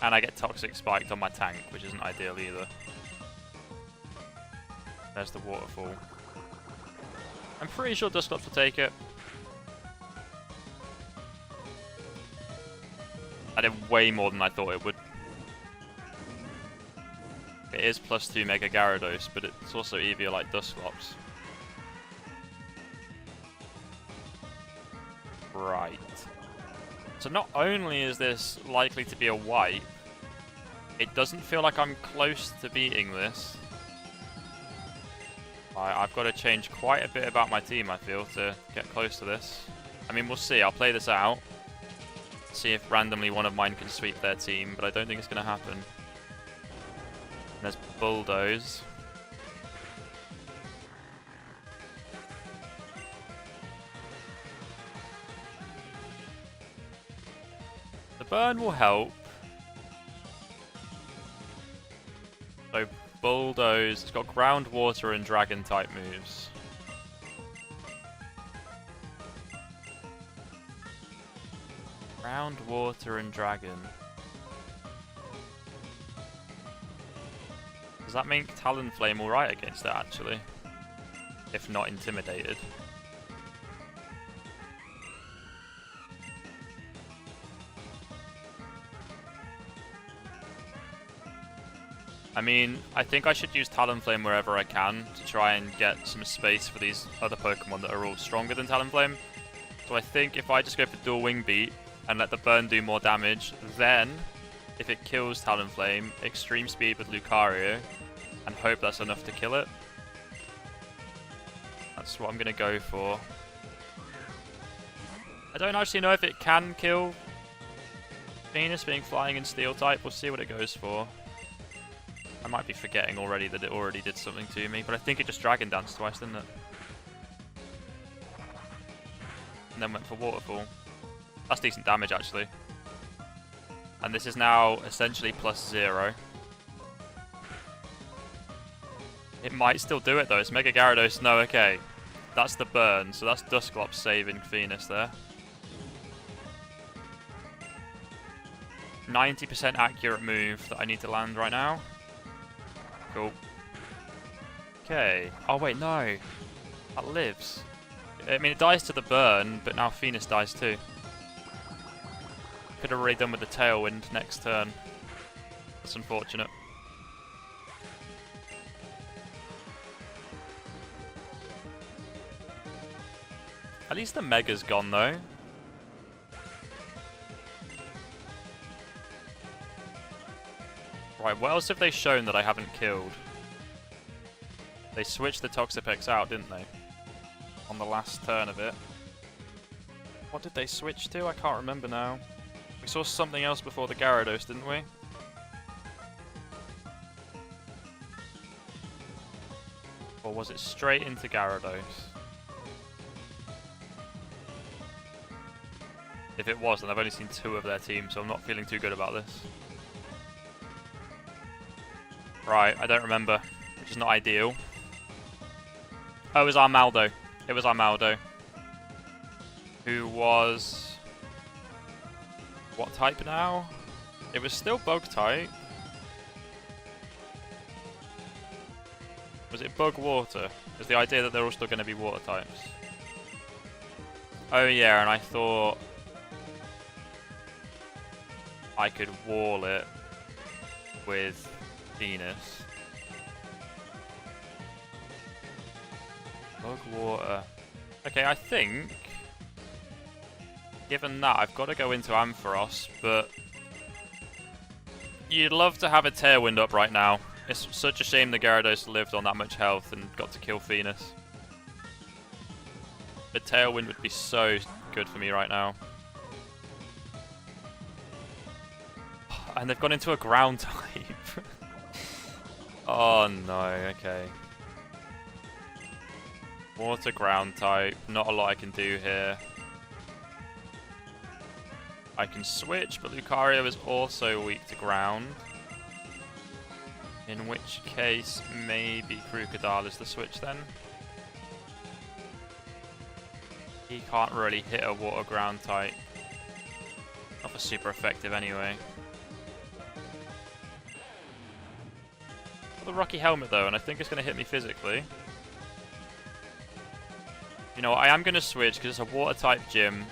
A: And I get Toxic Spiked on my tank, which isn't ideal either. There's the Waterfall. I'm pretty sure Dusclops will take it. I did way more than I thought it would. It is +2 Mega Gyarados, but it's also easier like Dusclops. Right. So not only is this likely to be a wipe, it doesn't feel like I'm close to beating this. I've got to change quite a bit about my team, I feel, to get close to this. I mean, we'll see. I'll play this out. See if randomly one of mine can sweep their team, but I don't think it's going to happen. And there's Bulldoze. The burn will help. So Bulldoze, it's got ground, water, and dragon type moves. Ground, water, and dragon. Does that make Talonflame alright against it, actually? If not intimidated. I mean, I think I should use Talonflame wherever I can to try and get some space for these other Pokemon that are all stronger than Talonflame. So I think if I just go for Dual Wing Beat and let the burn do more damage, then if it kills Talonflame, Extreme Speed with Lucario, and hope that's enough to kill it. That's what I'm going to go for. I don't actually know if it can kill Venus being flying and Steel type. We'll see what it goes for. I might be forgetting already that it already did something to me, but I think it just Dragon Danced twice, didn't it? And then went for Waterfall. That's decent damage, actually. And this is now essentially +0. It might still do it, though. It's Mega Gyarados. No, okay. That's the burn, so that's Dusclops saving Venus there. 90% accurate move that I need to land right now. Cool. Okay. Oh, wait, no. That lives. I mean, it dies to the burn, but now Venus dies too. Could have really done with the Tailwind next turn. That's unfortunate. At least the Mega's gone, though. Right, what else have they shown that I haven't killed? They switched the Toxapex out, didn't they? On the last turn of it. What did they switch to? I can't remember now. We saw something else before the Gyarados, didn't we? Or was it straight into Gyarados? If it was, then I've only seen 2 of their team, so I'm not feeling too good about this. Right, I don't remember, which is not ideal. Oh, it was Armaldo. It was Armaldo. Who was... what type now? It was still Bug type. Was it Bug Water? Is the idea that they're all still going to be water types? Oh yeah, and I thought I could wall it with Venus. Bug Water. Okay, I think, given that, I've got to go into Ampharos, but you'd love to have a Tailwind up right now. It's such a shame the Gyarados lived on that much health and got to kill Venus. A Tailwind would be so good for me right now. And they've gone into a ground type. Oh no, okay. Water ground type, not a lot I can do here. I can switch, but Lucario is also weak to ground. In which case, maybe Krookodile is the switch then. He can't really hit a water ground type. Not for super effective anyway. Got the Rocky Helmet though, and I think it's going to hit me physically. You know what, I am going to switch because it's a water type gym.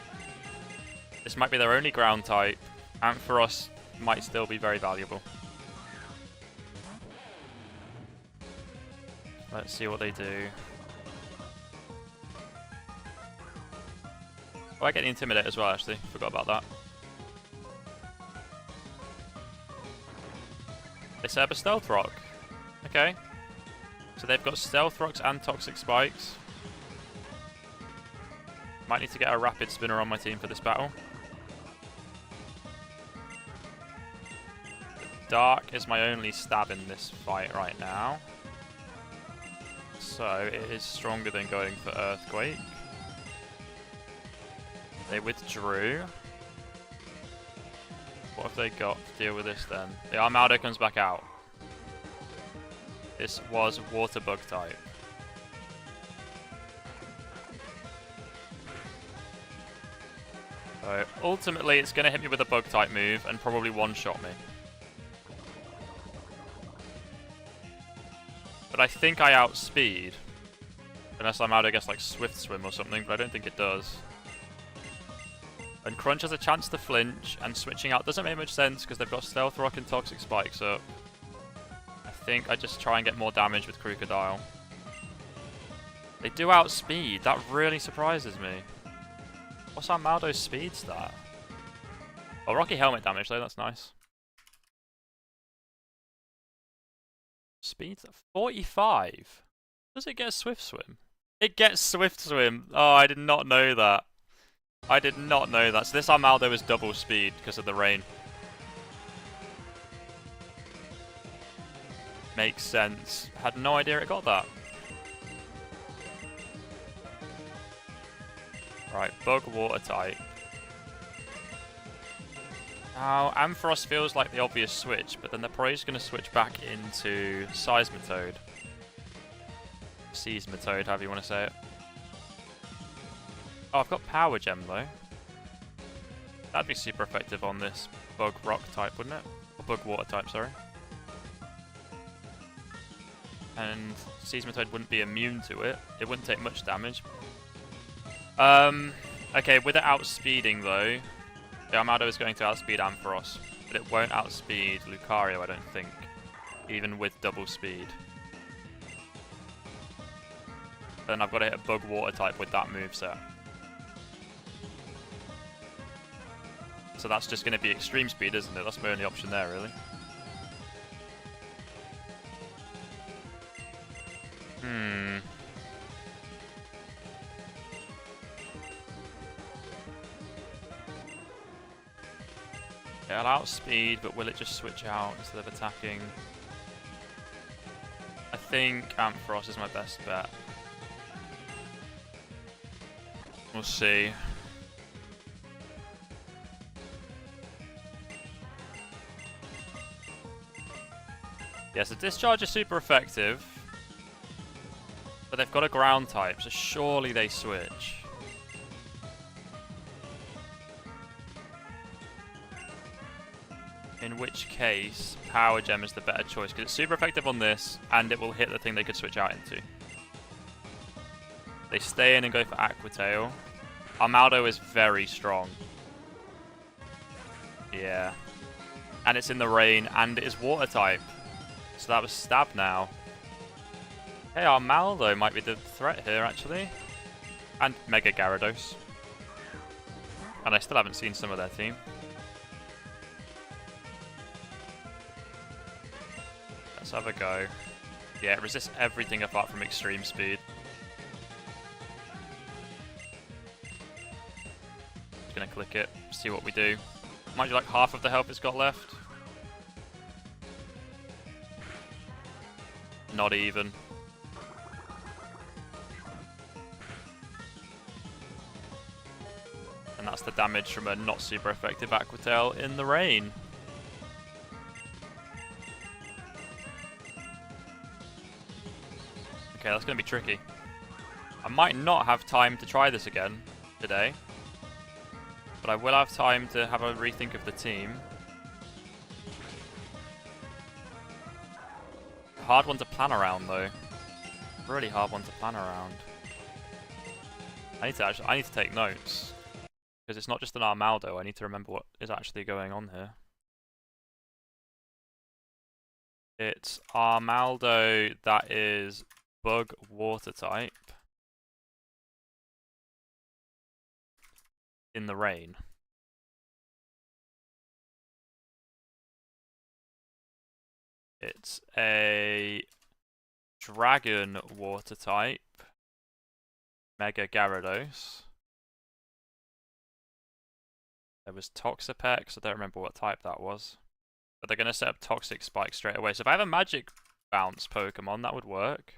A: This might be their only ground type. Ampharos might still be very valuable. Let's see what they do. Oh, I get the Intimidate as well, actually. Forgot about that. They set up a Stealth Rock. Okay. So they've got Stealth Rocks and Toxic Spikes. Might need to get a Rapid Spinner on my team for this battle. Dark is my only stab in this fight right now. So it is stronger than going for Earthquake. They withdrew. What have they got to deal with this then? The Armaldo comes back out. This was Water Bug type. So ultimately it's going to hit me with a Bug type move and probably one-shot me. But I think I outspeed. Unless I'm out, I guess, like Swift Swim or something, but I don't think it does. And Crunch has a chance to flinch, and switching out doesn't make much sense because they've got Stealth Rock and Toxic Spikes up. I think I just try and get more damage with Crocodile. They do outspeed. That really surprises me. What's our Maldo's speed stat? Oh, Rocky Helmet damage though, that's nice. Speed's at 45. Does it get Swift Swim? It gets Swift Swim. Oh, I did not know that. I did not know that. So this Armaldo is double speed because of the rain. Makes sense. Had no idea it got that. Right, Bug Water type. Now, Ampharos feels like the obvious switch, but then they're probably just going to switch back into Seismitoad. Seismitoad, however you want to say it. Oh, I've got Power Gem though. That'd be super effective on this Bug Rock type, wouldn't it? Or Bug Water type, sorry. And Seismitoad wouldn't be immune to it. It wouldn't take much damage. Okay, with it outspeeding though, the Armaldo is going to outspeed Ampharos, but it won't outspeed Lucario, I don't think, even with double speed. Then I've got to hit a Bug Water type with that moveset. So that's just going to be Extreme Speed, isn't it? That's my only option there, really. Yeah, I'll outspeed, but will it just switch out instead of attacking? I think Ampharos is my best bet. We'll see. Yeah, so Discharge is super effective. But they've got a ground type, so surely they switch. In which case, Power Gem is the better choice, because it's super effective on this, and it will hit the thing they could switch out into. They stay in and go for Aqua Tail. Armaldo is very strong. Yeah. And it's in the rain, and it is Water type. So that was Stab now. Hey, Armaldo might be the threat here, actually. And Mega Gyarados. And I still haven't seen some of their team. Let's have a go. Yeah, it resists everything apart from Extreme Speed. Just gonna click it, see what we do. Might be like half of the health it's got left. Not even. And that's the damage from a not super effective Aqua Tail in the rain. Okay, that's going to be tricky. I might not have time to try this again today, but I will have time to have a rethink of the team. Hard one to plan around though. Really hard one to plan around. I need to take notes. Because it's not just an Armaldo, I need to remember what is actually going on here. It's Armaldo that is Bug Water type. In the rain. It's a Dragon Water type. Mega Gyarados. There was Toxapex, I don't remember what type that was. But they're going to set up Toxic Spike straight away. So if I have a Magic Bounce Pokemon, that would work.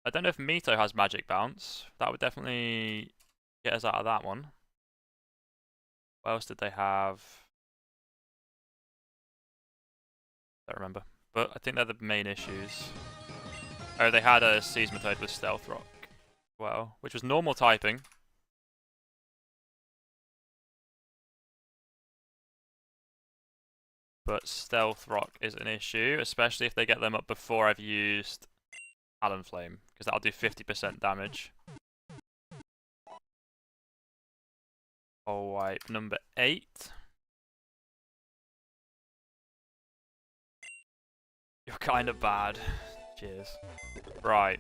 A: I don't know if Mito has Magic Bounce. That would definitely get us out of that one. What else did they have? Don't remember. But I think they're the main issues. Oh, they had a Seismitoad with Stealth Rock. Well, which was normal typing. But Stealth Rock is an issue, especially if they get them up before I've used Talonflame, because that'll do 50% damage. All wipe number 8. You're kind of bad. Cheers. Right.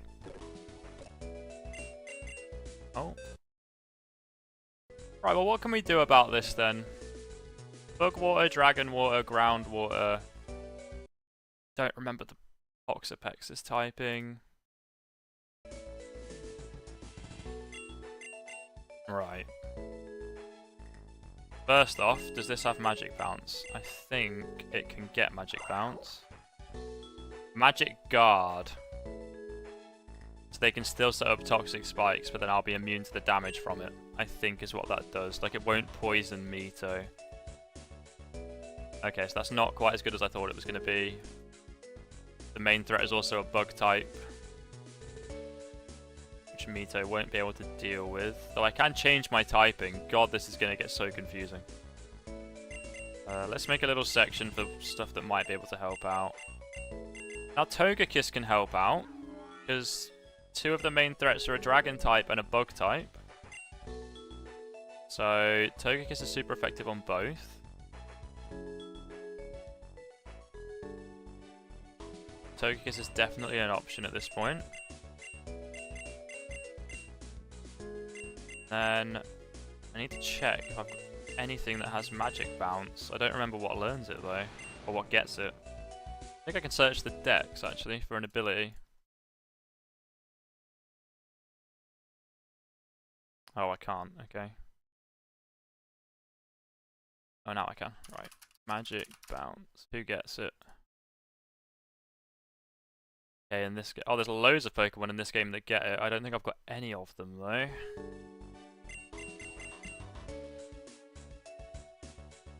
A: Oh. Right, well, what can we do about this then? Bug water, dragon water, ground water. Don't remember the Toxapex's typing. Right. First off, does this have magic bounce? I think it can get magic bounce. Magic guard. So they can still set up toxic spikes, but then I'll be immune to the damage from it. I think is what that does. Like, it won't poison Mito. Okay, so that's not quite as good as I thought it was going to be. The main threat is also a bug type, which Mito won't be able to deal with. Though I can change my typing. God, this is going to get so confusing. Let's make a little section for stuff that might be able to help out. Now Togekiss can help out, because 2 of the main threats are a dragon type and a bug type. So Togekiss is super effective on both. Togekiss is definitely an option at this point. Then I need to check if I've got anything that has magic bounce. I don't remember what learns it though, or what gets it. I think I can search the dex actually for an ability. Oh, I can't. Okay. Oh, now I can. Right. Magic bounce. Who gets it? Okay, in this game. Oh, there's loads of Pokemon in this game that get it. I don't think I've got any of them though.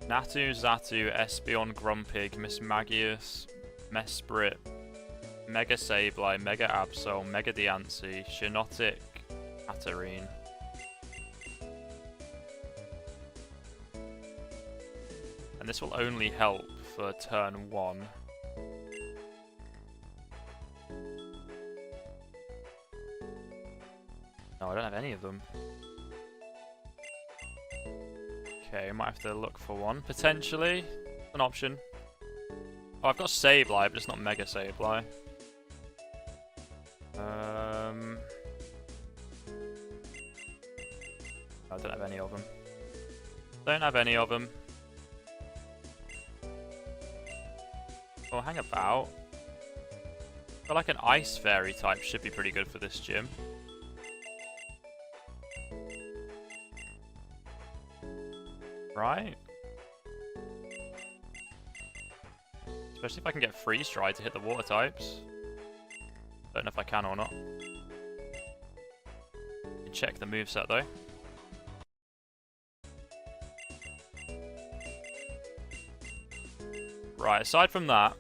A: Natu, Xatu, Espeon, Grumpig, Mismagius, Mesprit, Mega Sableye, Mega Absol, Mega Diancie, Shiinotic, Hatterene. And this will only help for turn 1. No, I don't have any of them. Okay, I might have to look for one. Potentially, an option. Oh, I've got Sableye, but it's not Mega Sableye. I don't have any of them. Don't have any of them. Oh, hang about. I feel like an Ice Fairy type should be pretty good for this gym. Right? Especially if I can get Freeze Dry to hit the water types. Don't know if I can or not. Check the moveset though. Right, aside from that,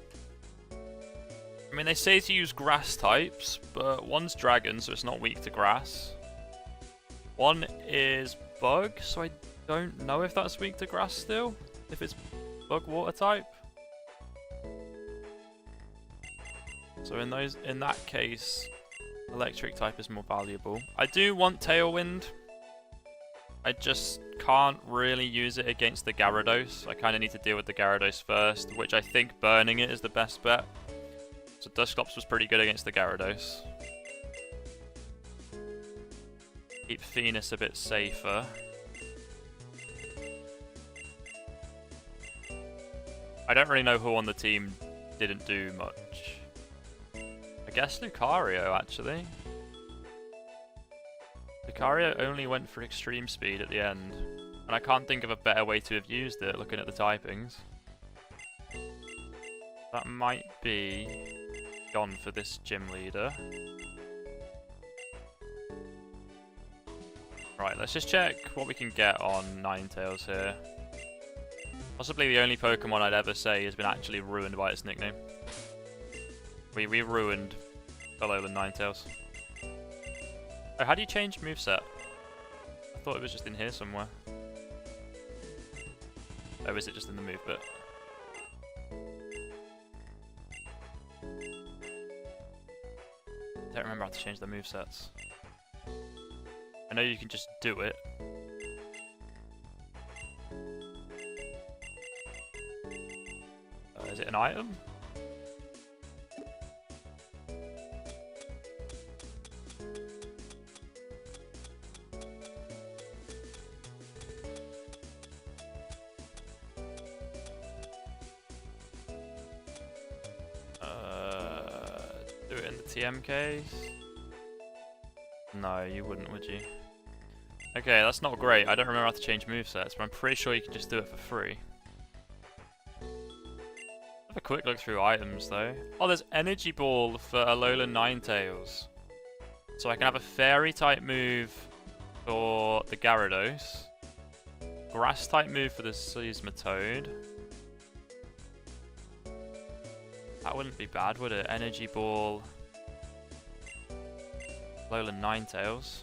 A: I mean, they say to use grass types, but one's dragon, so it's not weak to grass. One is bug, so I don't know if that's weak to grass still, if it's bug water type. So in that case, electric type is more valuable. I do want Tailwind. I just can't really use it against the Gyarados. I kind of need to deal with the Gyarados first, which I think burning it is the best bet. So Dusclops was pretty good against the Gyarados. Keep Venus a bit safer. I don't really know who on the team didn't do much. I guess Lucario, actually. Lucario only went for extreme speed at the end, and I can't think of a better way to have used it looking at the typings. That might be gone for this gym leader. Right, let's just check what we can get on Ninetales here. Possibly the only Pokemon I'd ever say has been actually ruined by its nickname. We ruined fellow than Ninetales. Oh, how do you change moveset? I thought it was just in here somewhere. Oh, is it just in the move bit? Don't remember how to change the movesets. I know you can just do it. Is it an item? Do it in the TM case? No, you wouldn't, would you? Okay, that's not great. I don't remember how to change movesets, but I'm pretty sure you can just do it for free. Have a quick look through items, though. Oh, there's Energy Ball for Alolan Ninetales. So I can have a Fairy-type move for the Gyarados. Grass-type move for the Seismitoad. That wouldn't be bad, would it? Energy Ball. Alolan Ninetales.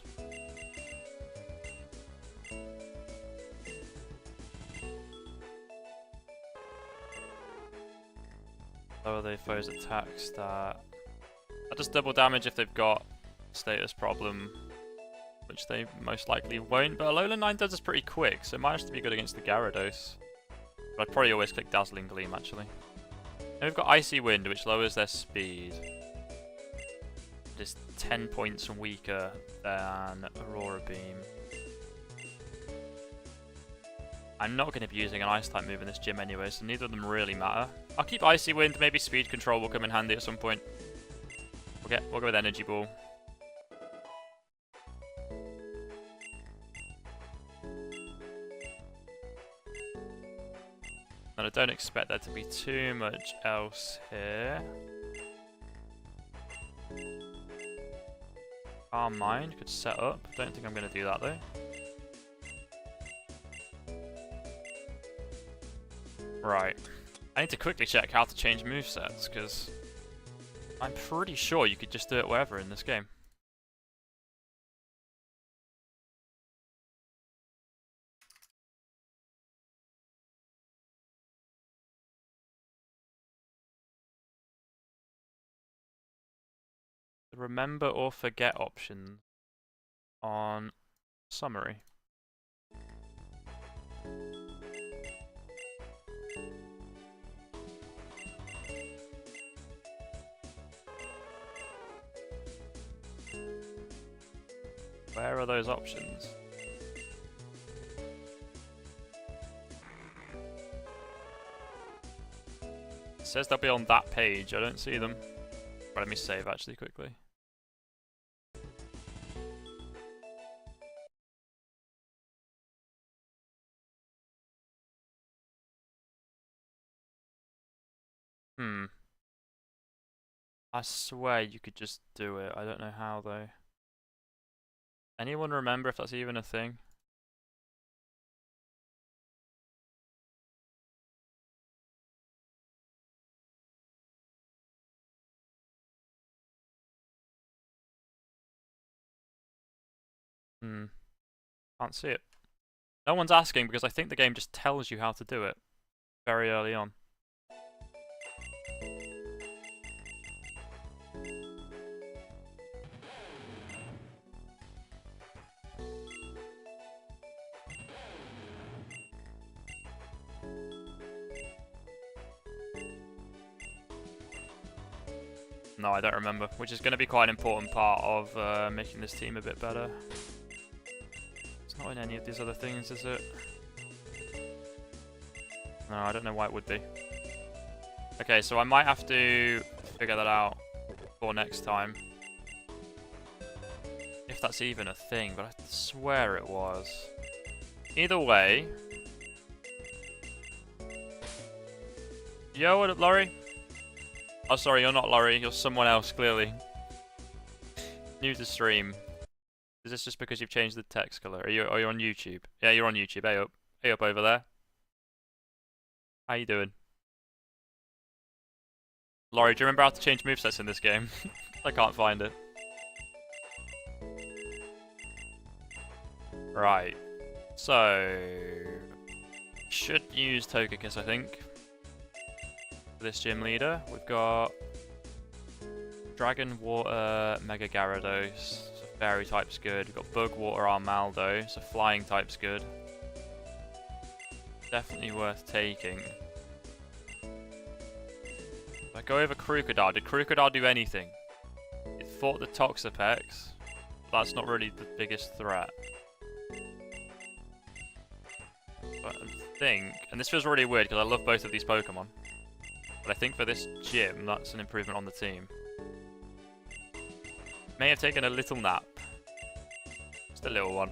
A: Lower the foe's attack stat. That does double damage if they've got status problem, which they most likely won't. But Alolan Ninetales is pretty quick, so it might actually be good against the Gyarados. But I'd probably always click Dazzling Gleam, actually. And we've got Icy Wind, which lowers their speed. It is 10 points weaker than Aurora Beam. I'm not going to be using an Ice-type move in this gym anyway, so neither of them really matter. I'll keep Icy Wind, maybe Speed Control will come in handy at some point. We'll go with Energy Ball. And I don't expect there to be too much else here. Calm Mind could set up. Don't think I'm going to do that though. Right. I need to quickly check how to change movesets, because I'm pretty sure you could just do it wherever in this game. The remember or forget option on summary. Where are those options? It says they'll be on that page. I don't see them. But let me save actually quickly. I swear you could just do it. I don't know how though. Anyone remember if that's even a thing? Can't see it. No one's asking because I think the game just tells you how to do it very early on. No, I don't remember, which is going to be quite an important part of making this team a bit better. It's not in any of these other things, is it? No, I don't know why it would be. Okay, so I might have to figure that out for next time. If that's even a thing, but I swear it was. Either way. Yo, what up, Laurie? Oh, sorry, you're not Laurie. You're someone else, clearly. New to stream. Is this just because you've changed the text color? Are you on YouTube? Yeah, you're on YouTube. Hey up. Hey up over there. How you doing? Laurie, do you remember how to change movesets in this game? I can't find it. Right. So... should use Togekiss, I think. This gym leader. We've got Dragon Water, Mega Gyarados, so Fairy type's good. We've got Bug Water Armaldo, so Flying type's good. Definitely worth taking. If I go over Krookodile, did Krookodile do anything? It fought the Toxapex. That's not really the biggest threat. But I think, and this feels really weird because I love both of these Pokemon, but I think for this gym, that's an improvement on the team. May have taken a little nap. Just a little one.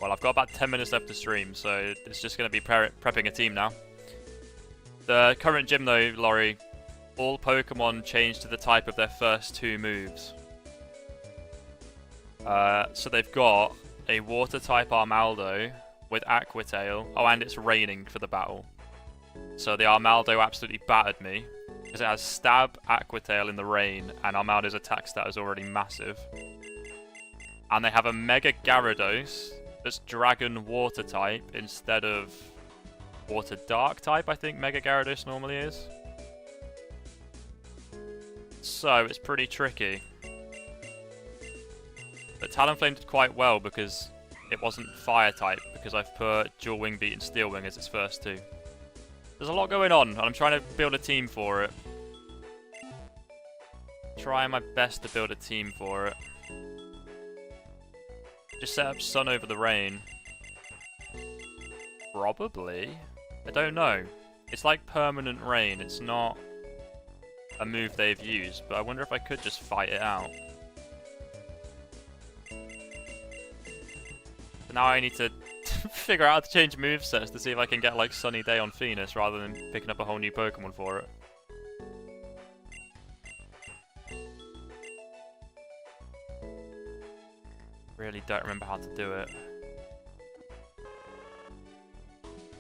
A: Well, I've got about 10 minutes left to stream, so it's just going to be prepping a team now. The current gym though, Laurie, all Pokemon change to the type of their first 2 moves. So they've got a Water type Armaldo with Aqua Tail. Oh, and it's raining for the battle. So the Armaldo absolutely battered me, because it has Stab, Aqua Tail in the rain, and Armaldo's attack stat is already massive. And they have a Mega Gyarados that's Dragon Water type instead of Water Dark type, I think Mega Gyarados normally is. So it's pretty tricky. But Talonflame did quite well because it wasn't Fire type, because I've put Dual Wing Beat and Steel Wing as its first 2. There's a lot going on, and I'm trying to build a team for it. Trying my best to build a team for it. Just set up Sun over the Rain. Probably. I don't know. It's like Permanent Rain. It's not a move they've used, but I wonder if I could just fight it out. But now I need to figure out how to change movesets to see if I can get like Sunny Day on Venus rather than picking up a whole new Pokemon for it. Really don't remember how to do it.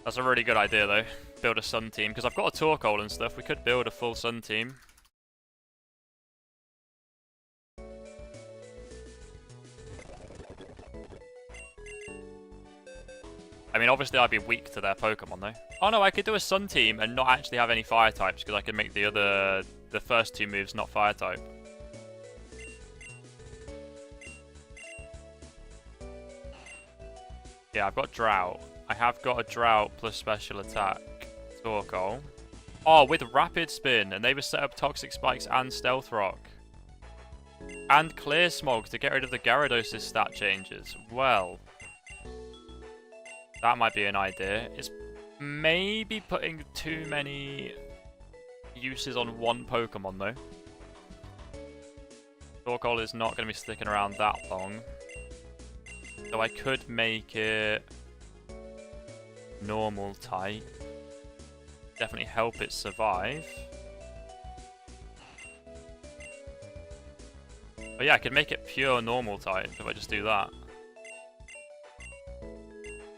A: That's a really good idea though. Build a Sun team, because I've got a Torkoal and stuff. We could build a full Sun team. I mean, obviously I'd be weak to their Pokemon though. Oh no, I could do a Sun team and not actually have any Fire types, because I could make the first 2 moves not Fire type. Yeah, I've got Drought. I have got a Drought plus special attack. Torkoal. Oh, with Rapid Spin, and they were set up Toxic Spikes and Stealth Rock. And Clear Smog to get rid of the Gyarados' stat changes. Well, that might be an idea. It's maybe putting too many uses on one Pokemon though. Torkoal is not going to be sticking around that long. So I could make it normal type. Definitely help it survive. But yeah, I could make it pure normal type if I just do that.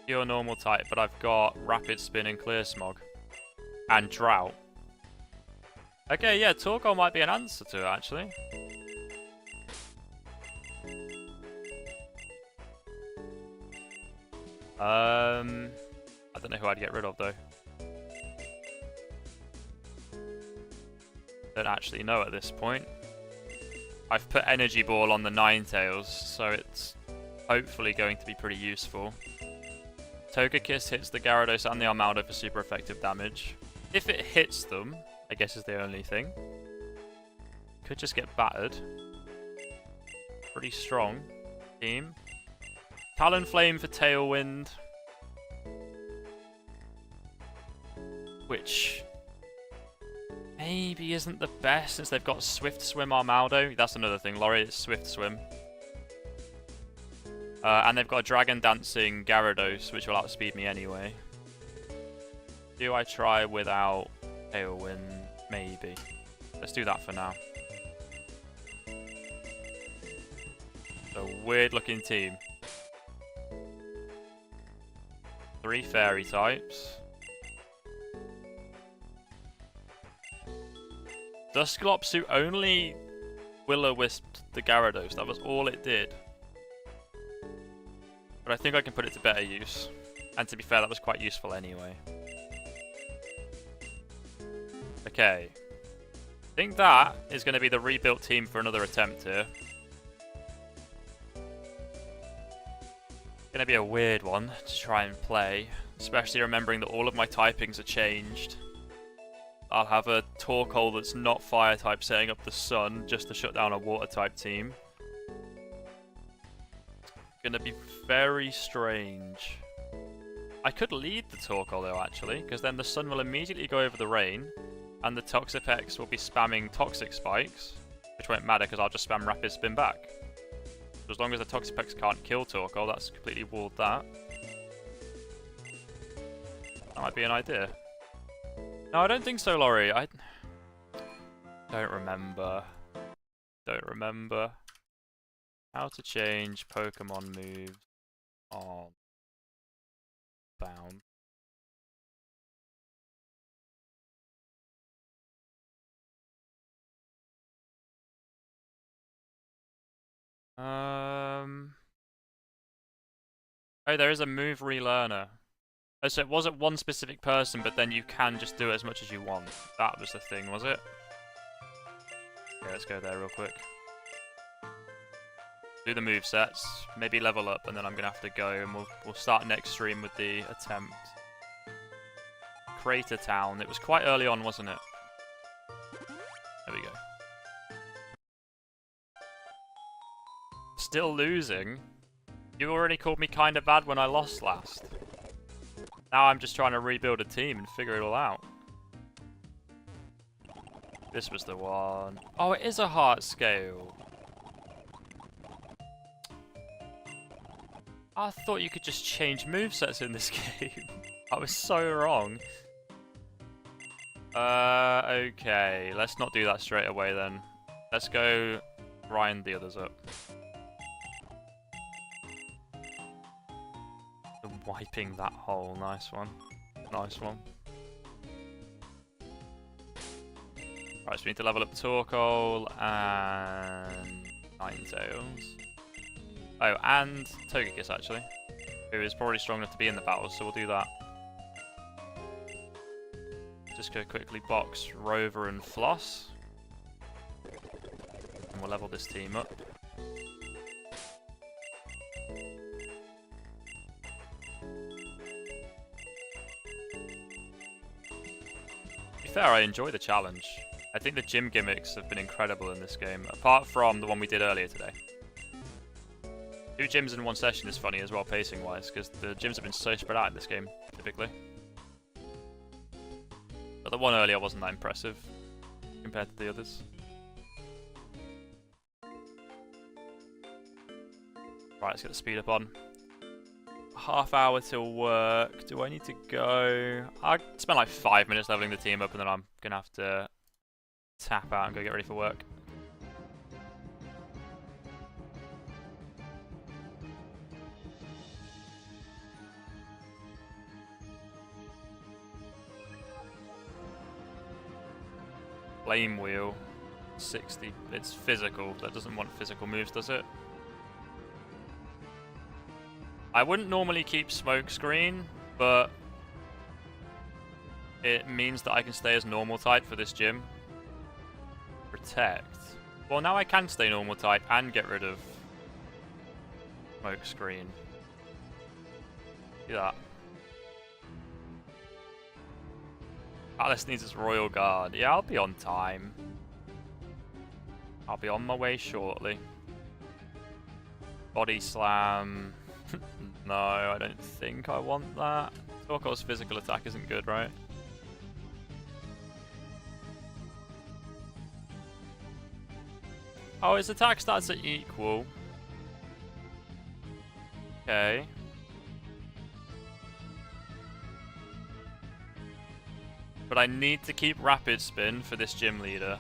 A: Pure normal type, but I've got Rapid Spin and Clear Smog. And Drought. Okay, yeah, Torkoal might be an answer to it, actually. I don't know who I'd get rid of, though. Don't actually know at this point. I've put Energy Ball on the Ninetales, so it's hopefully going to be pretty useful. Togekiss hits the Gyarados and the Armaldo for super effective damage. If it hits them, I guess is the only thing. Could just get battered. Pretty strong team. Talonflame for Tailwind. Which maybe isn't the best since they've got Swift Swim Armaldo. That's another thing, Laurie, it's Swift Swim. And they've got a Dragon Dancing Gyarados, which will outspeed me anyway. Do I try without Tailwind? Maybe. Let's do that for now. It's a weird looking team. 3 Fairy types. Dusclops only Will-O-Wisped the Gyarados. That was all it did. But I think I can put it to better use. And to be fair, that was quite useful anyway. Okay. think that is going to be the rebuilt team for another attempt here. Going to be a weird one to try and play, especially remembering that all of my typings are changed. I'll have a Torkoal that's not fire type setting up the sun just to shut down a water type team. Going to be very strange. I could lead the Torkoal though, actually, because then the sun will immediately go over the rain, and the Toxapex will be spamming Toxic Spikes, which won't matter because I'll just spam Rapid Spin back. So as long as the Toxapex can't kill Torkoal, that's completely walled that. That might be an idea. No, I don't think so, Laurie. I don't remember. Don't remember how to change Pokemon moves on Bound. Oh, there is a move relearner. Oh, so it wasn't one specific person, but then you can just do it as much as you want. That was the thing, was it? Okay, let's go there real quick. Do the move sets, maybe level up, and then I'm gonna have to go, and we'll start next stream with the attempt. Crater Town. It was quite early on, wasn't it? There we go. Still losing? You already called me kinda bad when I lost last. Now I'm just trying to rebuild a team and figure it all out. This was the one. Oh, it is a heart scale. I thought you could just change movesets in this game. I was so wrong. Okay. Let's not do that straight away then. Let's go grind the others up. Wiping that hole. Nice one. Nice one. Right, so we need to level up Torkoal and Ninetales. Oh, and Togekiss actually, who is probably strong enough to be in the battle, so we'll do that. Just go quickly box Rover and Floss. And we'll level this team up. To be fair, I enjoy the challenge. I think the gym gimmicks have been incredible in this game, apart from the one we did earlier today. 2 gyms in one session is funny as well, pacing-wise, because the gyms have been so spread out in this game, typically. But the one earlier wasn't that impressive, compared to the others. Right, let's get the speed up on. Half hour till work. Do I need to go? I spent like 5 minutes leveling the team up, and then I'm going to have to tap out and go get ready for work. Flame Wheel, 60. It's physical. That doesn't want physical moves, does it? I wouldn't normally keep Smoke Screen, but it means that I can stay as normal type for this gym. Protect. Well, now I can stay normal type and get rid of Smoke Screen. Do that. Alice needs its Royal Guard. Yeah, I'll be on time. I'll be on my way shortly. Body Slam. No, I don't think I want that. Torkoal's physical attack isn't good, right? Oh, his attack stats are equal. Okay. But I need to keep Rapid Spin for this gym leader.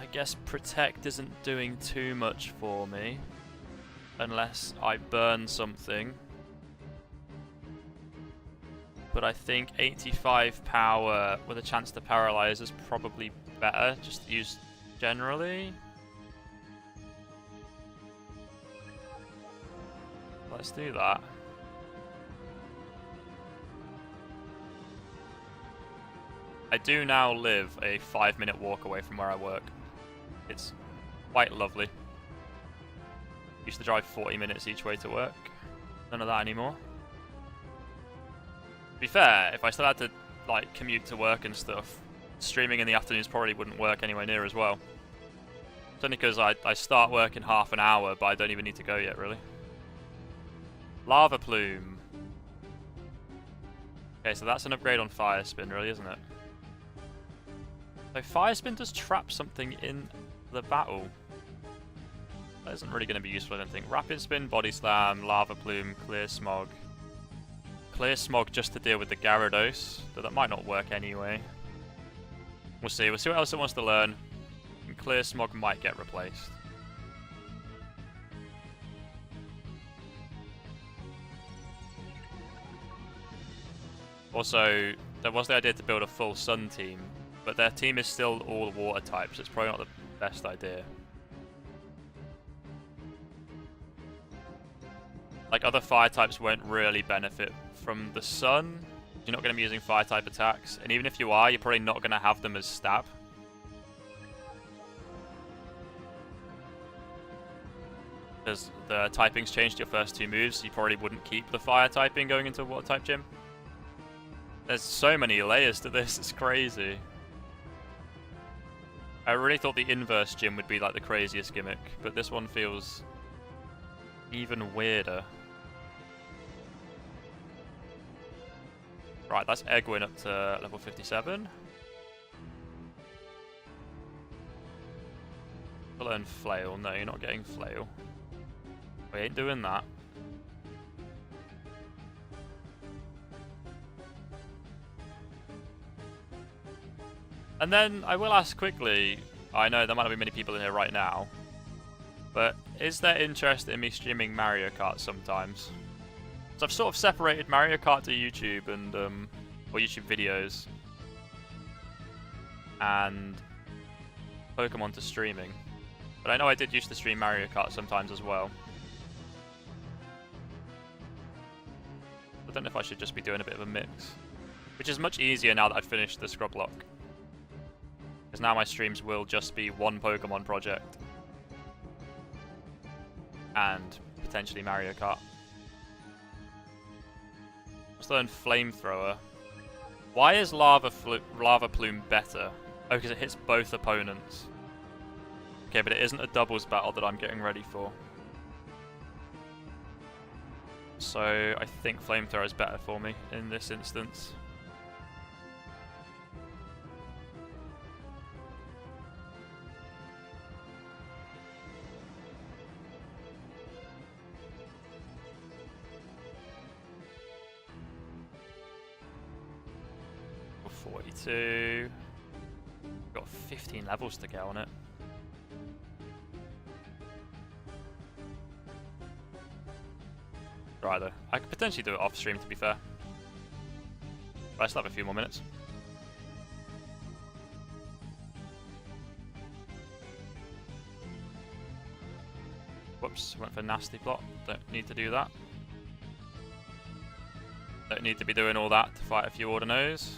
A: I guess Protect isn't doing too much for me. Unless I burn something. But I think 85 power with a chance to paralyze is probably better. Just use generally. Let's do that. I do now live a 5-minute walk away from where I work. It's quite lovely. Used to drive 40 minutes each way to work. None of that anymore. To be fair, if I still had to like commute to work and stuff, streaming in the afternoons probably wouldn't work anywhere near as well. It's only because I start work in half an hour, but I don't even need to go yet, really. Lava Plume. Okay, so that's an upgrade on Fire Spin, really, isn't it? So Fire Spin does trap something in the battle. That isn't really going to be useful, I don't think. Rapid Spin, Body Slam, Lava Plume, Clear Smog. Clear Smog just to deal with the Gyarados, though that might not work anyway. We'll see. We'll see what else it wants to learn. And Clear Smog might get replaced. Also, there was the idea to build a full Sun team, but their team is still all water types. It's probably not the best idea. Like, other fire types won't really benefit from the Sun. You're not going to be using fire type attacks, and even if you are, you're probably not going to have them as stab. Because the typings changed your first 2 moves, so you probably wouldn't keep the fire typing going into a water type gym. There's so many layers to this, it's crazy. I really thought the inverse gym would be like the craziest gimmick, but this one feels even weirder. Right, that's Egwin up to level 57. We'll learn Flail. No, you're not getting Flail. We ain't doing that. And then I will ask quickly, I know there might not be many people in here right now, but is there interest in me streaming Mario Kart sometimes? So I've sort of separated Mario Kart to YouTube and or YouTube videos, and Pokemon to streaming. But I know I did used to stream Mario Kart sometimes as well. I don't know if I should just be doing a bit of a mix, which is much easier now that I've finished the scrub lock. Because now my streams will just be one Pokemon project. And potentially Mario Kart. Let's learn Flamethrower. Why is Lava Plume better? Oh, because it hits both opponents. Okay, but it isn't a doubles battle that I'm getting ready for. So I think Flamethrower is better for me in this instance. Level 42. Got 15 levels to get on it. Right though. I could potentially do it off stream to be fair. But I still have a few more minutes. Whoops, went for nasty plot. Don't need to do that. Don't need to be doing all that to fight a few Ordinos.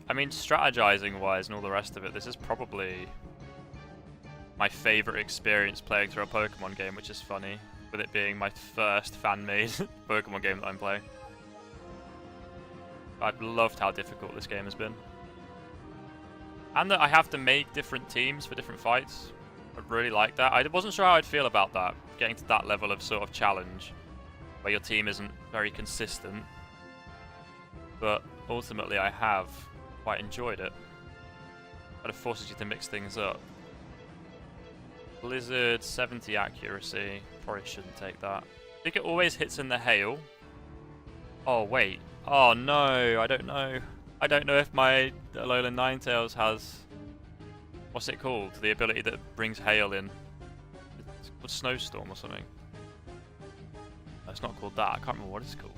A: I mean, strategizing wise and all the rest of it, this is probably my favourite experience playing through a Pokemon game, which is funny, with it being my first fan-made Pokemon game that I'm playing. I've loved how difficult this game has been. And that I have to make different teams for different fights. I really like that. I wasn't sure how I'd feel about that, getting to that level of sort of challenge, where your team isn't very consistent. But ultimately I have quite enjoyed it. But it forces you to mix things up. Blizzard, 70 accuracy. Probably shouldn't take that. I think it always hits in the hail. Oh, wait. Oh, no. I don't know. I don't know if my Alolan Ninetales has... What's it called? The ability that brings hail in. It's called Snowstorm or something. No, it's not called that. I can't remember what it's called.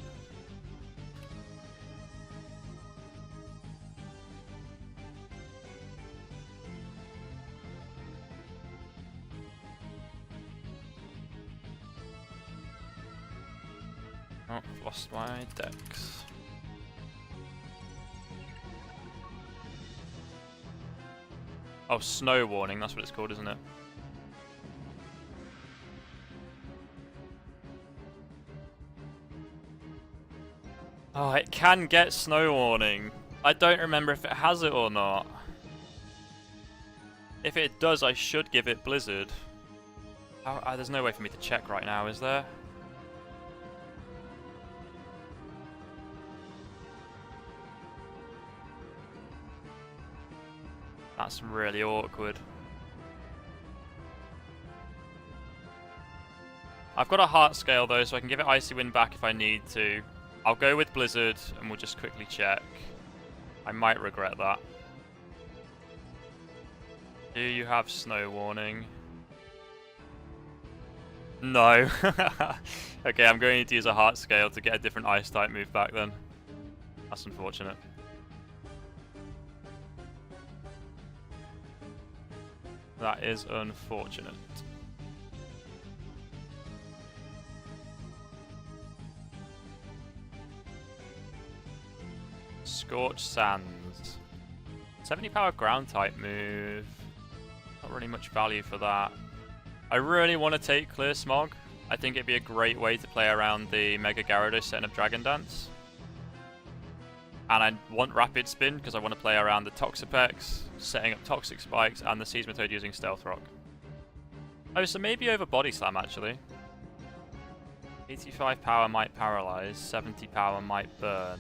A: Oh, I've lost my dex. Oh, snow warning, that's what it's called, isn't it? Oh, it can get snow warning. I don't remember if it has it or not. If it does, I should give it blizzard. There's no way for me to check right now, is there? That's really awkward. I've got a heart scale though, so I can give it Icy Wind back if I need to. I'll go with Blizzard and we'll just quickly check. I might regret that. Do you have snow warning? No. Okay, I'm going to use a heart scale to get a different ice type move back then. That's unfortunate. That is unfortunate. Scorch Sands. 70 power ground type move. Not really much value for that. I really want to take Clear Smog. I think it'd be a great way to play around the Mega Gyarados setting of Dragon Dance. And I want Rapid Spin because I want to play around the Toxapex, setting up Toxic Spikes, and the Seismitoad using Stealth Rock. Oh, so maybe over Body Slam actually. 85 power might paralyze, 70 power might burn.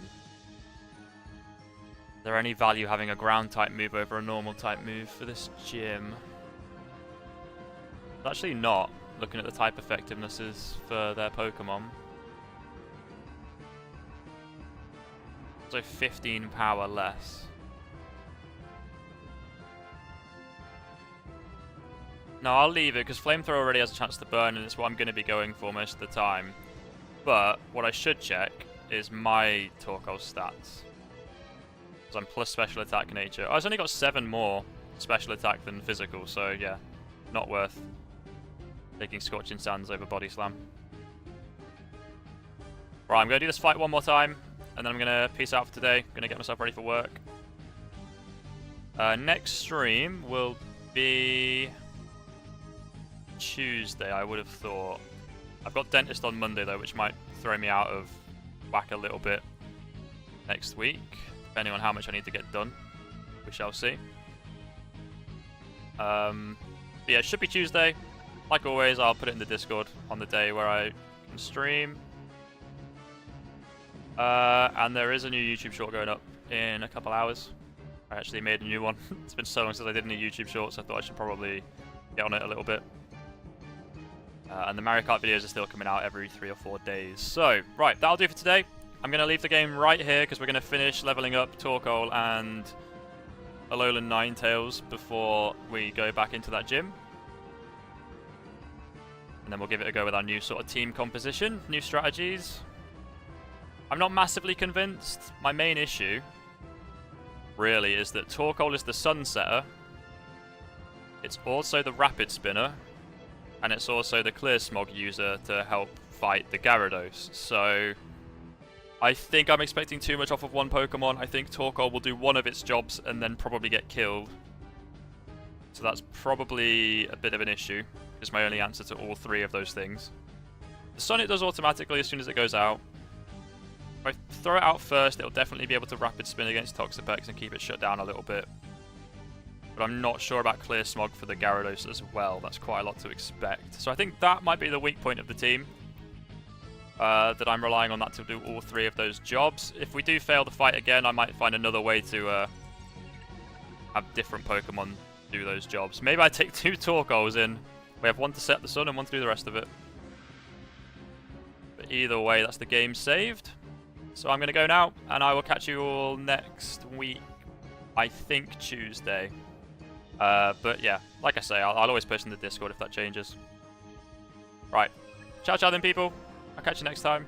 A: Is there any value having a ground type move over a normal type move for this gym? Actually not, looking at the type effectivenesses for their Pokemon. So 15 power less. No, I'll leave it because Flamethrower already has a chance to burn and it's what I'm going to be going for most of the time. But what I should check is my Torkoal stats. Because I'm plus special attack nature. Oh, it's only got 7 more special attack than physical, so yeah, not worth taking Scorching Sands over Body Slam. Right, I'm going to do this fight one more time, and then I'm going to peace out for today. I'm going to get myself ready for work. Next stream will be Tuesday, I would have thought. I've got dentist on Monday though, which might throw me out of whack a little bit next week, depending on how much I need to get done. We shall see. But yeah, it should be Tuesday. Like always, I'll put it in the Discord on the day where I can stream. And there is a new YouTube short going up in a couple hours. I actually made a new one. It's been so long since I did any YouTube shorts, I thought I should probably get on it a little bit. And the Mario Kart videos are still coming out every 3 or 4 days. So, right, that'll do for today. I'm going to leave the game right here because we're going to finish leveling up Torkoal and Alolan Ninetales before we go back into that gym. And then we'll give it a go with our new sort of team composition, new strategies. I'm not massively convinced. My main issue, really, is that Torkoal is the Sunsetter. It's also the Rapid Spinner. And it's also the Clear Smog user to help fight the Gyarados. So I think I'm expecting too much off of one Pokemon. I think Torkoal will do one of its jobs and then probably get killed. So that's probably a bit of an issue. Is my only answer to all 3 of those things. The Sun it does automatically as soon as it goes out. If I throw it out first, it'll definitely be able to Rapid Spin against Toxapex and keep it shut down a little bit. But I'm not sure about Clear Smog for the Gyarados as well. That's quite a lot to expect. So I think that might be the weak point of the team. That I'm relying on that to do all 3 of those jobs. If we do fail the fight again, I might find another way to have different Pokemon do those jobs. Maybe I take 2 Torkoals in. We have one to set the sun and one to do the rest of it. But either way, that's the game saved. So I'm going to go now, and I will catch you all next week. I think Tuesday. But yeah, like I say, I'll always post in the Discord if that changes. Right. Ciao, ciao then, people. I'll catch you next time.